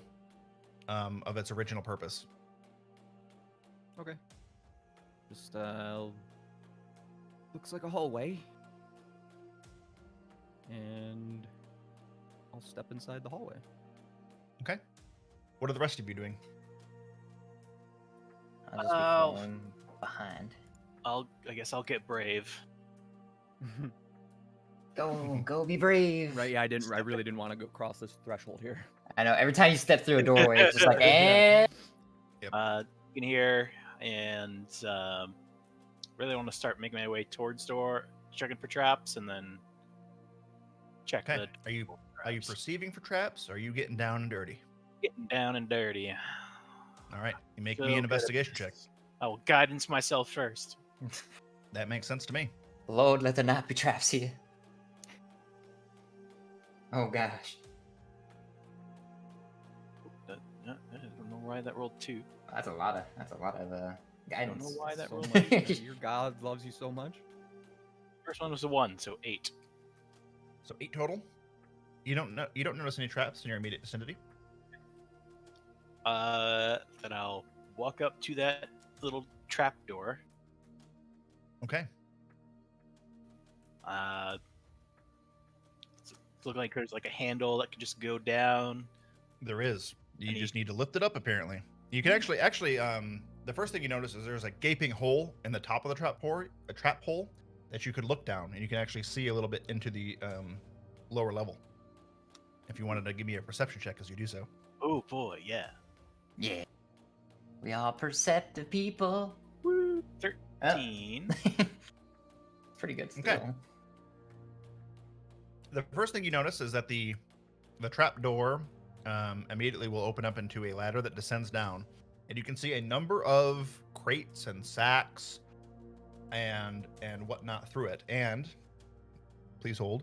of its original purpose. Okay. Just looks like a hallway. And I'll step inside the hallway. Okay. What are the rest of you doing? I'll just be Oh. following behind. I guess I'll get brave. Go, be brave. Right, yeah, I really didn't want to go cross this threshold here. I know. Every time you step through a doorway, it's just like, eh. You can hear and really want to start making my way towards door, checking for traps, and then check Okay. the. Are you traps. perceiving for traps? Or are you getting down and dirty? Getting down and dirty? All right. You make So me an good at investigation check. this. I will guidance myself first. That makes sense to me. Lord, let there not be traps here. Oh gosh. I don't know why that rolled 2. That's a lot of I don't guidance. know why that So rolled much. 2. Your God loves you so much. First one was a 1, so 8. So 8 total. You don't notice any traps in your immediate vicinity. Then I'll walk up to that little trap door. Okay. It's looking like there's like a handle that can just go down. There is. You Any- just need to lift it up. Apparently, you can actually. The first thing you notice is there's a gaping hole in the top of the trap hole that you could look down, and you can actually see a little bit into the lower level. If you wanted to give me a perception check as you do so. Oh boy, yeah. Yeah. We are perceptive people. 13. Pretty good still. Okay. The first thing you notice is that the trap door immediately will open up into a ladder that descends down, and you can see a number of crates and sacks and whatnot through it. And please hold.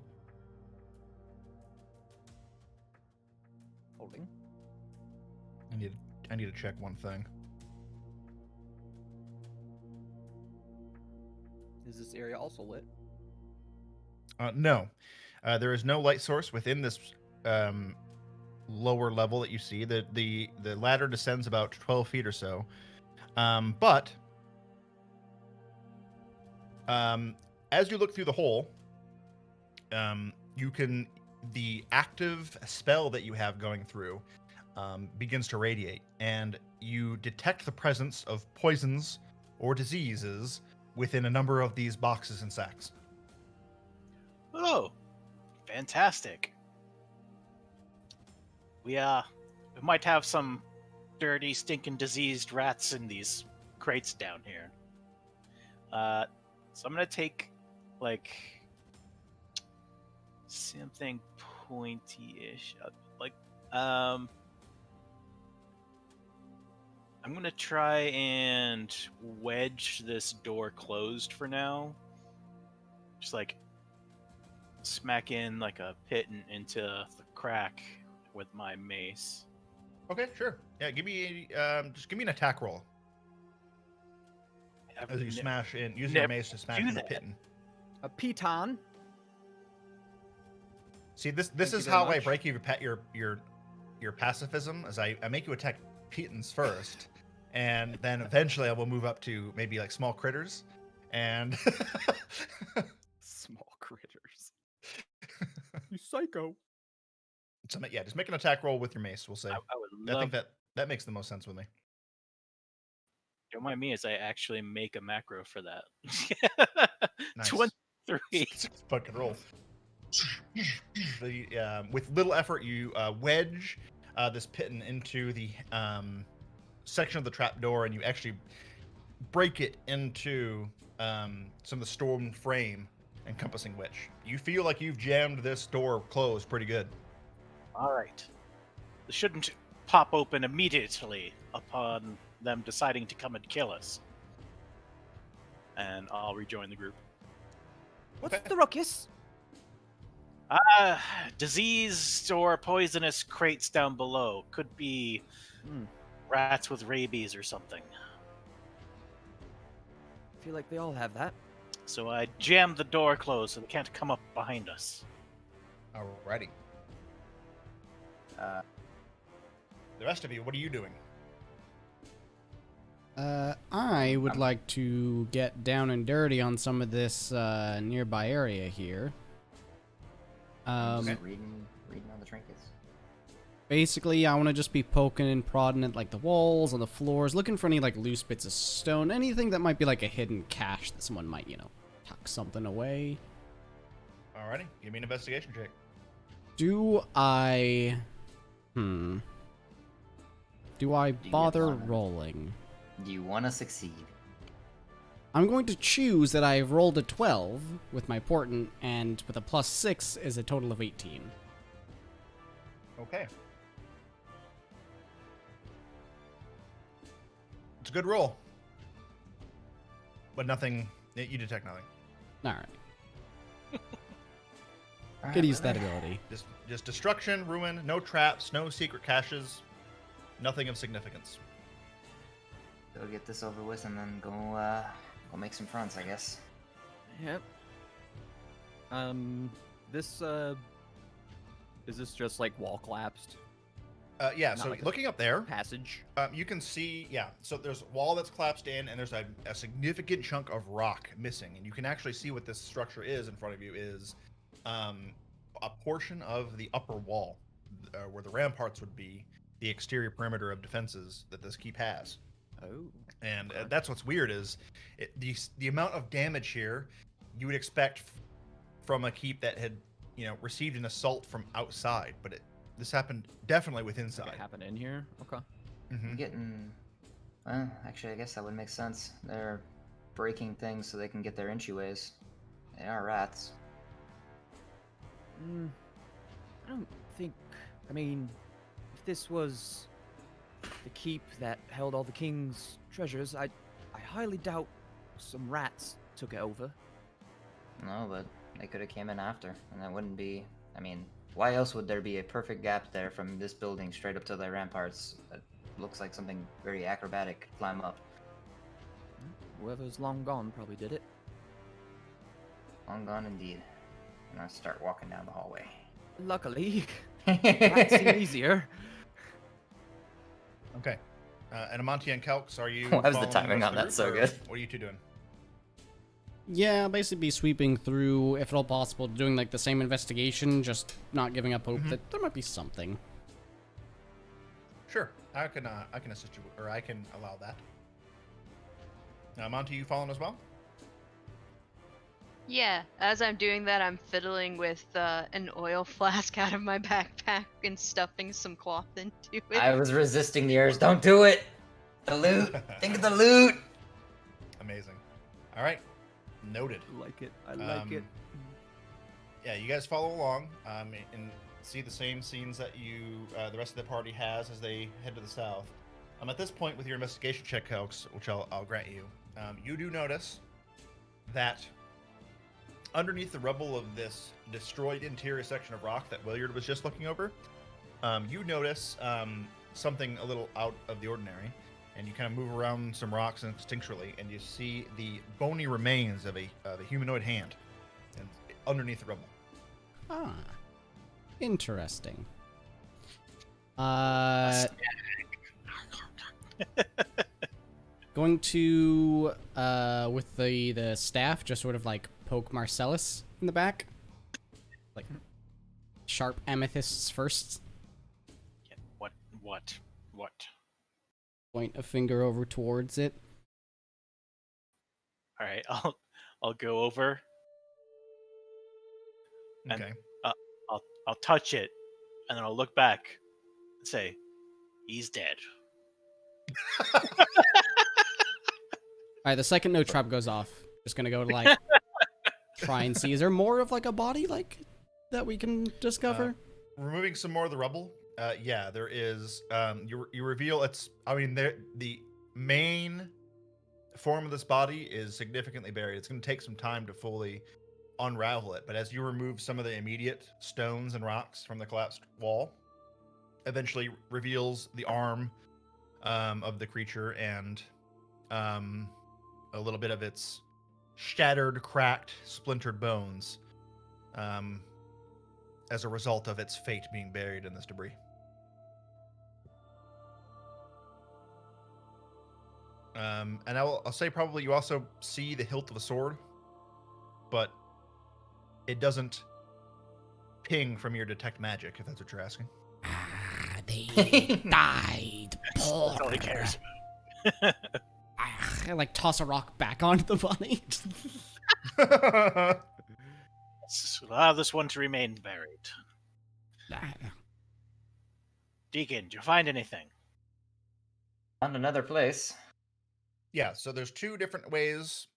Holding. I need to check one thing. Is this area also lit? No, there is no light source within this lower level that you see. The ladder descends about 12 feet or so, but as you look through the hole, the active spell that you have going through begins to radiate, and you detect the presence of poisons or diseases within a number of these boxes and sacks. Oh, fantastic. We might have some dirty, stinking, diseased rats in these crates down here. So I'm gonna take like something pointy-ish, I'm gonna try and wedge this door closed for now. Just like smack in like a pit into the crack with my mace. Okay, sure. Yeah, give me just give me an attack roll I've as you ne- smash in using your never mace to smash do in the that. pit. A piton. See, this Thank is you very how I much. break your pacifism, as I make you attack pitons first, and then eventually I will move up to maybe like small critters, and Small critters. You psycho. Yeah, just make an attack roll with your mace. We'll say. I would I love. think that makes the most sense with me. Don't mind me as I actually make a macro for that. Nice. 23. Fucking roll. With little effort, you wedge this piton into the section of the trapdoor, and you actually break it into some of the stone frame encompassing which you feel like you've jammed this door closed pretty good. All right. It shouldn't pop open immediately upon them deciding to come and kill us. And I'll rejoin the group. What's Okay. the ruckus? Diseased or poisonous crates down below. Could be rats with rabies or something. I feel like they all have that. So I jammed the door closed so they can't come up behind us. Alrighty. The rest of you, what are you doing? I would like to get down and dirty on some of this nearby area here. Just reading all the trinkets. Basically, I want to just be poking and prodding at like the walls, on the floors, looking for any like loose bits of stone, anything that might be like a hidden cache that someone might, tuck something away. Alrighty, give me an investigation check. Do I bother wanna? rolling? Do you want to succeed? I'm going to choose that I've rolled a 12 with my portent, and with a +6 is a total of 18. Okay. It's a good roll. But nothing, you detect nothing. Alright. All Could right, use that brother. ability. Just destruction, ruin, no traps, no secret caches, nothing of significance. Go get this over with and then go make some fronts, I guess. Yep. This is this just like wall collapsed Yeah, Not so like a- looking up there, passage? you can see, so there's a wall that's collapsed in, and there's a significant chunk of rock missing. And you can actually see what this structure is in front of you is a portion of the upper wall where the ramparts would be, the exterior perimeter of defenses that this keep has. Oh. And Okay. that's what's weird is the amount of damage here you would expect from a keep that had received an assault from outside, but this happened definitely with Like inside. it happened in here? Okay. Mhm. I'm getting. Well, actually, I guess that would make sense. They're breaking things so they can get their entryways. They are rats. I don't think. I mean, if this was the keep that held all the king's treasures, I highly doubt some rats took it over. No, but they could have came in after, and that wouldn't be. I mean, why else would there be a perfect gap there from this building straight up to the ramparts? That looks like something very acrobatic could climb up. Whoever's long gone probably did it. Long gone indeed. And I start walking down the hallway. Luckily, rats seem easier. Okay. And Amonti and Kelks, are you? Why was the following timing rest on of the that so group, or good? What are you two doing? Yeah, basically be sweeping through, if at all possible, doing like the same investigation, just not giving up hope that there might be something. Sure, I can assist you, or I can allow that. Amonti, you following as well? Yeah, as I'm doing that, I'm fiddling with an oil flask out of my backpack and stuffing some cloth into it. I was resisting the urge. Don't do it! The loot! Think of the loot! Amazing. All right, noted. I like it. I like it. Yeah, you guys follow along and see the same scenes that the rest of the party has as they head to the south. At this point, with your investigation check, Kelks, which I'll grant you, you do notice that underneath the rubble of this destroyed interior section of rock that Williard was just looking over, you notice something a little out of the ordinary, and you kind of move around some rocks instinctually, and you see the bony remains of a humanoid hand underneath the rubble. Ah, interesting. Going to with the staff just sort of like poke Marcellus in the back, like sharp amethysts first. Yeah, what? Point a finger over towards it. All right, I'll go over and Okay. I'll touch it, and then I'll look back and say, "He's dead." Alright, the second no trap goes off, just gonna go to like try and see. Is there more of like a body like that we can discover? Removing some more of the rubble. Yeah, there is. You reveal it's. I mean, the main form of this body is significantly buried. It's going to take some time to fully unravel it. But as you remove some of the immediate stones and rocks from the collapsed wall, eventually reveals the arm of the creature and a little bit of its shattered, cracked, splintered bones as a result of its fate being buried in this debris. And I'll say probably you also see the hilt of a sword, but it doesn't ping from your detect magic, if that's what you're asking. They died. That's all he cares about. I like toss a rock back onto the body. Let's allow this one to remain buried. Deacon, did you find anything? Found another place. Yeah, so there's two different ways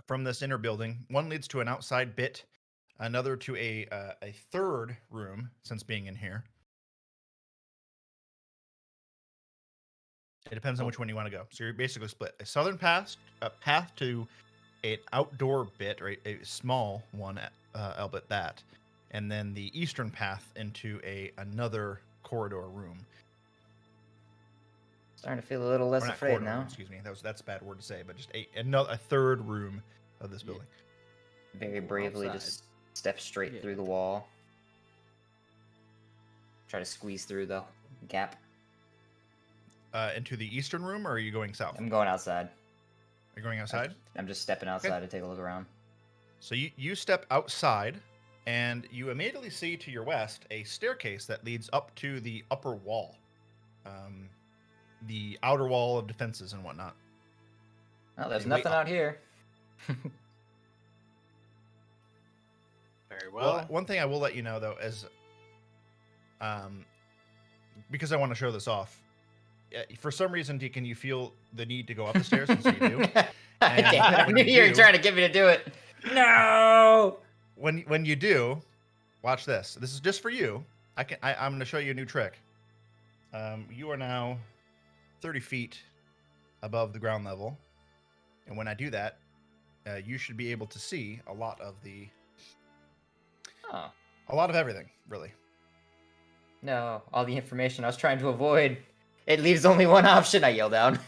from this inner building. One leads to an outside bit, another to a third room, since being in here. It depends on which one you want to go. So you're basically split. A southern path to an outdoor bit, or a small one, albeit that, and then the eastern path into another corridor room. Starting to feel a little less Or not afraid corridor now. room, excuse me. That's a bad word to say, but just a third room of this building. Very bravely outside. just step straight Yeah. through the wall. Try to squeeze through the gap. Into the eastern room, or are you going south? I'm going outside. Are you going outside? I'm just stepping outside to take a look around. So you step outside, and you immediately see to your west a staircase that leads up to the upper wall, the outer wall of defenses and whatnot. Oh, there's Hey, wait, nothing out here. Very Well, well. one thing I will let you know though is, because I want to show this off. For some reason, Deacon, you feel the need to go up the stairs, and so you do. I when knew you you were do- trying to get me to do it. No. When you do, watch this. This is just for you. I'm going to show you a new trick. You are now 30 feet above the ground level, and when I do that, you should be able to see a lot of Oh. everything, really. No, all the information I was trying to avoid. It leaves only one option, I yell down.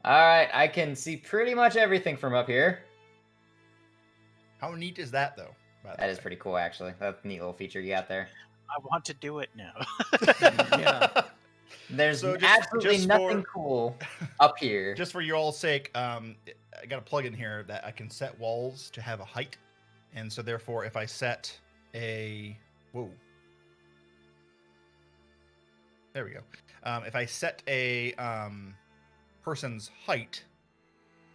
Alright, I can see pretty much everything from up here. How neat is that, though? by the That is way? pretty cool, actually. That's a neat little feature you got there. I want to do it now. Yeah. There's So absolutely just nothing for- cool up here. Just for your all's sake, I got a plug in here that I can set walls to have a height, and so therefore, if I set there we go. If I set a person's height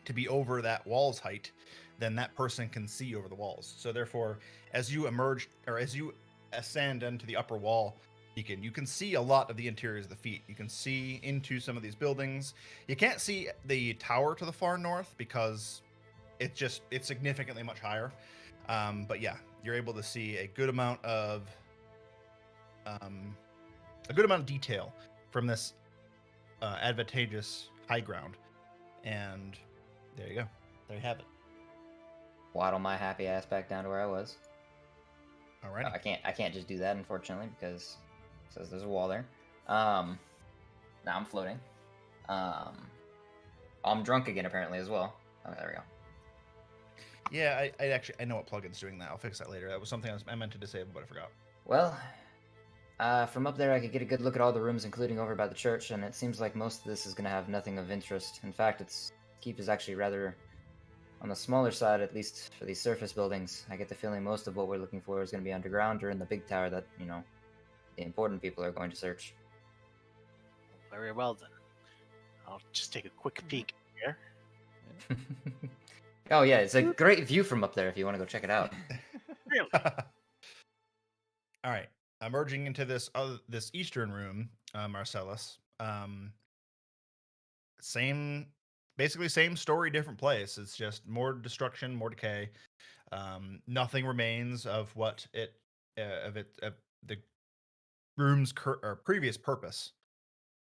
to be over that wall's height, then that person can see over the walls. So therefore, as you emerge or as you ascend into the upper wall, you can see a lot of the interiors of the feet. You can see into some of these buildings. You can't see the tower to the far north because it's significantly much higher. But yeah, you're able to see a good amount of detail from this advantageous high ground. And there you go. There you have it. Waddle my happy ass back down to where I was. All right. I can't just do that, unfortunately, because it says there's a wall there. Now I'm floating. I'm drunk again, apparently, as well. Okay, there we go. Yeah, I know what plugin's doing that. I'll fix that later. That was something I meant to disable, but I forgot. Well, from up there I could get a good look at all the rooms, including over by the church, and it seems like most of this is going to have nothing of interest. In fact, its keep is actually rather on the smaller side, at least for these surface buildings, I get the feeling most of what we're looking for is going to be underground or in the big tower that, the important people are going to search. Very well then. I'll just take a quick peek here. Oh yeah, it's a great view from up there if you want to go check it out. Really? All right, emerging into this eastern room, Marcellus. Basically same story, different place. It's just more destruction, more decay. Nothing remains of what the room's previous purpose.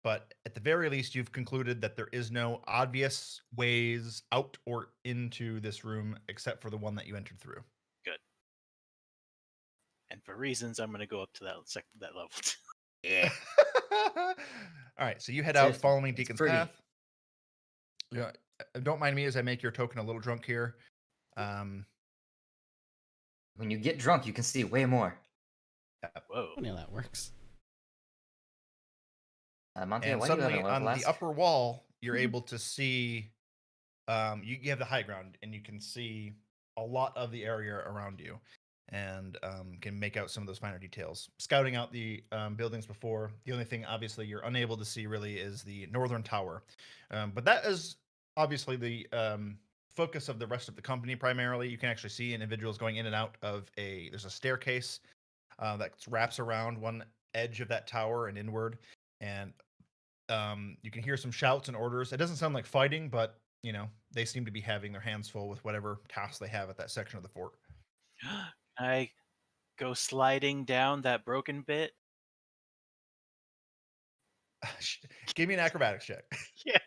But at the very least, you've concluded that there is no obvious ways out or into this room except for the one that you entered through. Good. And for reasons, I'm going to go up to that level. Yeah. All right, so you head out Seriously, following it's Deacon's pretty. path. Yeah, don't mind me as I make your token a little drunk here. When you get drunk, you can see way more. Whoa. Funny how that works. Monty, And why do you have suddenly an oil on flask? the upper wall, you're able to see. You have the high ground, and you can see a lot of the area around you, and can make out some of those finer details. Scouting out the buildings before, the only thing obviously you're unable to see really is the northern tower, but that is obviously the focus of the rest of the company. Primarily, you can actually see individuals going in and out of there's a staircase that wraps around one edge of that tower and inward, and you can hear some shouts and orders. It doesn't sound like fighting, but they seem to be having their hands full with whatever tasks they have at that section of the fort. I go sliding down that broken bit. Give me an acrobatics check. Yeah.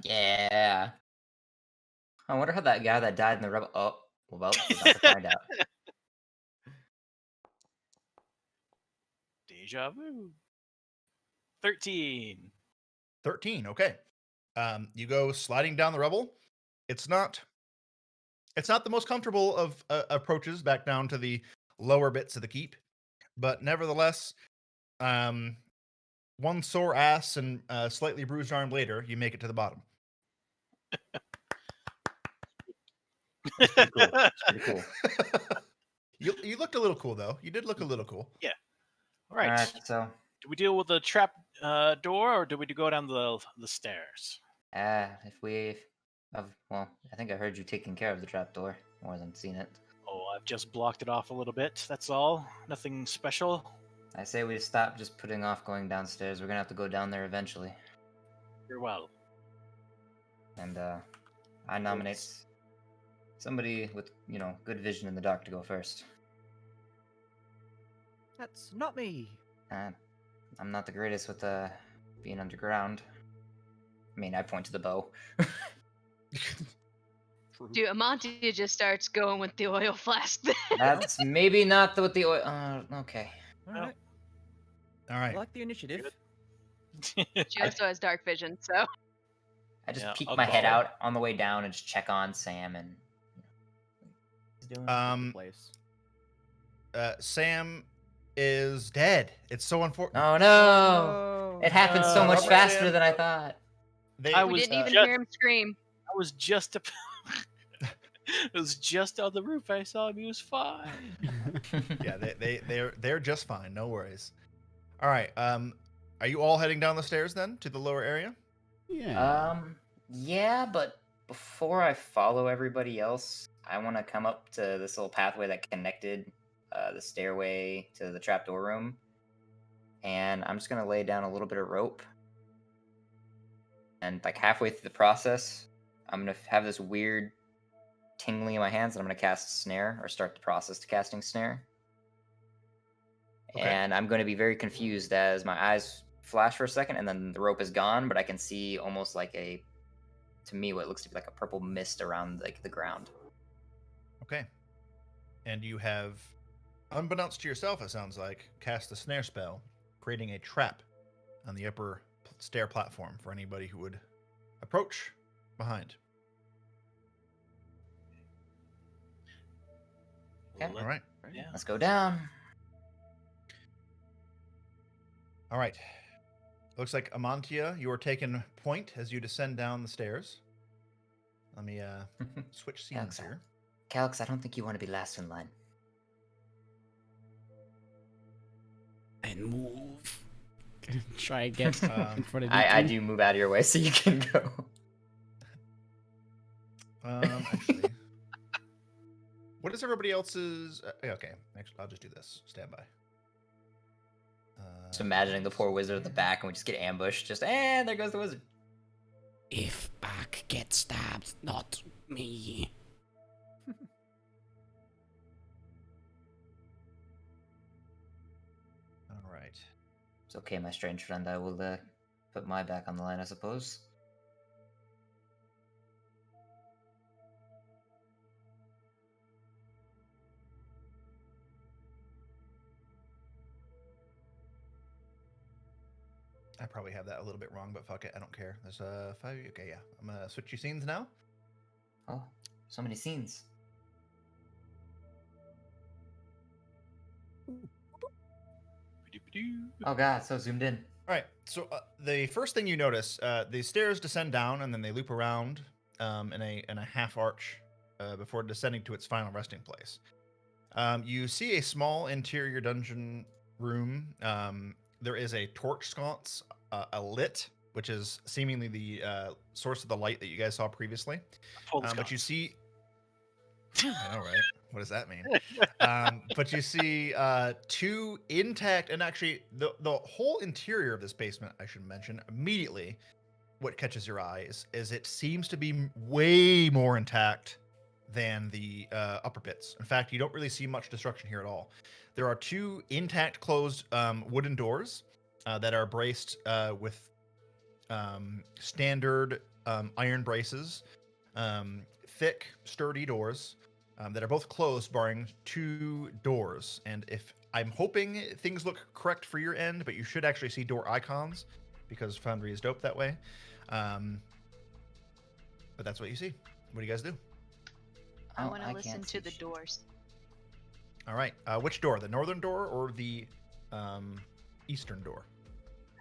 Yeah. I wonder how that guy that died in the rubble. Oh, well, we're about to find out. Deja vu. 13. 13. Okay. You go sliding down the rubble. It's not the most comfortable of approaches back down to the lower bits of the keep, but nevertheless, one sore ass and slightly bruised arm later, you make it to the bottom. It's pretty cool. It's pretty cool. You looked a little cool though. You did look a little cool. All right. Alright, so Do we deal with the trap door, or do we go down the stairs? well, I think I heard you taking care of the trapdoor more than seen it. Oh, I've just blocked it off a little bit. That's all. Nothing special. I say we stop just putting off going downstairs. We're gonna have to go down there eventually. Very well. And I nominate somebody with, good vision in the dark to go first. That's not me. I'm not the greatest with being underground. I mean, I point to the bow. Dude, Amantia just starts going with the oil flask. That's maybe not with the oil. Okay. All right. All I right. like the initiative. She also has dark vision, so. I just Yeah, peek I'll my head follow. out on the way down and just check on Sam and. He's doing. Place. Sam is dead. It's so unfortunate. Oh no! It happened so much Rubber faster Sam. than I thought. I We was didn't even just- hear him scream. I was just it was just on the roof. I saw him. He was fine. Yeah, they're just fine. No worries. All right. Are you all heading down the stairs then to the lower area? Yeah. Yeah, but before I follow everybody else, I want to come up to this little pathway that connected the stairway to the trapdoor room, and I'm just gonna lay down a little bit of rope. And like halfway through the process, I'm gonna have this weird tingling in my hands, and I'm gonna cast snare or start the process to casting snare. Okay. And I'm gonna be very confused as my eyes flash for a second, and then the rope is gone, but I can see almost like to me, what looks to be like a purple mist around like the ground. Okay. And you have, unbeknownst to yourself, it sounds like, cast a snare spell, creating a trap on the upper stair platform for anybody who would approach behind. Okay. All right. Yeah. Let's go down. All right. Looks like Amantia, you are taking point as you descend down the stairs. Let me switch scenes Calix, here. Calix, I don't think you want to be last in line. And move. Try and get in front of I Deacon. do move out of your way so you can go. Actually, what is everybody else's? Okay, actually, I'll just do this. Stand by. Just imagining the poor wizard at the back and we just get ambushed. Just, there goes the wizard. If back gets stabbed, not me. All right. It's okay, my strange friend. I will put my back on the line, I suppose. I probably have that a little bit wrong, but fuck it, I don't care. There's 5. Okay, yeah. I'm gonna switch you scenes now. Oh, so many scenes. Oh god, so zoomed in. All right. So the first thing you notice, the stairs descend down and then they loop around in a half arch before descending to its final resting place. You see a small interior dungeon room. There is a torch sconce, lit, which is seemingly the source of the light that you guys saw previously. But you see, I know, right? What does that mean? But you see 2 intact, and actually the whole interior of this basement, I should mention immediately, what catches your eye is it seems to be way more intact than the upper pits. In fact, you don't really see much destruction here at all. There are 2 intact closed wooden doors that are braced with standard iron braces, thick, sturdy doors that are both closed, barring 2 doors. And if I'm hoping things look correct for your end, but you should actually see door icons because Foundry is dope that way. But that's what you see. What do you guys do? I Oh, want to can't listen see to the shit. doors. All right. Which door? The northern door or the eastern door?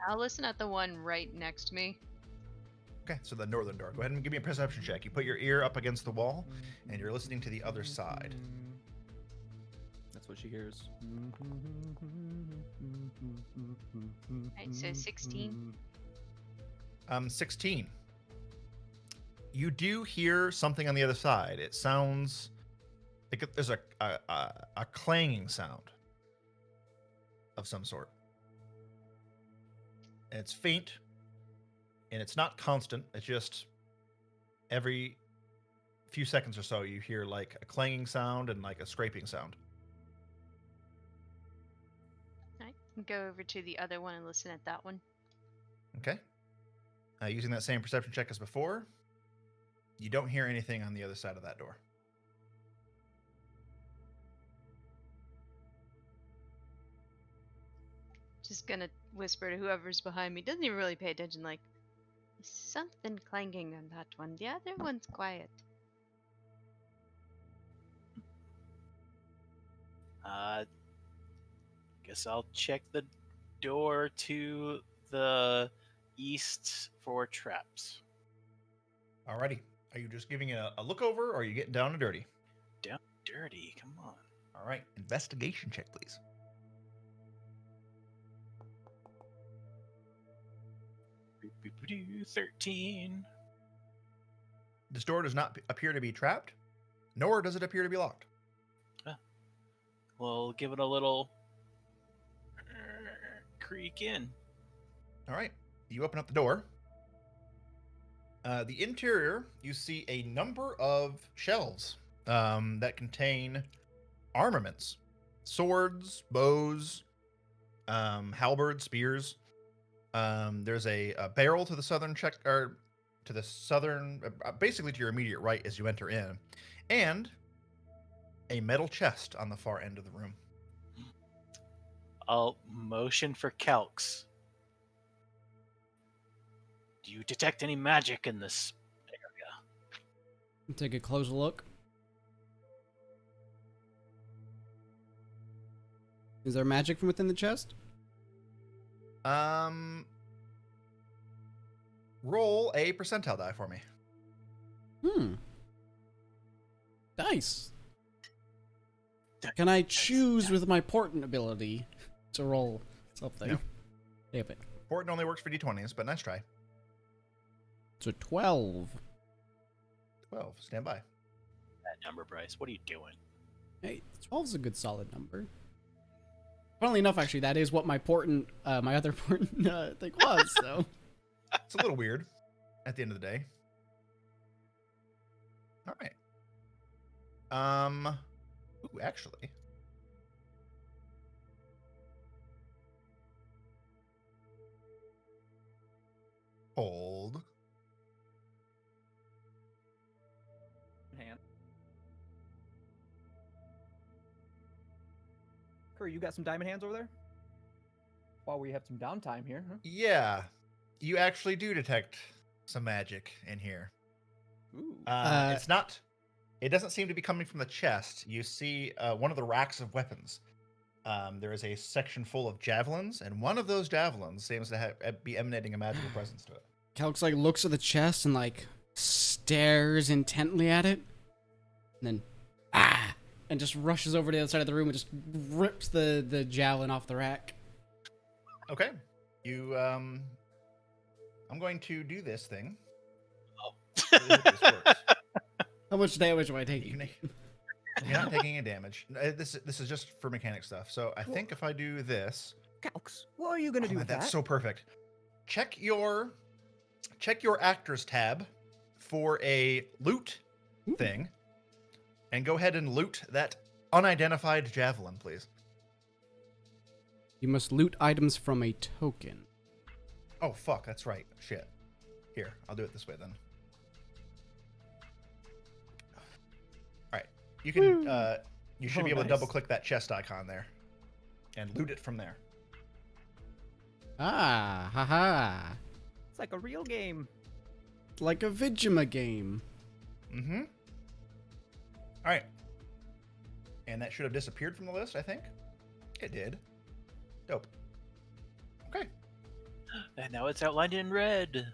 I'll listen at the one right next to me. Okay, so the northern door. Go ahead and give me a perception check. You put your ear up against the wall, and you're listening to the other side. That's what she hears. Right, so 16. 16. You do hear something on the other side. It sounds like there's a clanging sound of some sort. And it's faint, and it's not constant. It's just every few seconds or so you hear like a clanging sound and like a scraping sound. I can go over to the other one and listen at that one. Okay. Using that same perception check as before, you don't hear anything on the other side of that door. Just gonna whisper to whoever's behind me. Doesn't even really pay attention. Like, there's something clanging on that one. The other one's quiet. Guess I'll check the door to the east for traps. Alrighty. Are you just giving it a look over, or are you getting down and dirty? Dirty, come on. All right. Investigation check, please. Boop-boop-a-doo, 13. This door does not appear to be trapped, nor does it appear to be locked. We'll give it a little creak in. All right. You open up the door. The interior, you see a number of shelves that contain armaments, swords, bows, halberds, spears. There's a barrel to the southern basically to your immediate right as you enter in, and a metal chest on the far end of the room. I'll motion for Calx. Do you detect any magic in this area? Take a closer look. Is there magic from within the chest? Roll a percentile die for me. Nice. Can I choose with my important ability to roll something? No. Damn it. Important only works for d20s, but nice try. So 12. 12. Stand by. That number, Bryce. What are you doing? Hey, 12 is a good solid number. Funnily enough, actually, that is what my other important thing was. So It's a little weird at the end of the day. All right. Ooh, actually. Hold. Hand. Curry, you got some diamond hands over there? While we have some downtime here, huh? Yeah, you actually do detect some magic in here. Ooh. It's not. It doesn't seem to be coming from the chest. You see one of the racks of weapons. There is a section full of javelins, and one of those javelins seems to be emanating a magical presence to it. Calx like looks at the chest and like stares intently at it, and then and just rushes over to the other side of the room and just rips the javelin off the rack. Okay, you. I'm going to do this thing. Oh. Really hope this works. How much damage am I taking? You're not taking any damage. This is just for mechanic stuff. So I think if I do this, Calx, what are you gonna do with that's that? so perfect. Check your actors tab for a loot thing, and go ahead and loot that unidentified javelin, please. You must loot items from a token. Oh fuck, that's right. Shit. Here, I'll do it this way then. All right, you can. You should be able to nice. double click that chest icon there, and loot it from there. Haha. It's like a real game. Like a Vigima game. Mm-hmm. All right. And that should have disappeared from the list, I think. It did. Dope. Okay. And now it's outlined in red.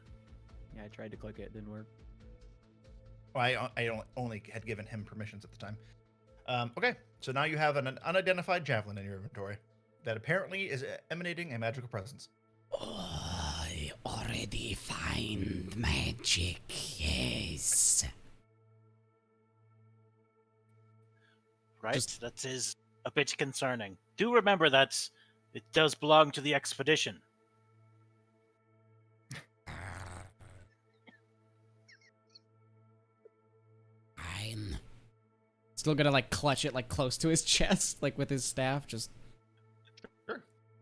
Yeah, I tried to click it, didn't work. Well, I only had given him permissions at the time. Okay, so now you have an unidentified javelin in your inventory that apparently is emanating a magical presence. I already find magic, yes. Right? Just- That is a bit concerning. Do remember that it does belong to the expedition. Fine. Still gonna like clutch it like close to his chest, like with his staff, just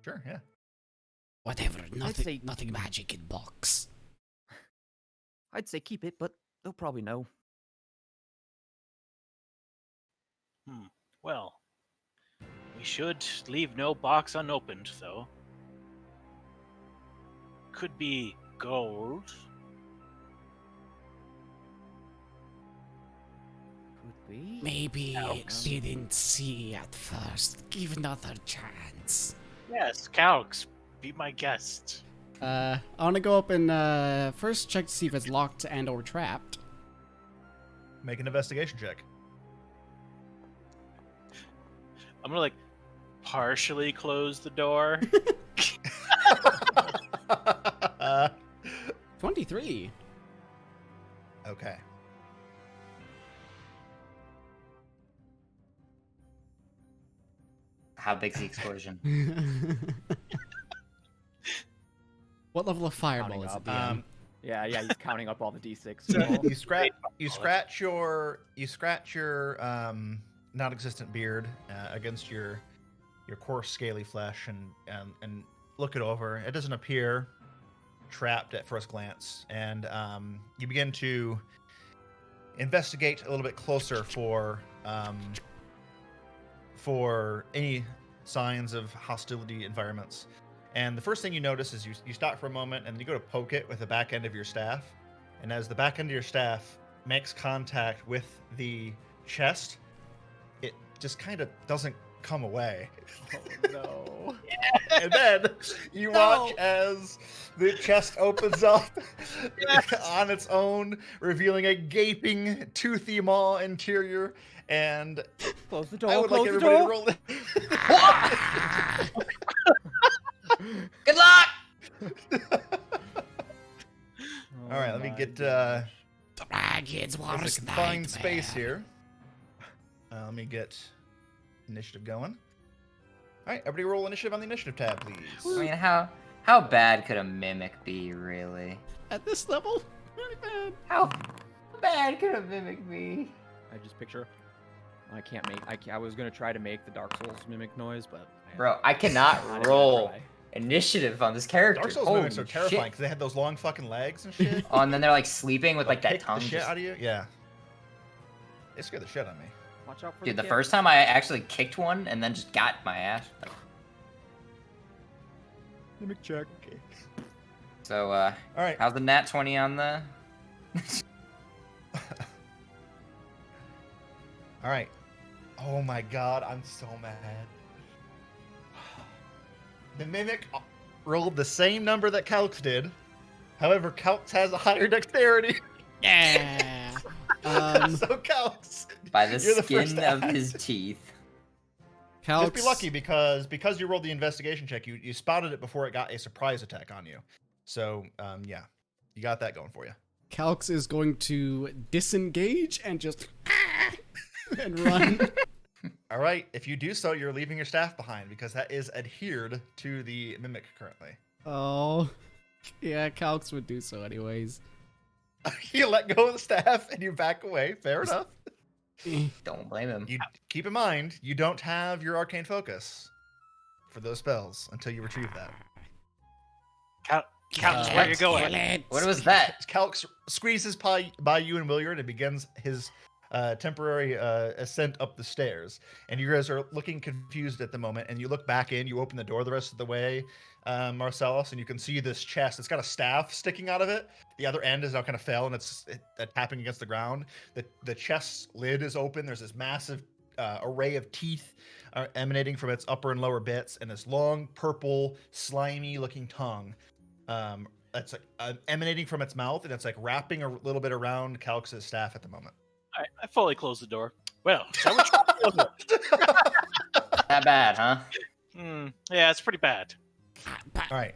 Sure, yeah. whatever. say- Nothing magic in box. I'd say keep it, but they'll probably know. Well, we should leave no box unopened, though. Could be gold. Could be. Maybe Alex. didn't see at first. Give another chance. Yes, Calx, be my guest. I want to go up and first check to see if it's locked and or trapped. Make an investigation check. I'm gonna partially close the door. 23. Okay. How big's the explosion? What level of fireball Counting is it? up. DM? Yeah, he's counting up all the d6. So rolls. you scratch your non-existent beard against your coarse scaly flesh and look it over. It doesn't appear trapped at first glance, and you begin to investigate a little bit closer for any signs of hostility environments. And the first thing you notice is you stop for a moment and you go to poke it with the back end of your staff. And as the back end of your staff makes contact with the chest, it just kind of doesn't come away. Oh no. And then you watch as the chest opens up on its own, revealing a gaping, toothy maw interior. And Close the door. I would close like the everybody to door. roll it. Good luck! All right, let me get Dragons there's a worst confined nightmare. space here. Let me get initiative going. All right, everybody roll initiative on the initiative tab, please. I mean, how bad could a mimic be, really? At this level, really bad. How bad could a mimic be? I just picture. I can't make. I was gonna try to make the Dark Souls mimic noise, but Bro, I cannot not even gonna roll try. initiative on this character. Dark Souls Holy mimics are terrifying shit. because they have those long fucking legs and shit. Oh, and then they're like sleeping with like that kick tongue. the shit just- out of you. Yeah, they scare the shit out of me. Watch out for Dude, the kid. first time I actually kicked one and then just got my ass. Mimic check. Okay. So, All right. how's the nat 20 on the? All right. Oh my god, I'm so mad. The mimic rolled the same number that Calx did. However, Calx has a higher dexterity. Yeah. So Calx, By the you're the skin first of to his teeth. just be Calx, lucky because you rolled the investigation check. You spotted it before it got a surprise attack on you. So yeah, you got that going for you. Calx is going to disengage and just and run. All right. If you do so, you're leaving your staff behind because that is adhered to the mimic currently. Oh, yeah, Calx would do so anyways. You let go of the staff and you back away. Fair enough. Don't blame him. You keep in mind you don't have your arcane focus for those spells until you retrieve that. Count where you're going. What was that? Calx squeezes by you and Williard and begins his temporary ascent up the stairs. And you guys are looking confused at the moment. And you look back in. You open the door the rest of the way, Marcellus, and you can see this chest. It's got a staff sticking out of it. The other end is now kind of fell, and it's tapping against the ground. The chest's lid is open. There's this massive array of teeth emanating from its upper and lower bits, and this long, purple, slimy-looking tongue. That's like emanating from its mouth, and it's like wrapping a little bit around Calx's staff at the moment. I fully closed the door. Well, is that what you closed it? That bad, huh? Yeah, it's pretty bad. All right.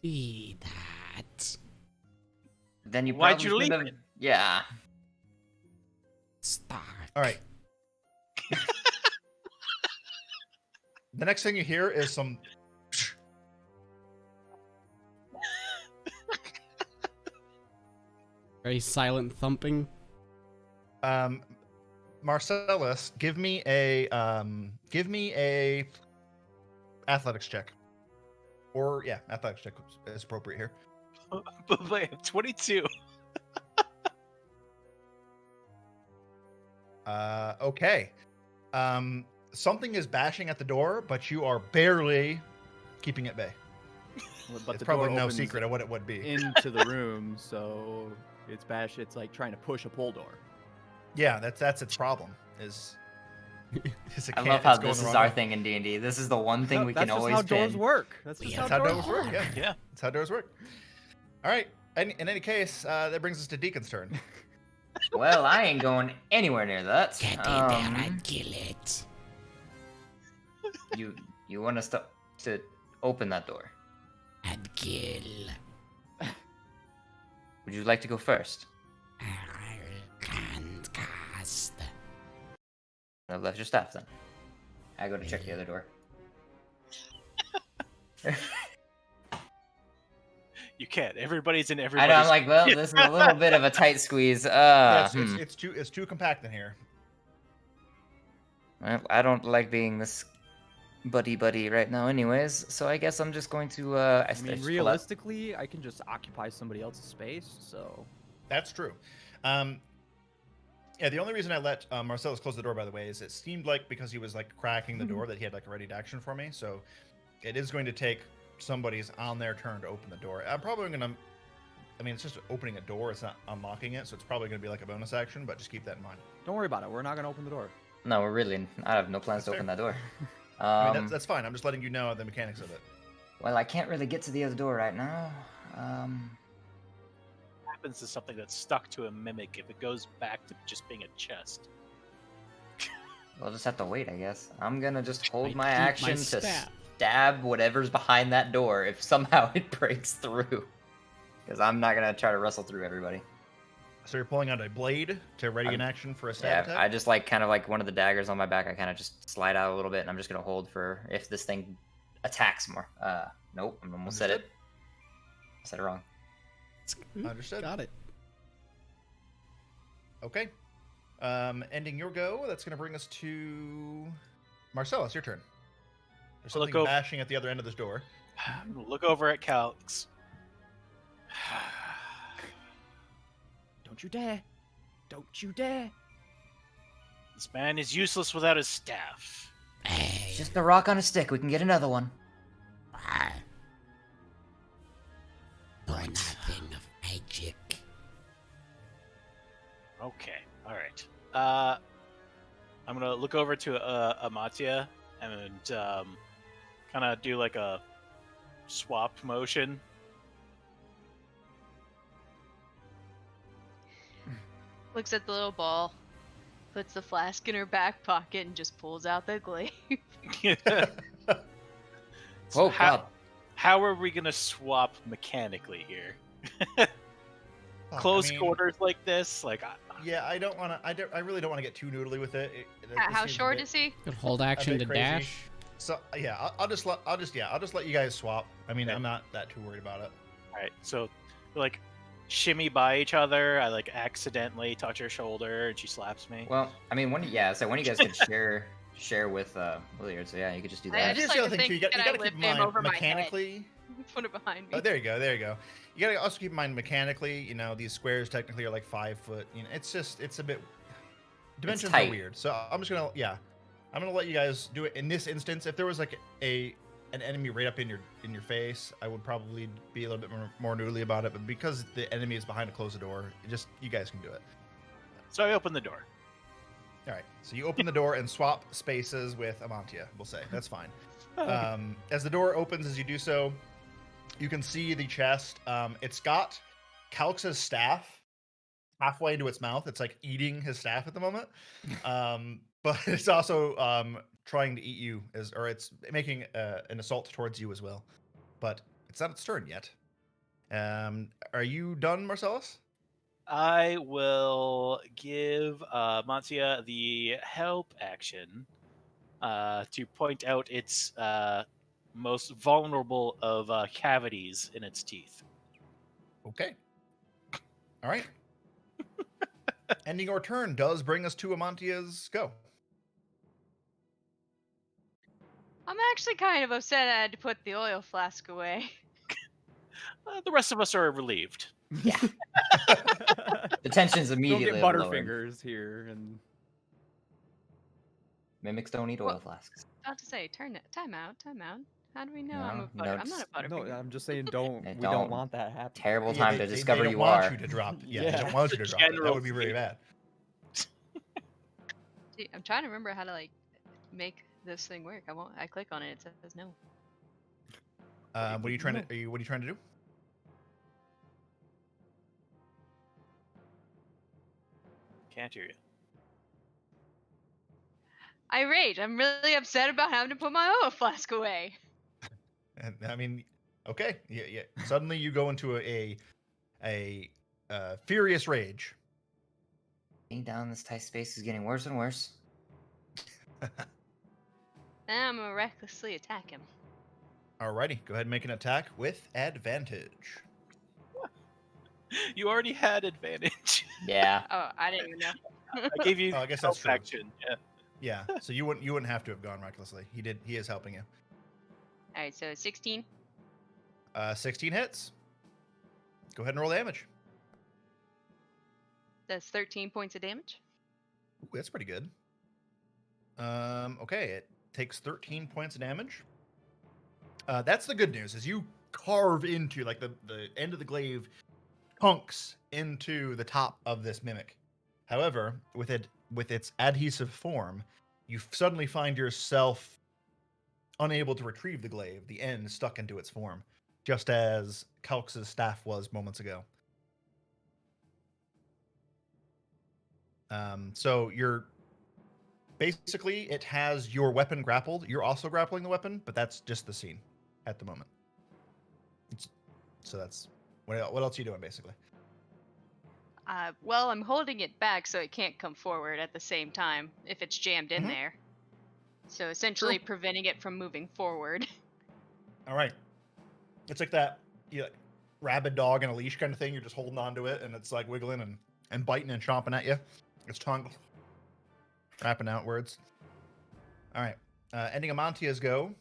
See that. Then you Why'd probably you leave should've- it? Yeah. Start. All right. The next thing you hear is some. Very silent thumping. Marcellus, give me a athletics check. Or yeah, athletics check is appropriate here. But wait, 22. Okay. Something is bashing at the door, but you are barely keeping it bay. But It's the probably door no opens secret of what it would be. into the room, so it's bash. It's like trying to push a pull door. Yeah, that's its problem. Is I love how this is our thing in D&D. This is the one thing No, we can that's always just how doors pin. work. That's We just have how That's how doors doors work. work. Yeah, Yeah. that's how doors work. All right. In any case, that brings us to Deacon's turn. Well, I ain't going anywhere near that. Get in there and kill it. You want us to open that door? And kill. Would you like to go first? I can't cast. I've left your staff then. I go to check the other door. You can't. Everybody's in I everybody's. know, I'm like, well, this is a little bit of a tight squeeze. Yeah, it's too compact in here. Well, I don't like being this buddy right now anyways, so I guess I'm just going to, I mean, realistically, I can just occupy somebody else's space. So That's true. Yeah, the only reason I let Marcellus close the door, by the way, is it seemed like because he was like cracking the door that he had like a ready to action for me. So it is going to take somebody's on their turn to open the door. I'm probably going to I mean, it's just opening a door. It's not unlocking it, so it's probably going to be like a bonus action. But just keep that in mind. Don't worry about it. We're not gonna open the door. No, I have no plans That's to open fair. that door. I mean, that's fine. I'm just letting you know the mechanics of it. Well, I can't really get to the other door right now. Happens to something that's stuck to a mimic if it goes back to just being a chest. We'll just have to wait, I guess. I'm gonna just hold Might my eat my action to staff. stab whatever's behind that door if somehow it breaks through. Because I'm not gonna try to wrestle through everybody. So you're pulling out a blade to ready in action for a stab Yeah, attack? I just like kind of like one of the daggers on my back. I kind of just slide out a little bit, and I'm just gonna hold for if this thing attacks more. Nope, I almost said it. I said it wrong. Understood. Got it. Okay. Ending your go, that's going to bring us to Marcellus. Your turn. There's Look something over- bashing at the other end of this door. Look over at Calix. Don't you dare! Don't you dare! This man is useless without his staff. It's just a rock on a stick. We can get another one. Nothing of magic. Okay, all right. I'm gonna look over to Amatia and kind of do like a swap motion. Looks at the little ball, puts the flask in her back pocket, and just pulls out the glaive. So Oh, how, God. how are we gonna swap mechanically here? Fuck, Close I mean, quarters like this, like Yeah, I don't want to. I really don't want to get too noodly with it. How short is he? Could hold action bit to crazy. dash. So yeah, I'll just let you guys swap. I mean, Okay. I'm not that too worried about it. all right. So we like shimmy by each other. I like accidentally touch her shoulder, and she slaps me. Well, I mean, one of you guys could share with Williard. So yeah, you could just do I that. just Here's the like other to thing too. think You that got I to keep lift in him mind over my head. mechanically. Put it behind me. Oh, there you go. There you go. You got to also keep in mind mechanically. You know, these squares technically are like 5 foot. You know, it's a bit. Dimensions are tight. weird. So I'm just gonna I'm gonna let you guys do it in this instance. If there was like an enemy right up in your face, I would probably be a little bit more noodly about it. But because the enemy is behind a closed door, you guys can do it. So I open the door. All right. So you open the door and swap spaces with Amantia. We'll say that's fine. As the door opens, as you do so, you can see the chest. It's got Calix's staff halfway into its mouth. It's like eating his staff at the moment. But it's also trying to eat you, or it's making an assault towards you as well. But it's not its turn yet. Are you done, Marcellus? I will give Mantia the help action to point out its most vulnerable of cavities in its teeth. Okay. All right. Ending your turn does bring us to Amantia's go. I'm actually kind of upset I had to put the oil flask away. The rest of us are relieved. The tension's Don't immediately get lowered. Butterfingers here, and Mimics don't eat oil flasks. About to say, time out. How do we know No, I'm a no, butter? I'm not a no, butterfinger. I'm just saying, don't. Hey, We don't don't. want that happening. Terrible Yeah, time to discover they you don't want are. you to drop. Yeah, Yeah. they don't want you to It's a drop. It. That general would be really bad. Gee, I'm trying to remember how to like make this thing work. I click on it. It says no. What are you trying to? What are you trying to do? Can't hear you. I rage. I'm really upset about having to put my oil flask away. And I mean, okay, yeah. Suddenly you go into a furious rage. Being down this tight space is getting worse and worse. And I'm gonna recklessly attack him. Alrighty, go ahead and make an attack with advantage. You already had advantage. Yeah. Oh, I didn't even know. I gave you Oh, I guess help that's true. action. Yeah. Yeah, so you wouldn't have to have gone recklessly. He is helping you. All right, so 16. 16 hits. Go ahead and roll damage. That's 13 points of damage. Ooh, that's pretty good. Okay, it takes 13 points of damage. That's the good news. Is you carve into like the end of the glaive chunks into the top of this mimic. However, with its adhesive form, you suddenly find yourself unable to retrieve the glaive. The end is stuck into its form, just as Calx's staff was moments ago. So you're basically, it has your weapon grappled. You're also grappling the weapon, but that's just the scene at the moment. So that's what else are you doing, basically? Well, I'm holding it back so it can't come forward at the same time if it's jammed in Mhm. there. So essentially True. preventing it from moving forward. All right. It's like that rabid dog in a leash kind of thing. You're just holding onto it, and it's like wiggling and biting and chomping at you. Its tongue wrapping outwards. All right. Ending Amantia's go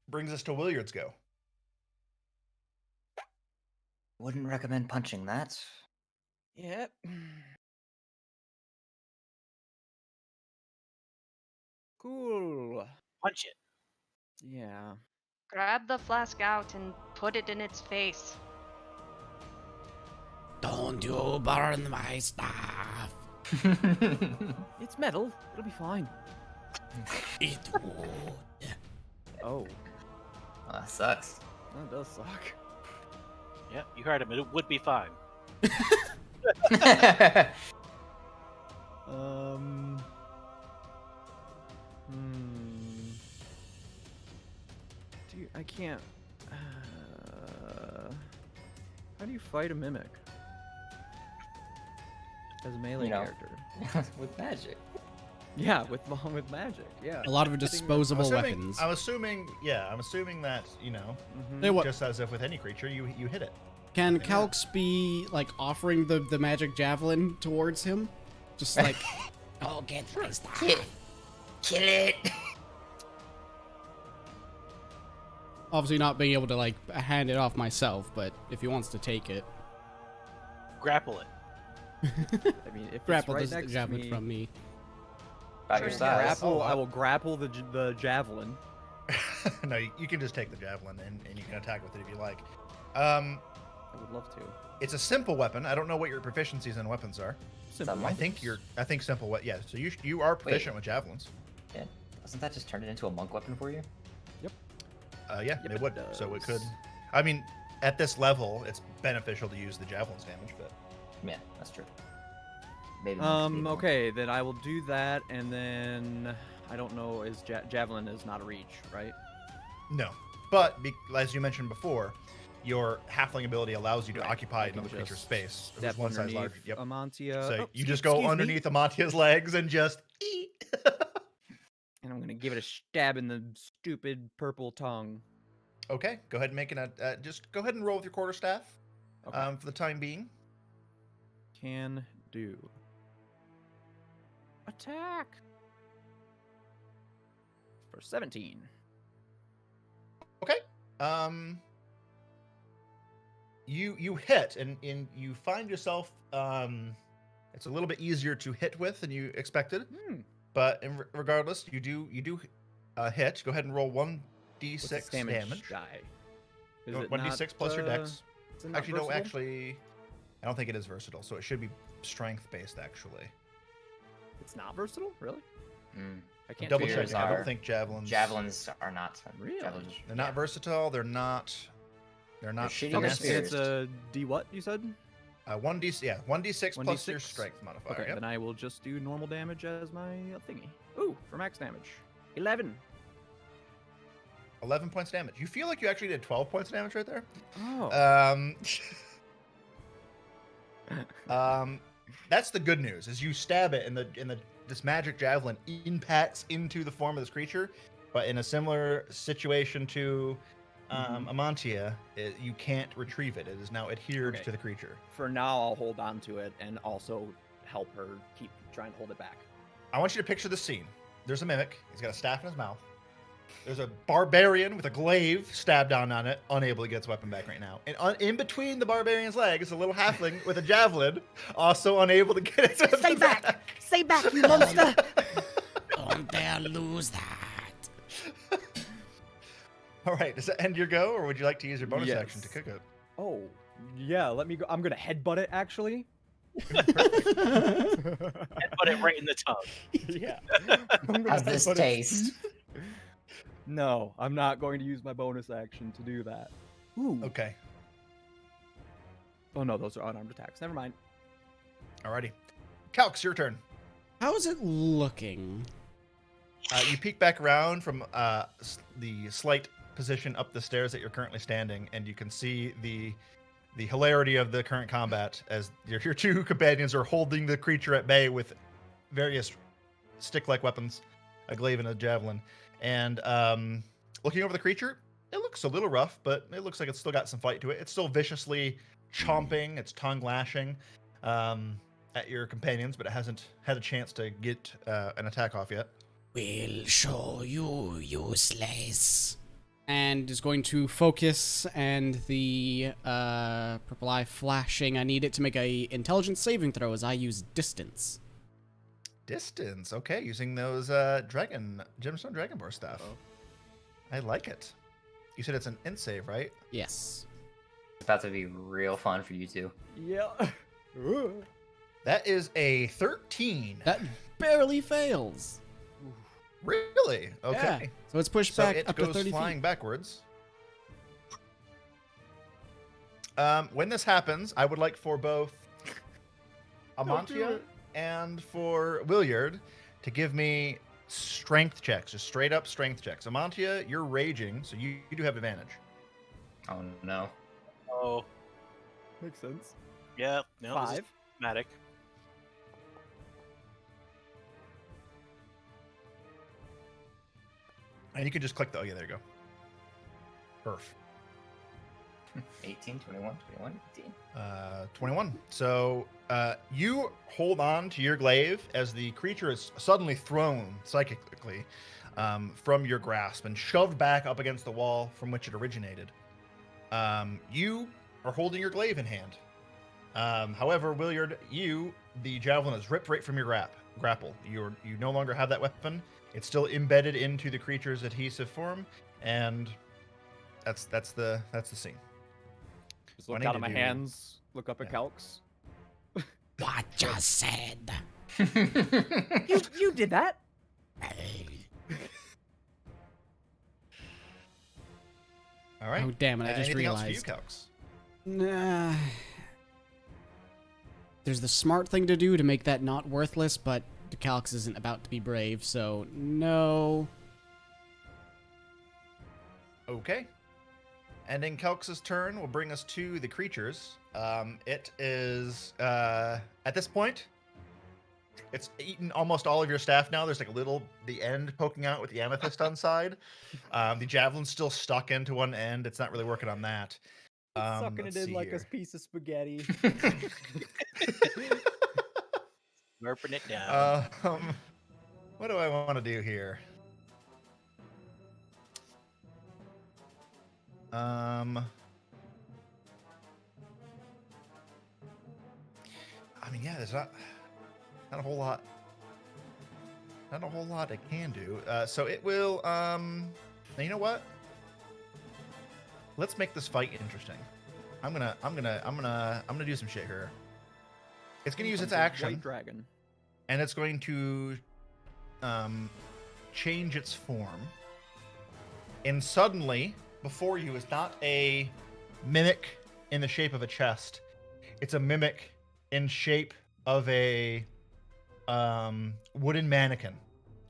brings us to Williard's go. Wouldn't recommend punching that. Yep. Cool. Punch it. Yeah. Grab the flask out and put it in its face. Don't you burn my stuff. It's metal. It'll be fine. It would. Oh, That sucks. that does suck. Yeah, you heard him. It would be fine. Dude, I can't. How do you fight a mimic? As a melee You know. character. With magic. Yeah, with magic. Yeah. A lot of disposable weapons. I'm assuming that, Mhm. Hey, what? just as if with any creature, you hit it. Can Calx be like offering the magic javelin towards him? Just like, oh, get my stuff. Kill it. Obviously not being able to like hand it off myself, but if he wants to take it, Grapple it. I mean, if grapple it's the right next to javelin me, from me. About your Sure. size. grapple. Oh, I will grapple the javelin. No, you can just take the javelin and you can attack with it if you like. I would love to. It's a simple weapon. I don't know what your proficiencies in weapons are. Simple. monk? I think simple. Yeah. So you are proficient with javelins. Yeah. Doesn't that just turn it into a monk weapon for you? Yeah, Yep, it it would. So it could. does. I mean, at this level, it's beneficial to use the javelin's damage, but Yeah, that's true. Maybe monks need more. Okay, then I will do that, and then I don't know. Is javelin is not a reach, right? no. But as you mentioned before, your halfling ability allows you to Right, occupy I can another creature's just space. Who's Step one size underneath larger. Yep. Amantia. So Oh, you just go excuse me. underneath Amantia's legs and just eat. And I'm gonna give it a stab in the stupid purple tongue. Okay, go ahead and make just go ahead and roll with your quarterstaff. Okay. For the time being. Can do. Attack. For 17. Okay. You hit and you find yourself it's a little bit easier to hit with than you expected, but regardless, you do hit. Go ahead and roll 1d6 What's its damage die? Is it 1d6 not, plus your dex. is it not Actually, no. versatile? Actually, I don't think it is versatile, so it should be strength based. Actually, It's not versatile, really? Mm. I can't double figure check. it I out. don't think javelins. Javelins are not. Really? Javelins, They're not yeah. versatile. They're not. They're not. shitty Okay, finesse. so it's a D what you said? 1d6 plus your 1d6? strength modifier. Okay, Yep. then I will just do normal damage as my thingy. Ooh, for max damage. 11. 11 points damage. You feel like you actually did 12 points damage right there. Oh. That's the good news. Is you stab it, and this magic javelin impacts into the form of this creature, but in a similar situation to Amantia, you can't retrieve it. It is now adhered Okay. to the creature. For now, I'll hold on to it and also help her keep trying to hold it back. I want you to picture the scene. There's a mimic. He's got a staff in his mouth. There's a barbarian with a glaive stabbed down on it, unable to get its weapon back right now. And in between the barbarian's legs, a little halfling with a javelin, also unable to get its weapon Stay back! Stay back, you monster! Don't dare lose that. All right, does that end your go, or would you like to use your bonus Yes. action to cook it? Oh, yeah. Let me go. I'm gonna headbutt it actually. Put it right in the tongue. Yeah. How's this taste? No, I'm not going to use my bonus action to do that. Ooh. Okay. Oh no, those are unarmed attacks. Never mind. Alrighty. Calx, your turn. How is it looking? You peek back around from the slight position up the stairs that you're currently standing, and you can see the hilarity of the current combat as your two companions are holding the creature at bay with various stick-like weapons, a glaive and a javelin. And looking over the creature, it looks a little rough, but it looks like it's still got some fight to it. It's still viciously chomping, its tongue lashing at your companions, but it hasn't had a chance to get an attack off yet. We'll show you, useless. And is going to focus, and the purple eye flashing. I need it to make a intelligence saving throw as I use distance. Distance, okay, using those gemstone dragonborn stuff. I like it. You said it's an int save, right? Yes. It's about to be real fun for you two. Yeah. That is a 13. That barely fails. Really? Okay. Yeah. So it's pushed So back it up to goes 30 flying feet. backwards. When this happens, I would like for both Amantia and for Williard to give me strength checks, just straight up strength checks. Amantia, you're raging, so you do have advantage. Oh no. Oh, Makes sense. yeah. No, this is 5. dramatic. And you can just click the, oh yeah, there you go. Perf. 18, 21, 21, 18. 21. So you hold on to your glaive as the creature is suddenly thrown psychically from your grasp and shoved back up against the wall from which it originated. You are holding your glaive in hand. However, Williard, the javelin is ripped right from your grapple. You no longer have that weapon. It's still embedded into the creature's adhesive form, and that's the scene. Just I look need down to at my do- hands. Look up at Yeah. Calx. What just said? You did that. All right. Oh, damn it, I just anything realized. else for you, Calx? Nah. There's the smart thing to do to make that not worthless, but Calx isn't about to be brave, so no. Okay. Ending Calx's turn will bring us to the creatures. It is at this point, it's eaten almost all of your staff now. There's like the end poking out with the amethyst on side. The javelin's still stuck into one end. It's not really working on that. Sucking Let's it in see like here. a piece of spaghetti. Slurping it down. What do I want to do here? I mean, yeah, there's not a whole lot. Not a whole lot it can do. So it will. Now you know what? Let's make this fight interesting. I'm gonna do some shit here. It's gonna use its Comes a action, White dragon. and it's going to change its form. And suddenly, before you is not a mimic in the shape of a chest. It's a mimic in shape of a wooden mannequin,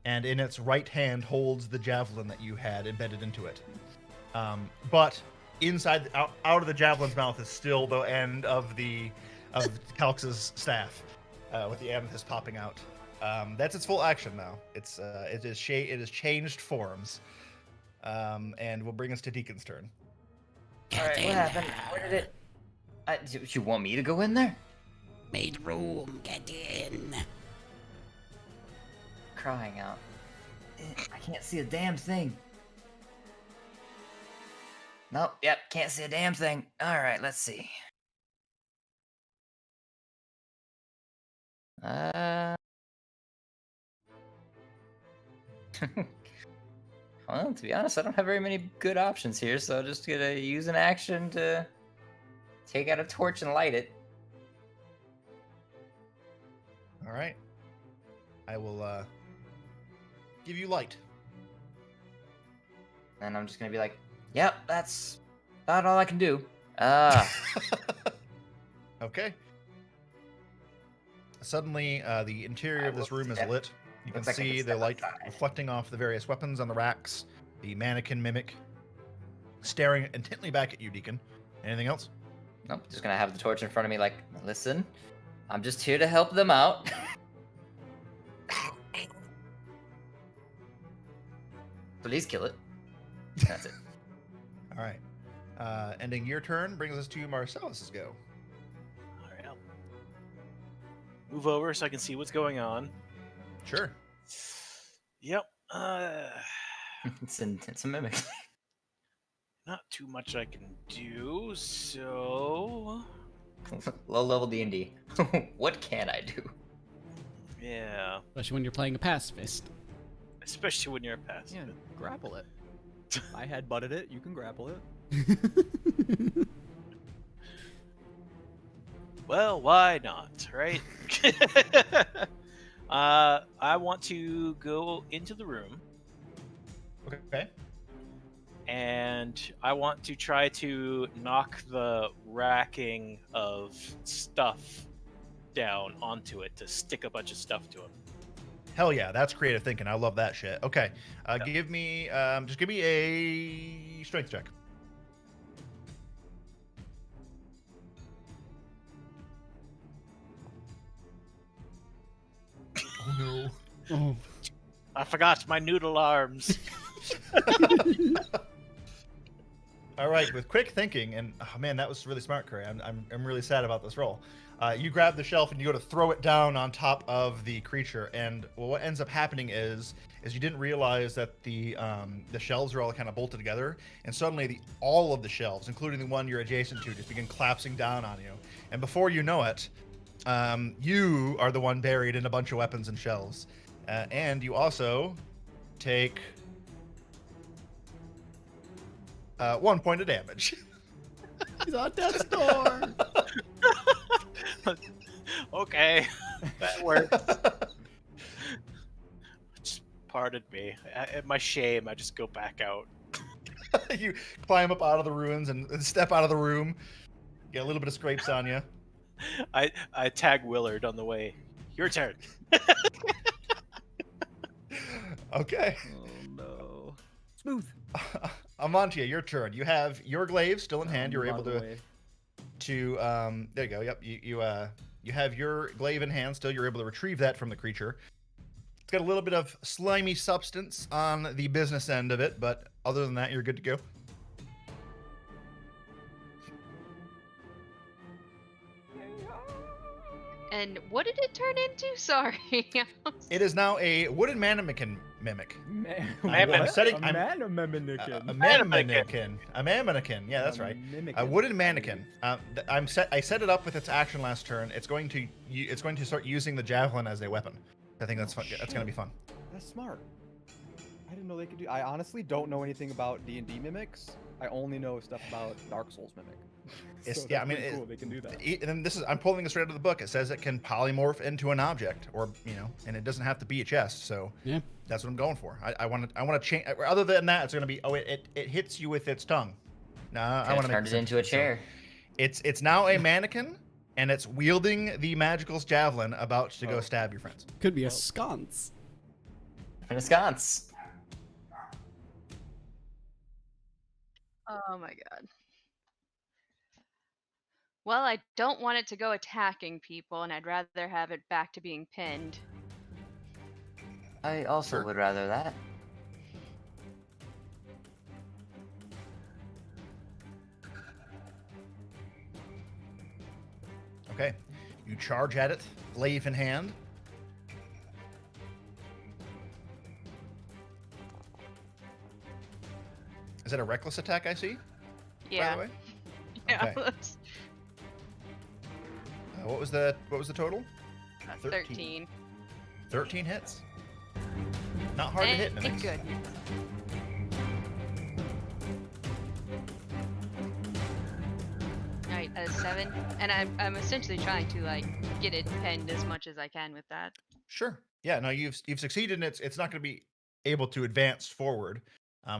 and in its right hand holds the javelin that you had embedded into it. But inside, out of the javelin's mouth is still the end of Calx's staff, with the amethyst popping out. That's its full action now. It has changed forms, and will bring us to Deacon's turn. Alright, what happened? Where did it... you want me to go in there? Made room, get in. Crying out. I can't see a damn thing. Nope, yep, can't see a damn thing. Alright, let's see. Well, to be honest, I don't have very many good options here, so I'm just gonna use an action to take out a torch and light it. All right. I will give you light. And I'm just gonna be like, yep, that's about all I can do. Okay. Suddenly, the interior I of this will room is step- lit. You can looks like I can see the step light outside. reflecting off the various weapons on the racks. The mannequin mimic staring intently back at you, Deacon. Anything else? Nope, just gonna have the torch in front of me like, listen, I'm just here to help them out. Please kill it. That's it. All right. Ending your turn brings us to Marcellus's go. All right, I'll move over so I can see what's going on. Sure. Yep. It's a mimic. Not too much I can do, so Low level D&D. What can I do? yeah. Especially when you're playing a pacifist. Especially when you're a passive. Yeah, grapple it. I had butted it. You can grapple it. Well, why not, right? I want to go into the room Okay. and I want to try to knock the racking of stuff down onto it to stick a bunch of stuff to him. Hell yeah, that's creative thinking. I love that shit. Okay. Give me just give me a strength check. Oh no. Oh. I forgot my noodle arms. All right, with quick thinking, and oh man, that was really smart, Curry. I'm really sad about this roll. You grab the shelf and you go to throw it down on top of the creature, and what ends up happening is you didn't realize that the shelves are all kind of bolted together, and suddenly all of the shelves, including the one you're adjacent to, just begin collapsing down on you, and before you know it, you are the one buried in a bunch of weapons and shelves, and you also take 1 point of damage. He's on death's door. Okay, that works. Just pardon me. At my shame, I just go back out. You climb up out of the ruins and step out of the room. Get a little bit of scrapes on you. I tag Willard on the way. Your turn. Okay. Oh no. Smooth. Amantia, your turn. You have your glaive still in hand. You're Move able out of the to way. there you go. Yep. You have your glaive in hand still. You're able to retrieve that from the creature. It's got a little bit of slimy substance on the business end of it, but other than that, you're good to go. And what did it turn into? Sorry. It is now a wooden mannequin mimic. Man, I'm what? setting- a I'm- man or mannequin? A mannequin. A mannequin. Yeah, that's right. Mimic. A wooden mannequin. I set it up with its action last turn. It's going to start using the javelin as a weapon. I think that's fun. That's going to be fun. That's smart. I didn't know they could do. I honestly don't know anything about D&D mimics. I only know stuff about Dark Souls mimic. It's- So yeah, that's I mean, pretty cool. They can do that. And then I'm pulling this right out of the book. It says it can polymorph into an object, or and it doesn't have to be a chest. So Yeah. that's what I'm going for. I want to change. Other than that, it's going to be it hits you with its tongue. No, I want to Turn make it into a chair. It's now a mannequin, and it's wielding the magical's javelin, about to go Oh. stab your friends. Could be a sconce. And a sconce. Oh my god. Well, I don't want it to go attacking people, and I'd rather have it back to being pinned. I also Sure. would rather that. Okay, you charge at it, glaive in hand. Is that a reckless attack I see? Yeah. By the way, Yeah. Okay. That's what was the total? 13. 13 hits. Not hard to hit, mimics. Good. right, a 7, and I'm essentially trying to like get it penned as much as I can with that. Sure. Yeah. No, you've succeeded, and it's not going to be able to advance forward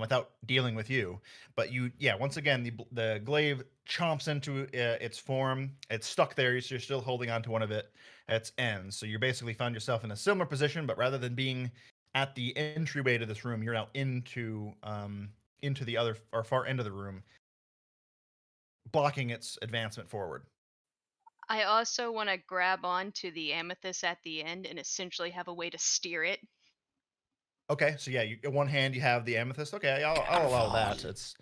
without dealing with you. But once again, the glaive chomps into its form. It's stuck there, so you're still holding on to one of its ends. So you basically found yourself in a similar position, but rather than being at the entryway to this room, you're now into the other or far end of the room, blocking its advancement forward. I also want to grab onto the amethyst at the end and essentially have a way to steer it. Okay, so yeah, in one hand you have the amethyst. Okay, I'll allow that. It's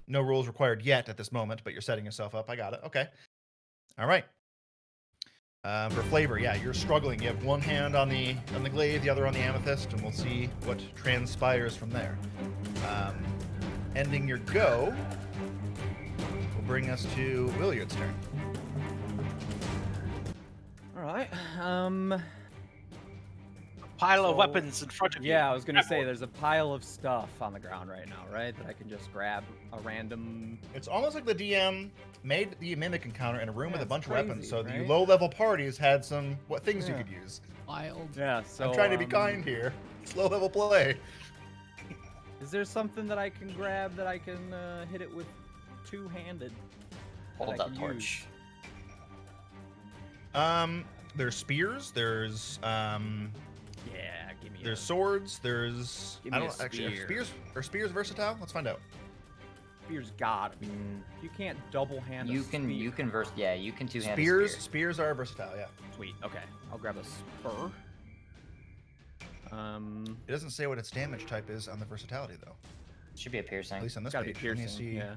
no rules required yet at this moment, but you're setting yourself up. I got it. Okay. All right. For flavor, yeah, you're struggling. You have one hand on the glaive, the other on the amethyst, and we'll see what transpires from there. Ending your go will bring us to Williard's turn. All right. Pile of So- weapons in front of you. Yeah, I was gonna say Everyone. there's a pile of stuff on the ground right now, right? That I can just grab a random. It's almost like the DM made the mimic encounter in a room Yeah, with a it's bunch of weapons, crazy, so the right? low-level parties had some things you Yeah. could use. Wild. Yeah. So I'm trying to be kind here. It's low-level play. Is there something that I can grab that I can hit it with two-handed? that Hold I up can torch. Use? There's spears. There's Yeah, give me. There's swords. There's Give me I a don't actually spear. are spears versatile? Let's find out. Spear's gotta be. You can't double hand. You can two-hand Spears are versatile. Yeah. Sweet. Okay, I'll grab a spur. It doesn't say what its damage type is on the versatility though. Should be a At piercing. least on this It's gotta be page. Let me piercing. see. Yeah.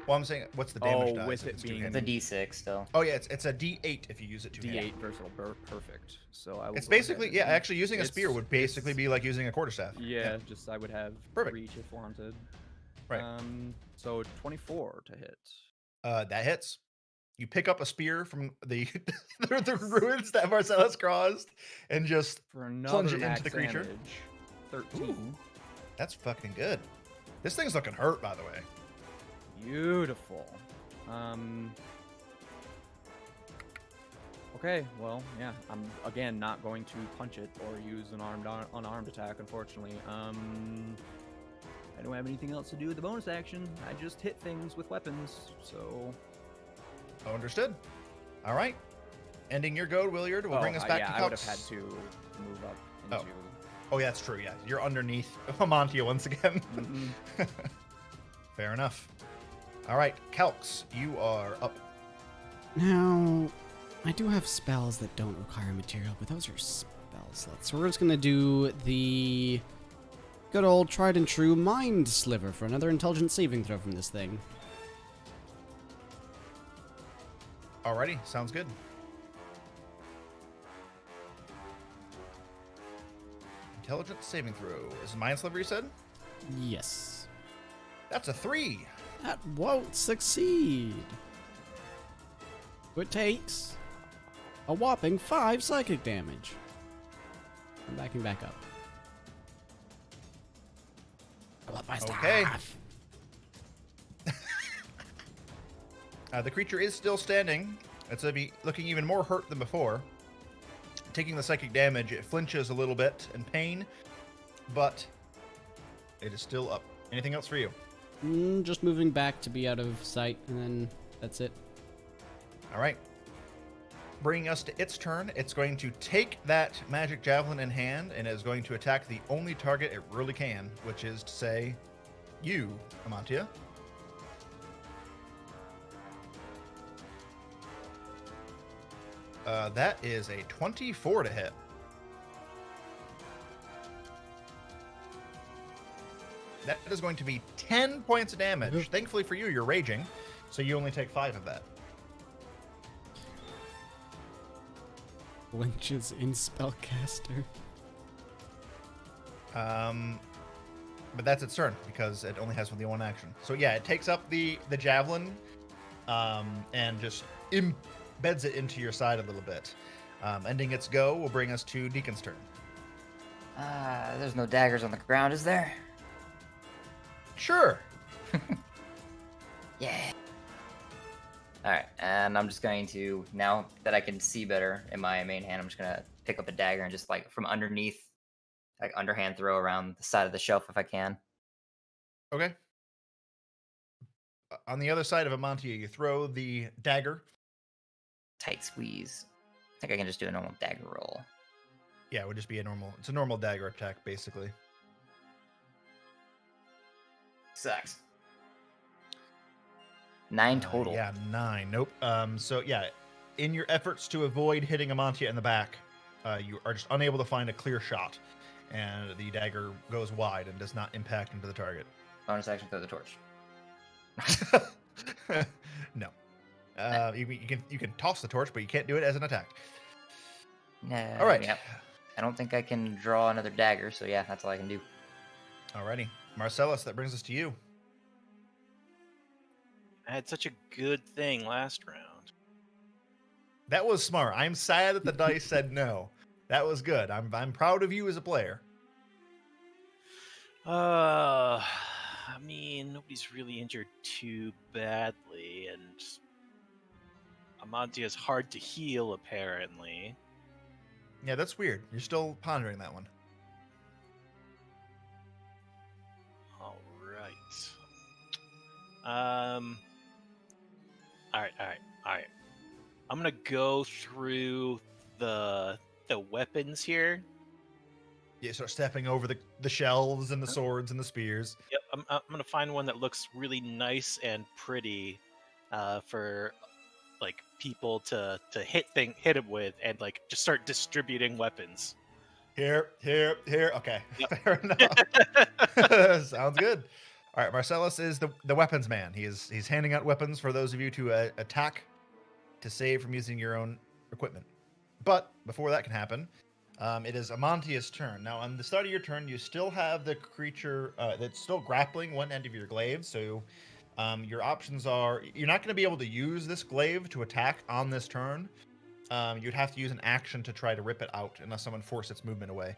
Well, I'm saying what's the damage Oh, dice with if it it's being It's a two-handed? D6 still. Oh yeah, it's a D8 if you use it two-handed. D8 versatile. Perfect. So I will. It's go ahead basically and- actually using a spear would basically it's- be like using a quarterstaff. Yeah, just I would have Perfect. reach if wanted. Right. So 24 to hit. That hits. You pick up a spear from the the ruins that Marcellus caused and just For another Plunge it into max the creature. damage, 13. that's fucking good. This thing's looking hurt, by the way. Beautiful. Okay, well, yeah, I'm again not going to punch it or use an unarmed attack, unfortunately. I don't have anything else to do with the bonus action. I just hit things with weapons, so. Understood. All right. Ending your go, Williard, will bring us back yeah, to I would have Calx. had to move up Oh. into. Oh, yeah, that's true. Yeah, you're underneath Amantia once again. Mhm. Fair enough. All right, Calx, you are up. Now, I do have spells that don't require material, but those are spell slots. So we're just gonna do the good old tried and true mind sliver for another intelligence saving throw from this thing. Alrighty, sounds good. Intelligence saving throw. Is it mind sliver, you said? Yes. That's a 3. That won't succeed. It takes a whopping 5 psychic damage. I'm backing back up. I love my Okay. staff. The creature is still standing. It's looking even more hurt than before. Taking the psychic damage, it flinches a little bit in pain, but it is still up. Anything else for you? Just moving back to be out of sight, and then that's it. All right. Bringing us to its turn, it's going to take that magic javelin in hand and is going to attack the only target it really can, which is to say, you, Amantia. That is a 24 to hit. That is going to be 10 points of damage. Thankfully for you, you're raging, so you only take 5 of that. Flinches in spellcaster. But that's its turn because it only has the one action. So yeah, it takes up the javelin, and just embeds it into your side a little bit. Ending its go will bring us to Deacon's turn. There's no daggers on the ground, is there? Sure. Yeah. All right, and I'm just going to, now that I can see better in my main hand, I'm just gonna pick up a dagger and just like from underneath, like underhand throw around the side of the shelf if I can. Okay. On the other side of Amantia, you throw the dagger. Tight squeeze. I think I can just do a normal dagger roll. Yeah, it would just be it's a normal dagger attack, basically. Sucks. 9 total. Yeah, 9. Nope. So yeah, in your efforts to avoid hitting Amantia in the back, you are just unable to find a clear shot, and the dagger goes wide and does not impact into the target. Bonus action, throw the torch. No. You can toss the torch, but you can't do it as an attack. All right. Yep. I don't think I can draw another dagger, so yeah, that's all I can do. Alrighty. Marcellus, that brings us to you. I had such a good thing last round. That was smart. I'm sad that the dice said no. That was good. I'm proud of you as a player. I mean, nobody's really injured too badly, and Amantia's hard to heal, apparently. Yeah, that's weird. You're still pondering that one. All right. All right. I'm gonna go through the weapons here. You start stepping over the shelves and the swords and the spears. Yep, I'm gonna find one that looks really nice and pretty, for like people to hit him with, and like just start distributing weapons. Here. Okay, yep. Fair enough. Sounds good. All right, Marcellus is the weapons man. He's handing out weapons for those of you to attack, to save from using your own equipment. But before that can happen, it is Amantia's turn. Now, on the start of your turn, you still have the creature that's still grappling one end of your glaive. So your options are, you're not going to be able to use this glaive to attack on this turn. You'd have to use an action to try to rip it out unless someone forced its movement away,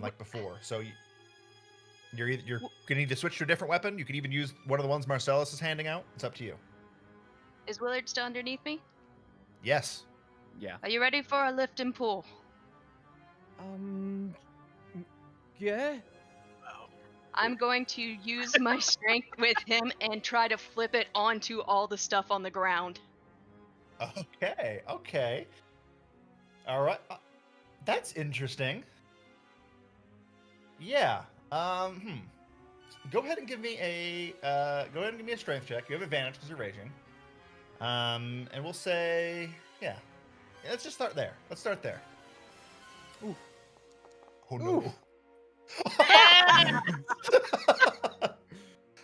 like before. So you're going to need to switch to a different weapon. You could even use one of the ones Marcellus is handing out. It's up to you. Is Willard still underneath me? Yes. Yeah. Are you ready for a lift and pull? Yeah. I'm going to use my strength with him and try to flip it onto all the stuff on the ground. Okay. All right. That's interesting. Yeah. Go ahead and give me a strength check. You have advantage because you're raging. And we'll say, yeah. Let's just start there. Let's start there. Ooh. Oh no.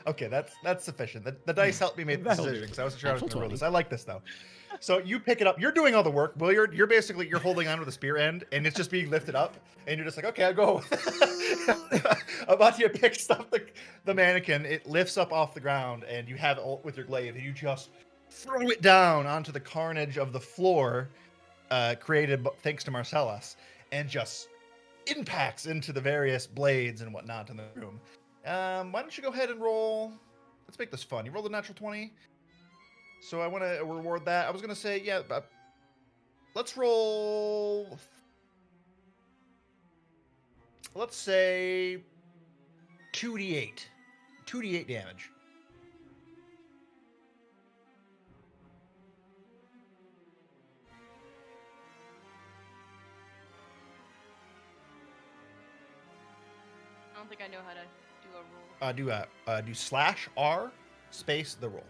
Okay, that's sufficient. The dice helped me make the decision because I wasn't sure I was going to roll this. I like this though. So you pick it up. You're doing all the work. Well, you're basically holding on to the spear end, and it's just being lifted up, and you're just like, okay, I'll go. Amantia picks up the mannequin. It lifts up off the ground, and you have it with your glaive, and you just throw it down onto the carnage of the floor, created thanks to Marcellus, and just impacts into the various blades and whatnot in the room. Why don't you go ahead and roll? Let's make this fun. You rolled a natural 20. So I want to reward that. I was going to say, yeah, let's roll. Let's say 2d8. 2d8 damage. I don't think I know how to do a roll. Do slash R space the roll.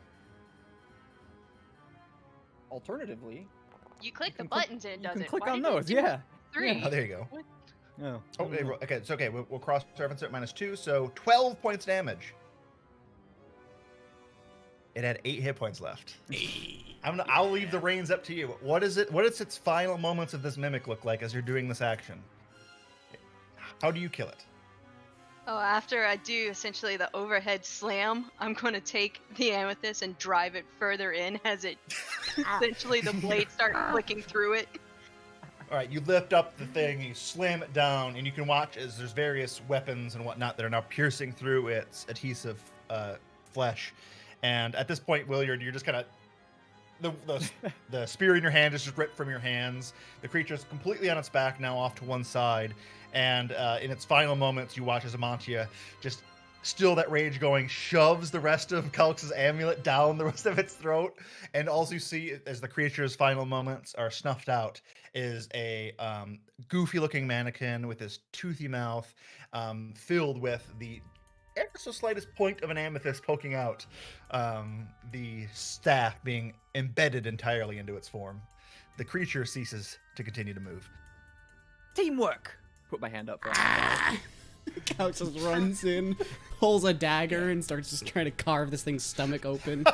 Alternatively, You click the can click- buttons and it you does can it. click Why on did it those. do Yeah. 3? Oh, there you go. No. Oh, okay, it's okay. We'll cross-reference it -2, so 12 points damage. It had 8 hit points left. I'll leave the reins up to you. What is it? What does its final moments of this mimic look like as you're doing this action? How do you kill it? Oh, after I do essentially the overhead slam, I'm going to take the amethyst and drive it further in as it essentially the blades start flicking through it. All right, you lift up the thing, you slam it down, and you can watch as there's various weapons and whatnot that are now piercing through its adhesive flesh. And at this point, Williard, you're just kind of the spear in your hand is just ripped from your hands. The creature's completely on its back now, off to one side, and in its final moments, you watch as Amantia, just still that rage going, shoves the rest of Calix's amulet down the rest of its throat, and all you see as the creature's final moments are snuffed out is a goofy-looking mannequin with his toothy mouth, filled with the ever so slightest point of an amethyst poking out, the staff being embedded entirely into its form. The creature ceases to continue to move. Teamwork. Put my hand up. For Calix just runs in, pulls a dagger, and starts just trying to carve this thing's stomach open.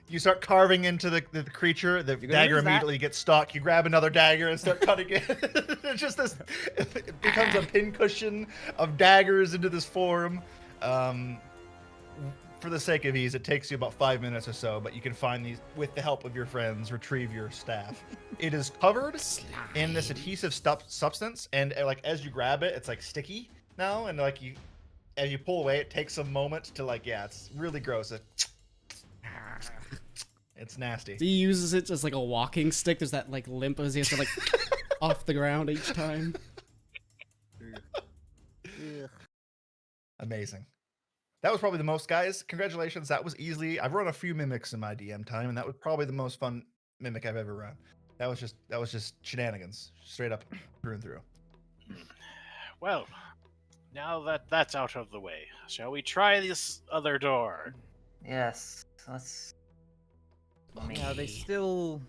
You start carving into the creature. The dagger immediately gets stuck. You grab another dagger and start cutting it. It's just this. It becomes a pincushion of daggers into this form. For the sake of ease, it takes you about 5 minutes or so, but you can find these with the help of your friends. Retrieve your staff. It is covered in this adhesive substance, and like as you grab it, it's like sticky now, and like as you pull away, it takes a moment to like, yeah, it's really gross. It's nasty. He uses it as like a walking stick. There's that like limp as he has to like off the ground each time. Amazing. That was probably the most, guys. Congratulations. That was easily. I've run a few mimics in my DM time, and that was probably the most fun mimic I've ever run. That was just shenanigans, straight up through and through. Well, now that that's out of the way, shall we try this other door? Yes. Let's. Yeah, they still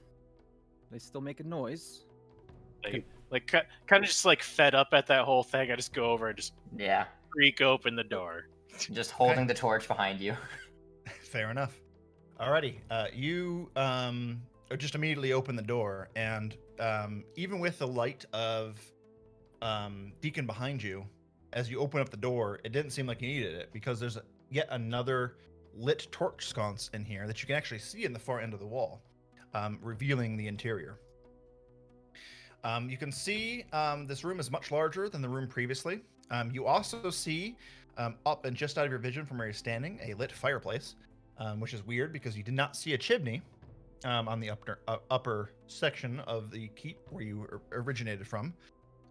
make a noise. Like kind of just like fed up at that whole thing. I just go over and just Yeah. creak open the door. Just holding the torch behind you. Fair enough. Alrighty. You just immediately open the door, and even with the light of Deacon behind you, as you open up the door, it didn't seem like you needed it, because there's yet another lit torch sconce in here that you can actually see in the far end of the wall, revealing the interior. You can see this room is much larger than the room previously. You also see up and just out of your vision from where you're standing a lit fireplace, which is weird because you did not see a chimney on the upper section of the keep where you originated from.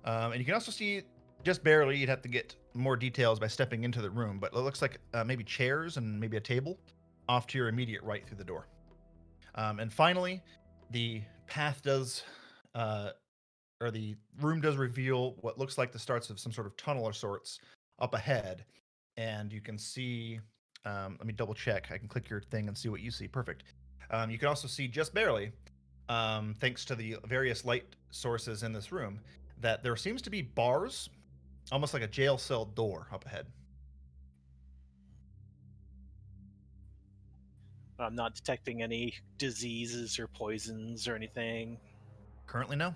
And you can also see, just barely, you'd have to get more details by stepping into the room, but it looks like maybe chairs and maybe a table off to your immediate right through the door. And finally, the path does, or the room does reveal what looks like the starts of some sort of tunnel of sorts up ahead. And you can see, let me double check. I can click your thing and see what you see. Perfect. You can also see just barely, thanks to the various light sources in this room, that there seems to be bars, almost like a jail cell door up ahead. I'm not detecting any diseases or poisons or anything. Currently, no.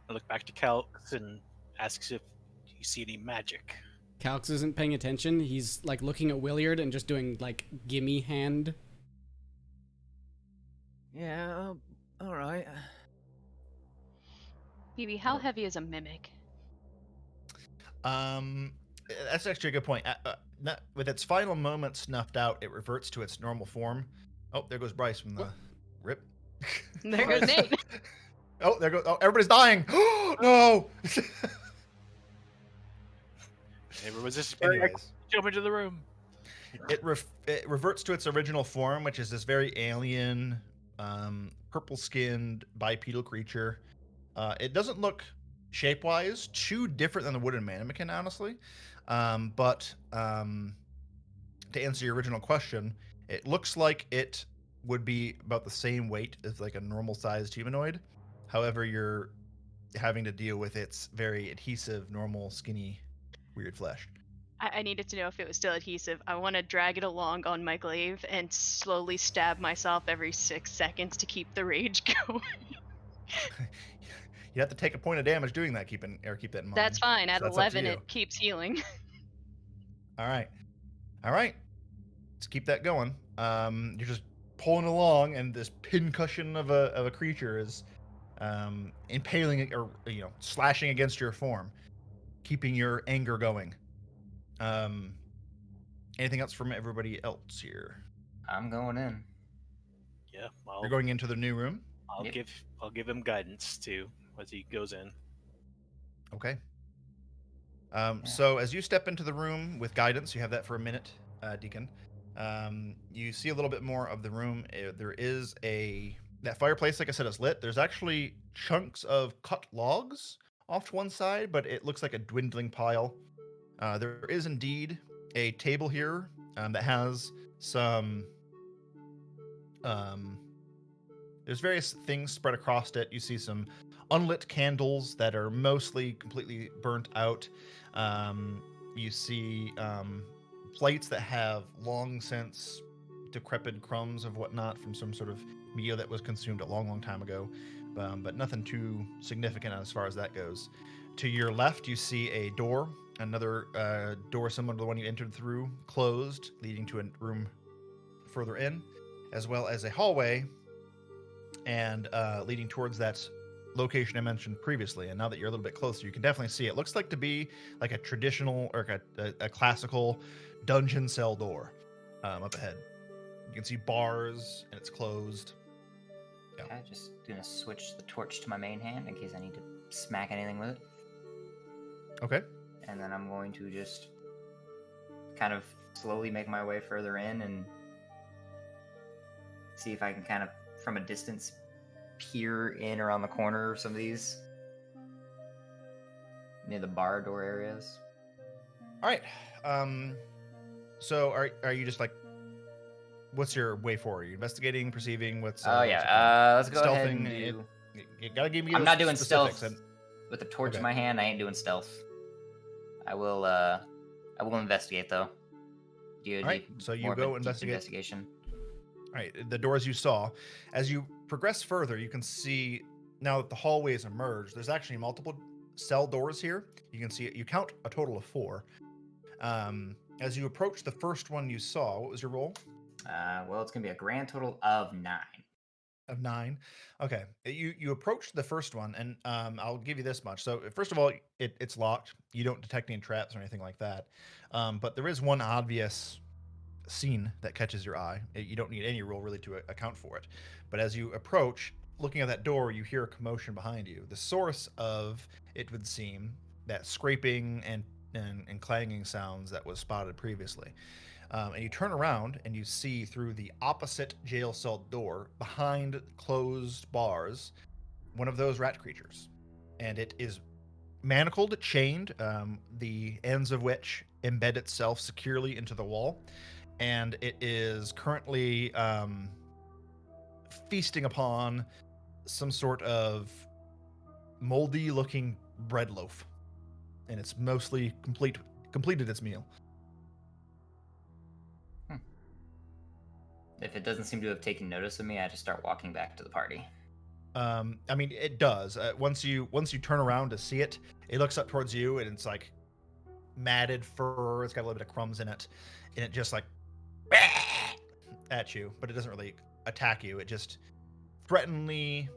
I look back to Calix and asks if you see any magic. Calix isn't paying attention. He's like looking at Williard and just doing like gimme hand. Yeah, all right. Phoebe, how heavy is a mimic? That's actually a good point. With its final moment snuffed out, it reverts to its normal form. Oh, there goes Bryce from the rip. There goes Nate. Oh, there goes. Oh, everybody's dying. No. Maybe was just Anyways, jump into the room. it reverts to its original form, which is this very alien, purple-skinned bipedal creature. It doesn't look shape-wise too different than the wooden mannequin, honestly. But to answer your original question, it looks like it would be about the same weight as like a normal-sized humanoid. However, you're having to deal with its very adhesive, normal, skinny, weird flesh. I needed to know if it was still adhesive. I want to drag it along on my glaive and slowly stab myself every 6 seconds to keep the rage going. You have to take a point of damage doing that. Keep that in mind. That's fine. At So that's up to 11, you. it keeps healing. All right. Let's keep that going. You're just pulling along, and this pincushion of a creature is impaling or slashing against your form, keeping your anger going. Anything else from everybody else here? I'm going in. Yeah, You're going into the new room. Yep. I'll give him guidance too as he goes in. Okay. So as you step into the room with guidance, you have that for a minute, Deacon. You see a little bit more of the room. There is that fireplace, like I said, is lit. There's actually chunks of cut logs off to one side, but it looks like a dwindling pile. There is indeed a table here that has some. There's various things spread across it. You see some unlit candles that are mostly completely burnt out. You see plates that have long since decrepit crumbs of whatnot from some sort of meal that was consumed a long, long time ago, but nothing too significant as far as that goes. To your left, you see a door, another door similar to the one you entered through, closed, leading to a room further in, as well as a hallway and leading towards that location I mentioned previously. And now that you're a little bit closer, you can definitely see it looks like to be like a traditional or a classical dungeon cell door up ahead. You can see bars and it's closed. Yeah. Okay, just gonna switch the torch to my main hand in case I need to smack anything with it. Okay. And then I'm going to just kind of slowly make my way further in and see if I can kind of, from a distance, peer in around the corner of some of these near the bar door areas. All right. So are you just like, what's your way forward? Are you investigating, perceiving? Let's go ahead and do. You gotta give me. I'm not doing specifics. stealth with the torch Okay. in my hand. I ain't doing stealth. I will investigate though. All right, so you go investigate. Investigation. All right, the doors you saw. As you progress further, you can see now that the hallways emerge. There's actually multiple cell doors here. You can see you count a total of 4. As you approach the first one you saw, what was your roll? Well, it's gonna be a grand total of 9. Of 9. Okay, you approach the first one, and I'll give you this much. So first of all, it's locked. You don't detect any traps or anything like that. But there is one obvious scene that catches your eye. You don't need any roll really to account for it. But as you approach, looking at that door, you hear a commotion behind you. The source of it would seem that scraping and clanging sounds that was spotted previously. And you turn around and you see through the opposite jail cell door, behind closed bars, one of those rat creatures. And it is manacled, chained, the ends of which embed itself securely into the wall. And it is currently feasting upon some sort of moldy looking bread loaf. And it's mostly completed its meal. If it doesn't seem to have taken notice of me, I just start walking back to the party. I mean, it does. Once you turn around to see it, it looks up towards you, and it's like matted fur. It's got a little bit of crumbs in it, and it just like at you, but it doesn't really attack you. It just threateningly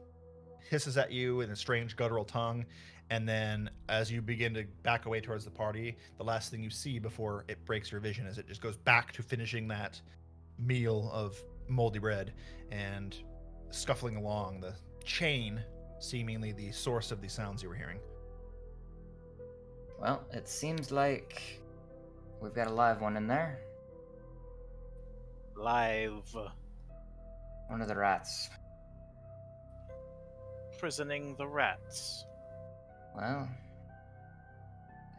hisses at you in a strange guttural tongue, and then as you begin to back away towards the party, the last thing you see before it breaks your vision is it just goes back to finishing that meal of moldy bread and scuffling along, the chain seemingly the source of the sounds you were hearing. Well, it seems like we've got a live one in there. Live. One of the rats. Prisoning the rats. Well,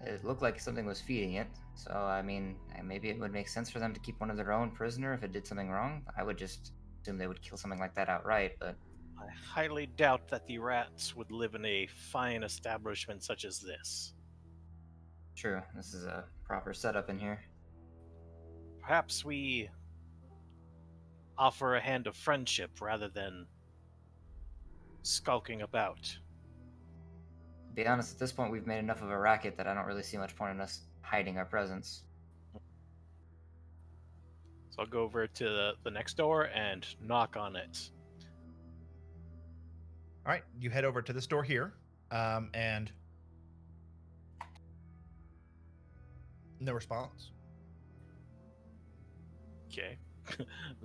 it looked like something was feeding it, so I mean, maybe it would make sense for them to keep one of their own prisoner if it did something wrong. I would just assume they would kill something like that outright, but I highly doubt that the rats would live in a fine establishment such as this. true, this is a proper setup in here. Perhaps we offer a hand of friendship rather than skulking about. To be honest, at this point, we've made enough of a racket that I don't really see much point in us hiding our presence. So I'll go over to the next door and knock on it. All right, you head over to this door here, and no response. Okay.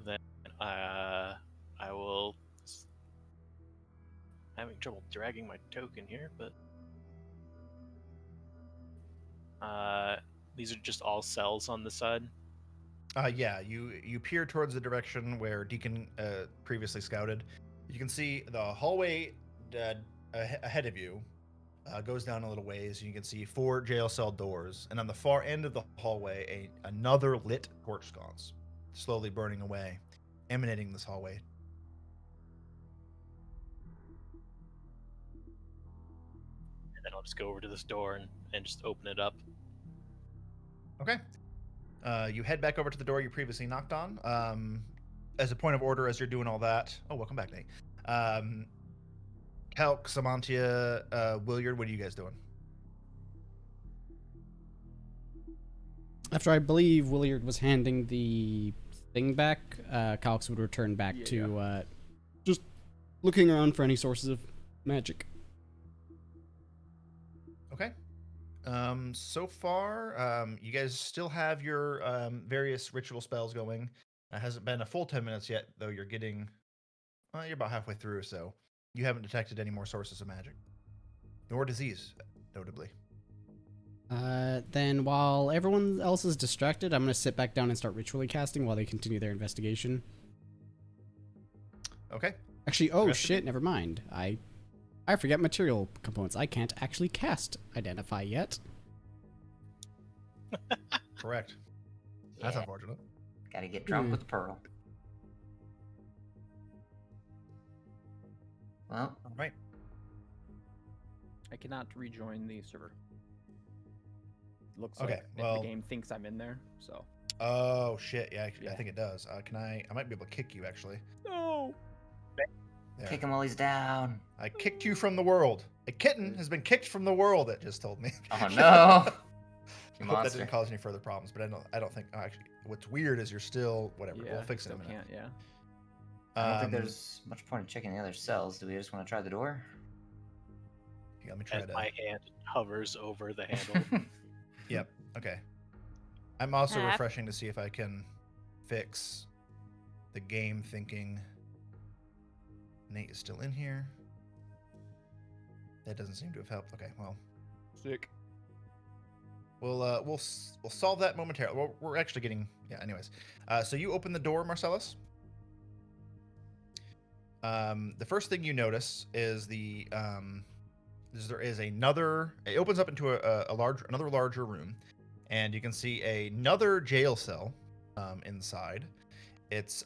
Then I I will. Having trouble dragging my token here, but these are just all cells on the side. Yeah, you peer towards the direction where Deacon previously scouted. You can see the hallway ahead of you goes down a little ways. You can see 4 jail cell doors, and on the far end of the hallway, another lit torch sconce, slowly burning away, emanating this hallway. And then I'll just go over to this door and just open it up. Okay. You head back over to the door you previously knocked on. As a point of order, as you're doing all that. Oh, welcome back, Nate. Calc, Samantia, Williard, what are you guys doing? After I believe Williard was handing the thing back, Calx would return back to just looking around for any sources of magic. Okay. So far, you guys still have your various ritual spells going. It hasn't been a full 10 minutes yet, though you're getting... you're about halfway through, so you haven't detected any more sources of magic. Nor disease, notably. Then while everyone else is distracted, I'm going to sit back down and start ritually casting while they continue their investigation. Okay. Actually, oh shit, never mind. I forget material components. I can't actually cast Identify yet. Correct. That's Yeah. unfortunate. Gotta get drunk with the pearl. Well, All right. I cannot rejoin the server. Looks Okay, like well- the game thinks I'm in there, so. Oh, shit. Yeah, I Yeah. think it does. I might be able to kick you, actually. No! There. kick him while he's down. I kicked you from the world. A kitten has been kicked from the world, it just told me. Oh no! I hope that Monster. didn't cause any further problems, but I don't think... actually, what's weird is you're still... Whatever, Yeah, we'll fix it in still a minute. can't, yeah. I don't think Um, there's much point in checking the other cells. Do we just want to try the door? Yeah, let me try As to... my hand hovers over the handle. Yep, okay. I'm also Hap. refreshing to see if I can fix the game thinking Nate is still in here. That doesn't seem to have helped. Okay, well, Sick. we'll solve that momentarily. Well, we're actually getting... Yeah, anyways. So you open the door, Marcellus. The first thing you notice is there is another... It opens up into another larger room, and you can see another jail cell inside. Its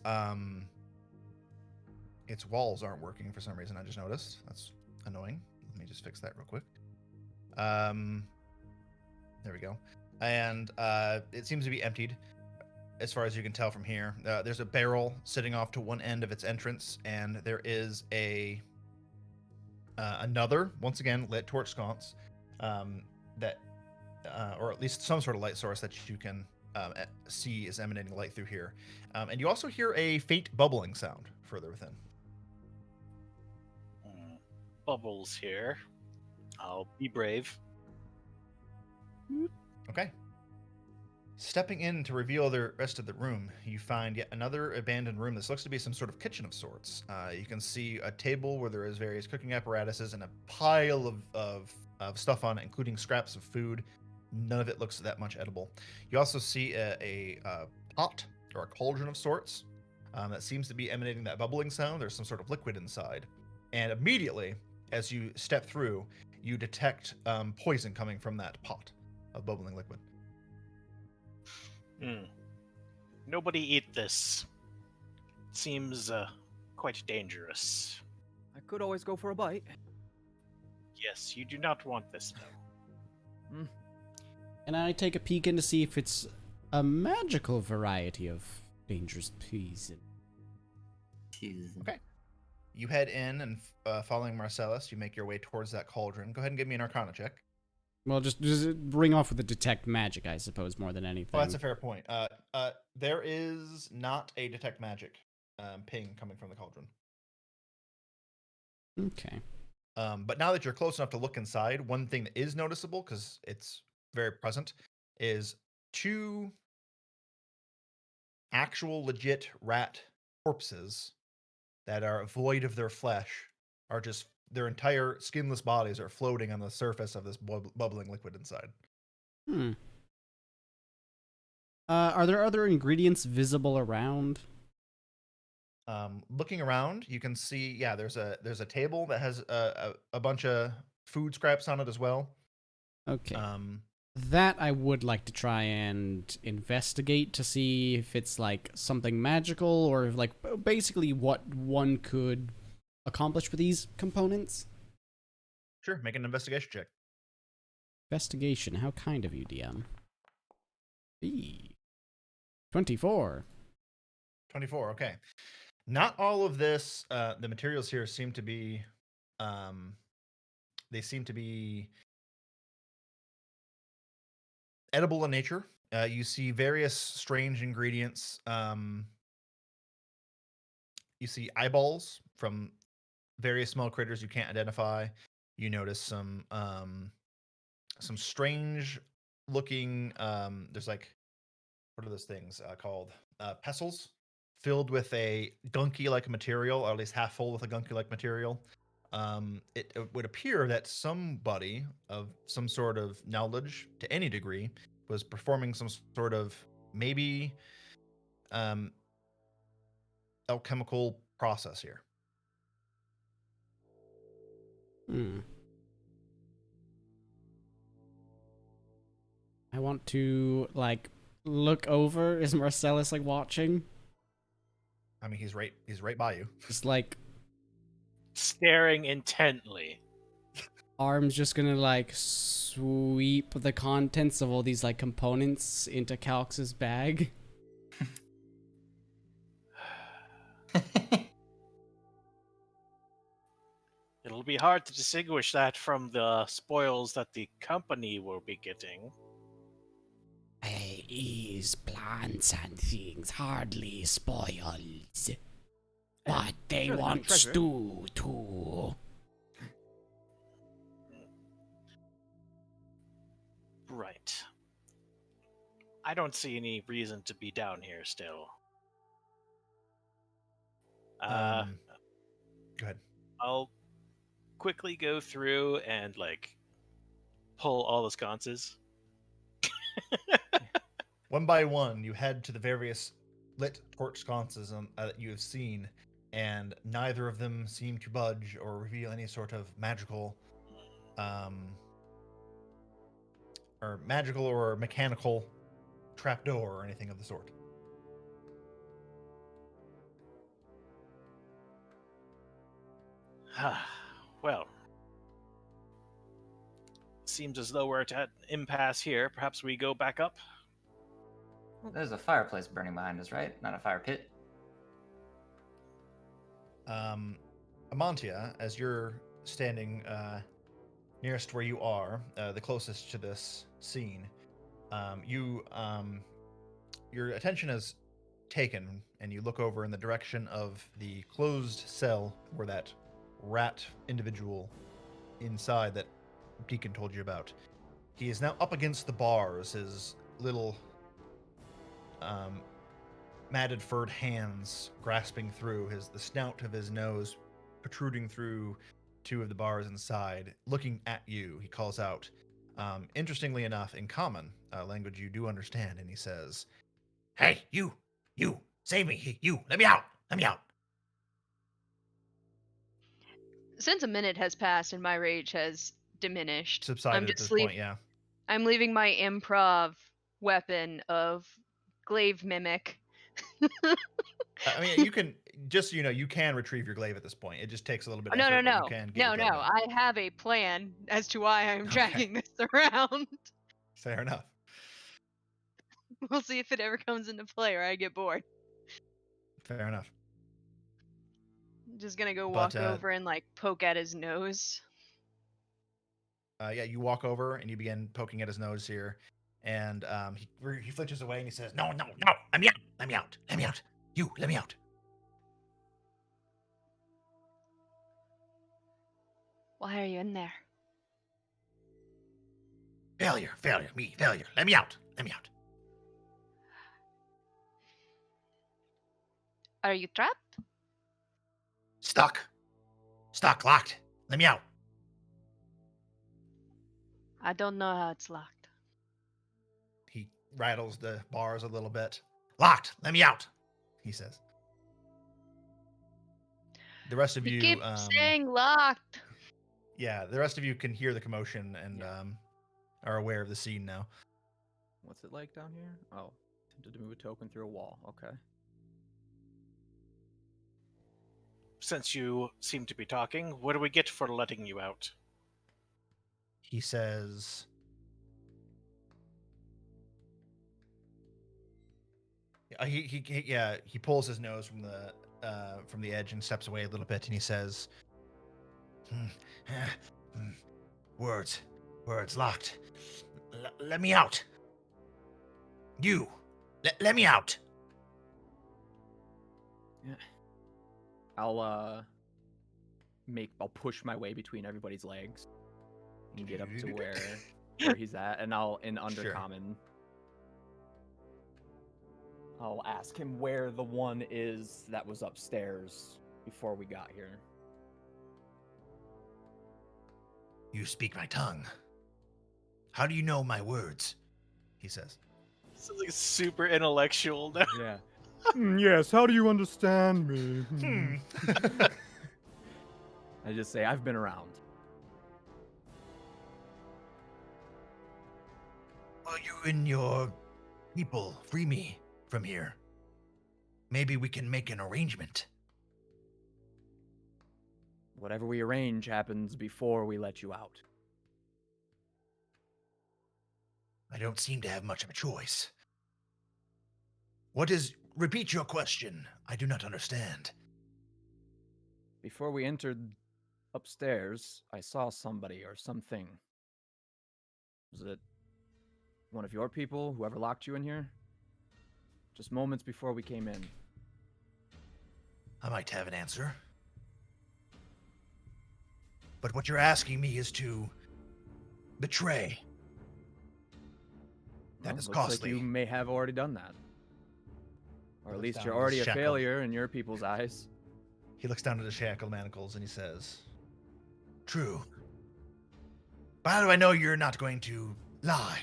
walls aren't working for some reason. I just noticed. That's annoying. Let me just fix that real quick. There we go. And it seems to be emptied, as far as you can tell from here. There's a barrel sitting off to one end of its entrance, and there is another, once again, lit torch sconce that, or at least some sort of light source that you can see is emanating light through here. And you also hear a faint bubbling sound further within. Bubbles here. I'll be brave. Okay. Stepping in to reveal the rest of the room, you find yet another abandoned room. This looks to be some sort of kitchen of sorts. You can see a table where there is various cooking apparatuses and a pile of stuff on it, including scraps of food. None of it looks that much edible. You also see a pot or a cauldron of sorts that seems to be emanating that bubbling sound. There's some sort of liquid inside. And immediately, as you step through, you detect poison coming from that pot of bubbling liquid. Nobody eat this. Seems quite dangerous. I could always go for a bite. Yes, you do not want this though. And I take a peek in to see if it's a magical variety of dangerous poison. Okay. You head in and following Marcellus, you make your way towards that cauldron. Go ahead and give me an Arcana check. Well, just ring off with the detect magic, I suppose, more than anything. Oh, that's a fair point. There is not a detect magic ping coming from the cauldron. Okay. But now that you're close enough to look inside, one thing that is noticeable, because it's very present, is 2 actual legit rat corpses that are void of their flesh are just their entire skinless bodies are floating on the surface of this bubbling liquid inside. Hmm. Are there other ingredients visible around? Looking around, you can see, yeah, there's a table that has a bunch of food scraps on it as well. Okay. Um, That I would like to try and investigate to see if it's like something magical or like basically what one could accomplish with these components. sure, make an investigation check. Investigation. How kind of you, DM. 24. 24. Okay. Not all of this. The materials here seem to be. They seem to be edible in nature. You see various strange ingredients. You see eyeballs from various small critters you can't identify. You notice some strange looking. There's like, what are those things called? Pestles filled with a gunky like material, or at least half full with a gunky like material. It would appear that somebody of some sort of knowledge to any degree was performing some sort of maybe alchemical process here. Hmm. I want to like look over. Is Marcellus like watching? I mean, he's right by you. Just like Staring intently. arms just gonna like sweep the contents of all these like components into Calx's bag. It'll be hard to distinguish that from the spoils that the company will be getting. These plants and things hardly spoils. But they sure they got want treasure. stew too. Right. I don't see any reason to be down here still. Go ahead. I'll quickly go through and like pull all the sconces. One by one, you head to the various lit torch sconces that you have seen, and neither of them seem to budge or reveal any sort of magical or mechanical trapdoor or anything of the sort. Well, seems as though we're at an impasse here. Perhaps we go back up? There's a fireplace burning behind us, right? Not a fire pit. Amantia, as you're standing nearest where you are, the closest to this scene, your attention is taken, and you look over in the direction of the closed cell where that rat individual inside that Deacon told you about. He is now up against the bars, his little matted furred hands grasping through the snout of his nose protruding through two of the bars inside, looking at you. He calls out, interestingly enough, in common, language you do understand, and he says, Hey, you, save me, you, let me out. Since a minute has passed and my rage has diminished, subsided at this point, yeah. I'm leaving my improv weapon of glaive mimic. I mean, you can, just so you know, you can retrieve your glaive at this point. It just takes a little bit of No, effort, but no. you can get your glaive back. I have a plan as to why I'm Okay. dragging this around. Fair enough. We'll see if it ever comes into play or I get bored. Fair enough. I'm just gonna go walk But, over and like poke at his nose. Yeah, you walk over and you begin poking at his nose here, and he flinches away and he says, No, let me out. You, let me out. Why are you in there? Failure, me, failure. Let me out. Are you trapped? Stuck. Stuck, locked. Let me out. I don't know how it's locked. He rattles the bars a little bit. Locked. Let me out. He says. The rest of You you, keep saying locked. yeah, the rest of you can hear the commotion and are aware of the scene now. What's it like down here? Oh, attempted to move a token through a wall. Okay. Since you seem to be talking, what do we get for letting you out? He says, he pulls his nose from the edge and steps away a little bit, and he says, Words locked. Let me out. You, let me out. I'll push my way between everybody's legs and get up to where he's at, and I'll in undercommon. I'll ask him where the one is that was upstairs before we got here. You speak my tongue. How do you know my words? he says. This is like super intellectual now. Yeah. Yes, how do you understand me? I just say, I've been around. Well, you and your people free me from here. Maybe we can make an arrangement. Whatever we arrange happens before we let you out. I don't seem to have much of a choice. Repeat your question. I do not understand. Before we entered upstairs, I saw somebody or something. Was it one of your people, whoever locked you in here? Just moments before we came in. I might have an answer. But what you're asking me is to betray. That is Looks costly. like you may have already done that. Or at Looks least down you're at his already a shackle. failure in your people's eyes. He looks down at his shackle manacles and he says, True. But how do I know you're not going to lie?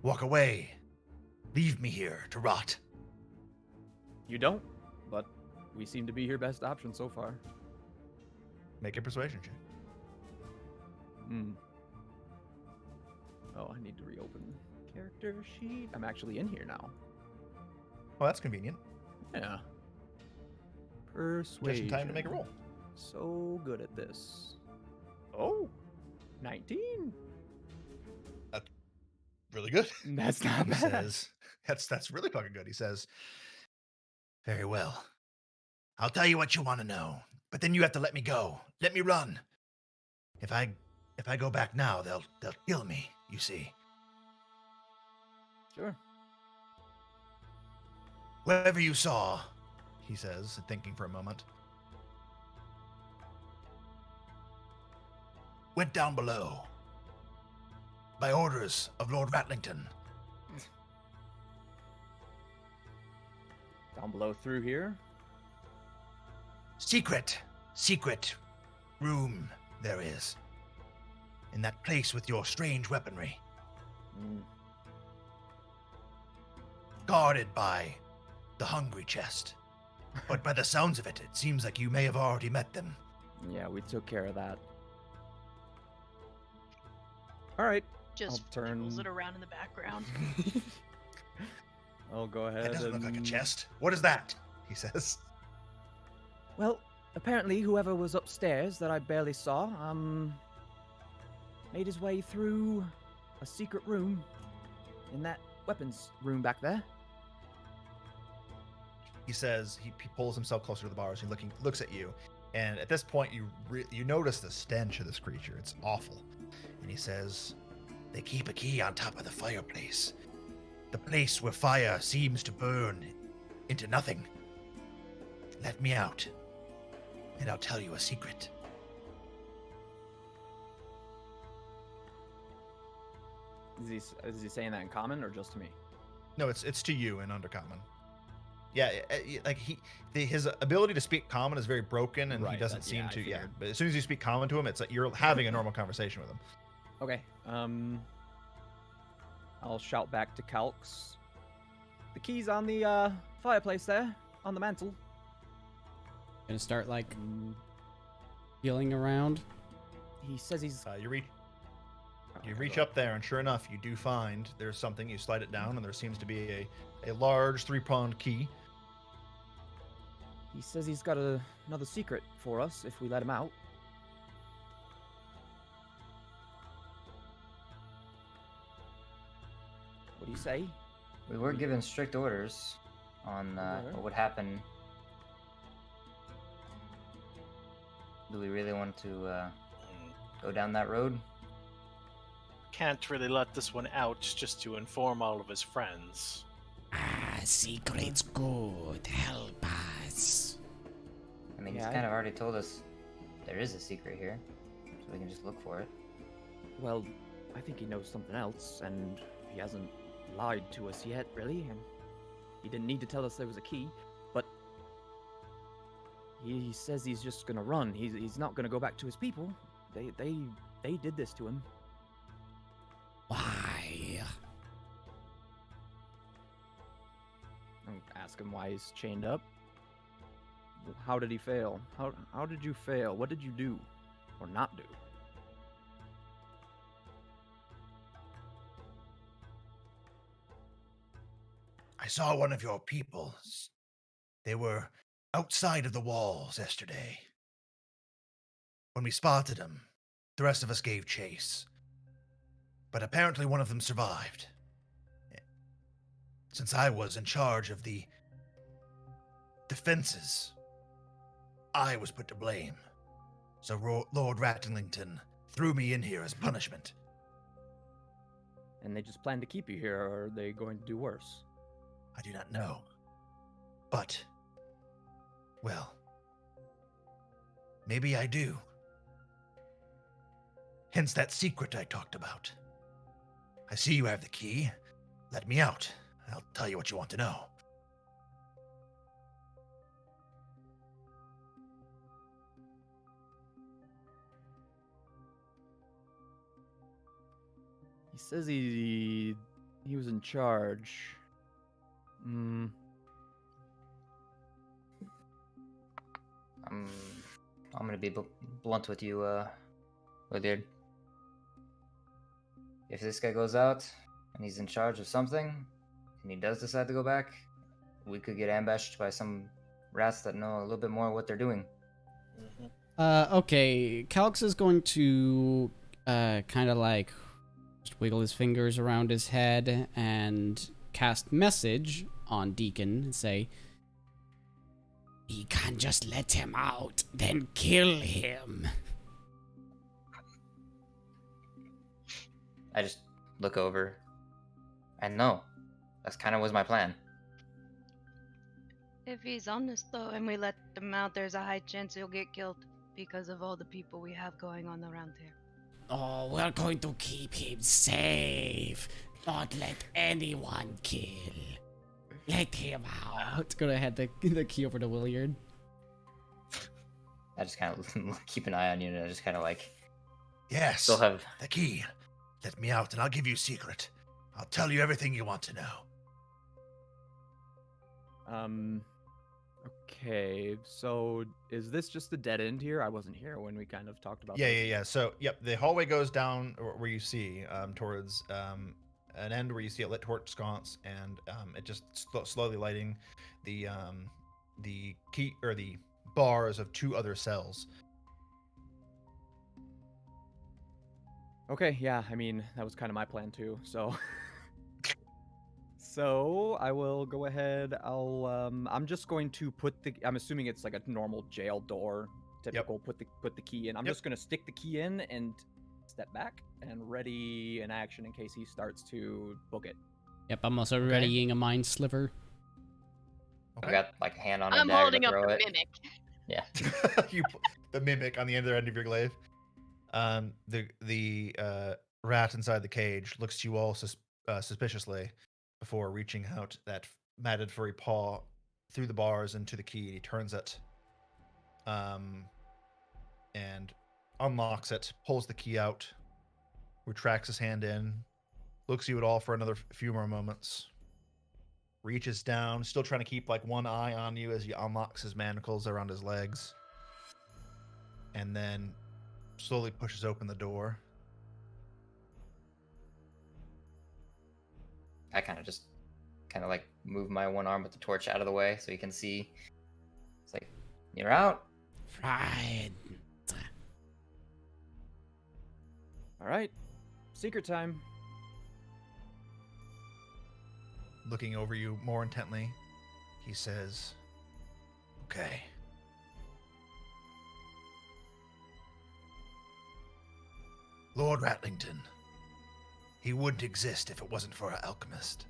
Walk away. Leave me here to rot. You don't, but we seem to be your best option so far. make a persuasion check. Oh, I need to reopen the character sheet. I'm actually in here now. Well, that's convenient. Yeah. Persuasion. Just in time to make a roll. So good at this. Oh, 19. Really good. That's not He bad. says, that's really fucking good. He says, Very well. I'll tell you what you want to know, but then you have to let me go. Let me run. If I go back now, they'll kill me, you see. Sure. Whatever you saw, he says, thinking for a moment. went down below. By orders of Lord Ratlington. Down below through here. Secret room there is. In that place with your strange weaponry. Guarded by the hungry chest. But by the sounds of it, it seems like you may have already met them. Yeah, we took care of that. All right. Just I'll turn- pulls it around in the background. I'll go ahead. That doesn't look like a and- chest. What is that? He says, Well, apparently whoever was upstairs that I barely saw, made his way through a secret room in that weapons room back there. he says, he pulls himself closer to the bars. He looks at you, and at this point, you notice the stench of this creature. It's awful. And he says, They keep a key on top of the fireplace. The place where fire seems to burn into nothing. Let me out, and I'll tell you a secret. Is he saying that in common or just to me? "No, it's to you in Undercommon." Yeah, like his ability to speak common is very broken, and he Right, doesn't that- seem yeah, I to. Yeah, figured. but as soon as you speak common to him, it's like you're having a normal conversation with him. Okay. I'll shout back to Calx. The key's on the fireplace there, on the mantle. Gonna start like Mm, feeling around. he says he's. You reach Okay, reach go up there, and sure enough, you do find there's something. You slide it down, and there seems to be a large 3-pronged key. ahead. He says he's got another secret for us if we let him out. What do you say? We were given strict orders on were? what would happen. Do we really want to go down that road? Can't really let this one out just to inform all of his friends. Secret's good. Help us. I mean, Yeah, he's I- kind of already told us there is a secret here, so we can just look for it. Well, I think he knows something else, and he hasn't lied to us yet, really. And he didn't need to tell us there was a key, but he says he's just gonna run. He's not gonna go back to his people. They did this to him. Why? I'll ask him why he's chained up. How did he fail? How did you fail? What did you do, or not do? I saw one of your people. They were outside of the walls yesterday. When we spotted them, the rest of us gave chase. But apparently one of them survived. Since I was in charge of the defenses, I was put to blame. So Lord Rattlington threw me in here as punishment. And they just plan to keep you here, or are they going to do worse? I do not know. But, well, maybe I do. Hence that secret I talked about. I see you have the key. Let me out. I'll tell you what you want to know. He says he was in charge. I'm gonna be blunt with you, Wizard. If this guy goes out and he's in charge of something, and he does decide to go back, we could get ambushed by some rats that know a little bit more what they're doing. Okay, Calx is going to kind of like just wiggle his fingers around his head and cast message on Deacon and say, "We can't just let him out, then kill him." I just look over. And no, that's kind of was my plan. If he's honest though, and we let him out, there's a high chance he'll get killed because of all the people we have going on around here. Oh, we're going to keep him safe. Not let anyone kill. Let him out. Gonna hand the key over to Williard. I just kind of keep an eye on you, and I just kind of like Yes, still have. the key. Let me out and I'll give you a secret. I'll tell you everything you want to know. Okay, so is this just the dead end here? I wasn't here when we kind of talked about Yeah, this. yeah, yeah. So, yep, the hallway goes down where you see towards an end where you see a lit torch sconce, and it just slowly lighting the key or the bars of 2 other cells. Okay, yeah, I mean, that was kind of my plan too, so. So, I will go ahead, I'm just going to I'm assuming it's like a normal jail door, typical, put the key in. I'm Yep. just gonna stick the key in and step back and ready an action in case he starts to book it. Yep, I'm also readying a mind sliver. I got like a hand on a I'm dagger holding to up throw the it. mimic. Yeah. The mimic on the other end of your glaive. The rat inside the cage looks to you all suspiciously before reaching out that matted furry paw through the bars into the key. He turns it, and unlocks it, pulls the key out, retracts his hand in, looks at you at all for another few more moments, reaches down, still trying to keep like one eye on you as he unlocks his manacles around his legs, and then slowly pushes open the door. I kind of like move my one arm with the torch out of the way so you can see. It's like, you're out. Right. All right, secret time. Looking over you more intently, he says, Okay. Lord Ratlington. He wouldn't exist if it wasn't for our alchemist.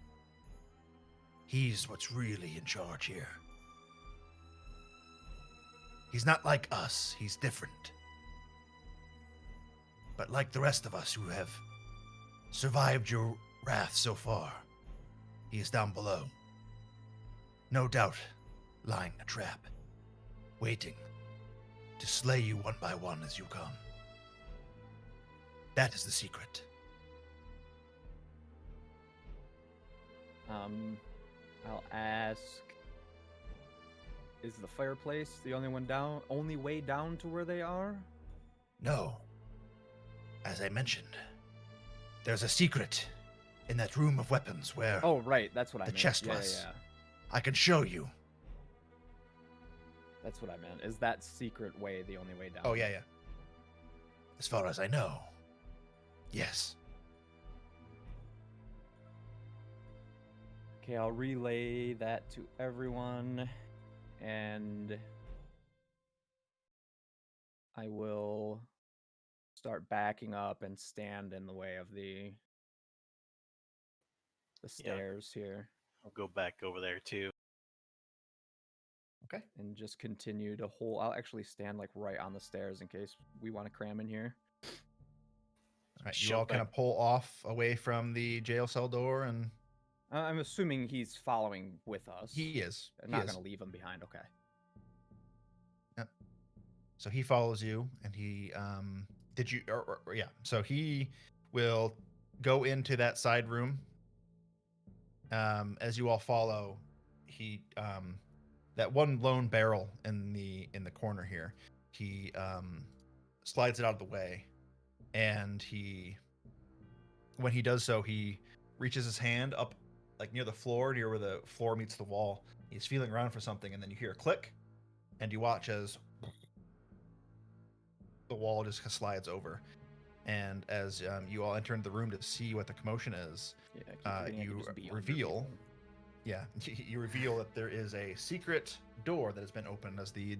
He's what's really in charge here. He's not like us, he's different. But like the rest of us who have survived your wrath so far, he is down below. No doubt, lying a trap, waiting to slay you one by one as you come. That is the secret. I'll ask, is the fireplace the only way down to where they are? No. As I mentioned, there's a secret in that room of weapons where Oh, right, that's what I the meant. chest Yeah, was. yeah, I can show you. that's what I meant. Is that secret way the only way down? "Oh yeah. As far as I know. Yes. Okay, I'll relay that to everyone, and I will start backing up and stand in the way of the stairs here, I'll go back over there too. Okay. and just continue to hold. I'll actually stand like right on the stairs in case we want to cram in here. All right, you Shove all kind back- of pull off away from the jail cell door, and I'm assuming he's following with us. he is. I'm He not is. going to leave him behind. Okay. So he follows you, and he did you or yeah. So he will go into that side room. As you all follow, he that one lone barrel in the corner here, he slides it out of the way, and when he does so, he reaches his hand up like near the floor, near where the floor meets the wall. He's feeling around for something, and then you hear a click, and you watch as the wall just slides over. And as you all enter into the room to see what the commotion is, Yeah. I keep forgetting I can you just be under reveal, people. yeah, you reveal that there is a secret door that has been opened as the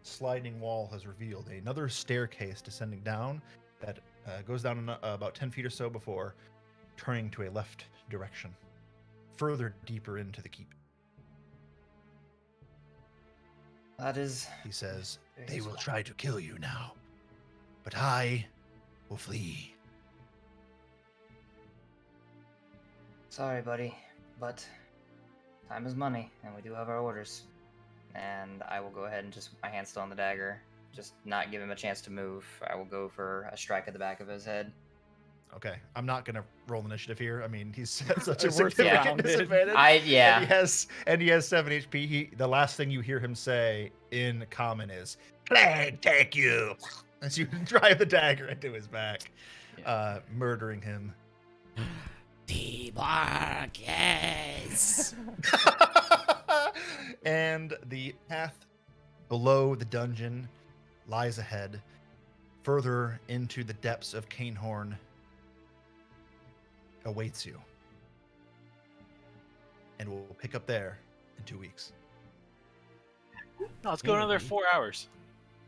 sliding wall has revealed another staircase descending down that goes down about 10 feet or so before turning to a left direction, further deeper into the keep. That is. He says, They will try to kill you now, but I will flee. Sorry, buddy, but time is money, and we do have our orders. And I will go ahead and just, my hand's still on the dagger, just not give him a chance to move. I will go for a strike at the back of his head. okay, I'm not going to roll initiative here. I mean, he's at such a We're significant surrounded. disadvantage. Yeah. And he has 7 HP. The last thing you hear him say in common is, Plague take you! as you drive the dagger into his back, Yeah. murdering him. T-Bark, yes. And the path below the dungeon lies ahead, further into the depths of Cainhorn awaits you. And we'll pick up there in 2 weeks. No, let's go another Maybe. 4 hours.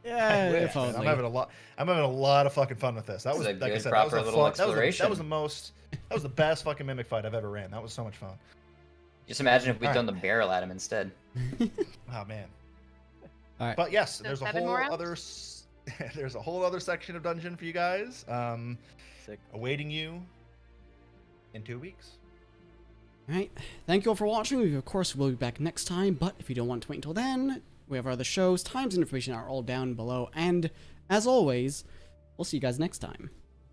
Yeah, if Man, I'm only. having a lot of fucking fun with this. That This was, is a like I good, said, that was proper a little fun, that was exploration. that was the best fucking mimic fight I've ever ran. That was so much fun. Just imagine if we'd Alright. done the barrel at him instead. Oh man. All right. But yes, So there's a 7 whole more rounds? other there's a whole other section of dungeon for you guys, Sick. awaiting you in 2 weeks. Alright, thank you all for watching. We, of course, will be back next time, but if you don't want to wait until then, we have our other shows. Times and information are all down below, and as always, we'll see you guys next time.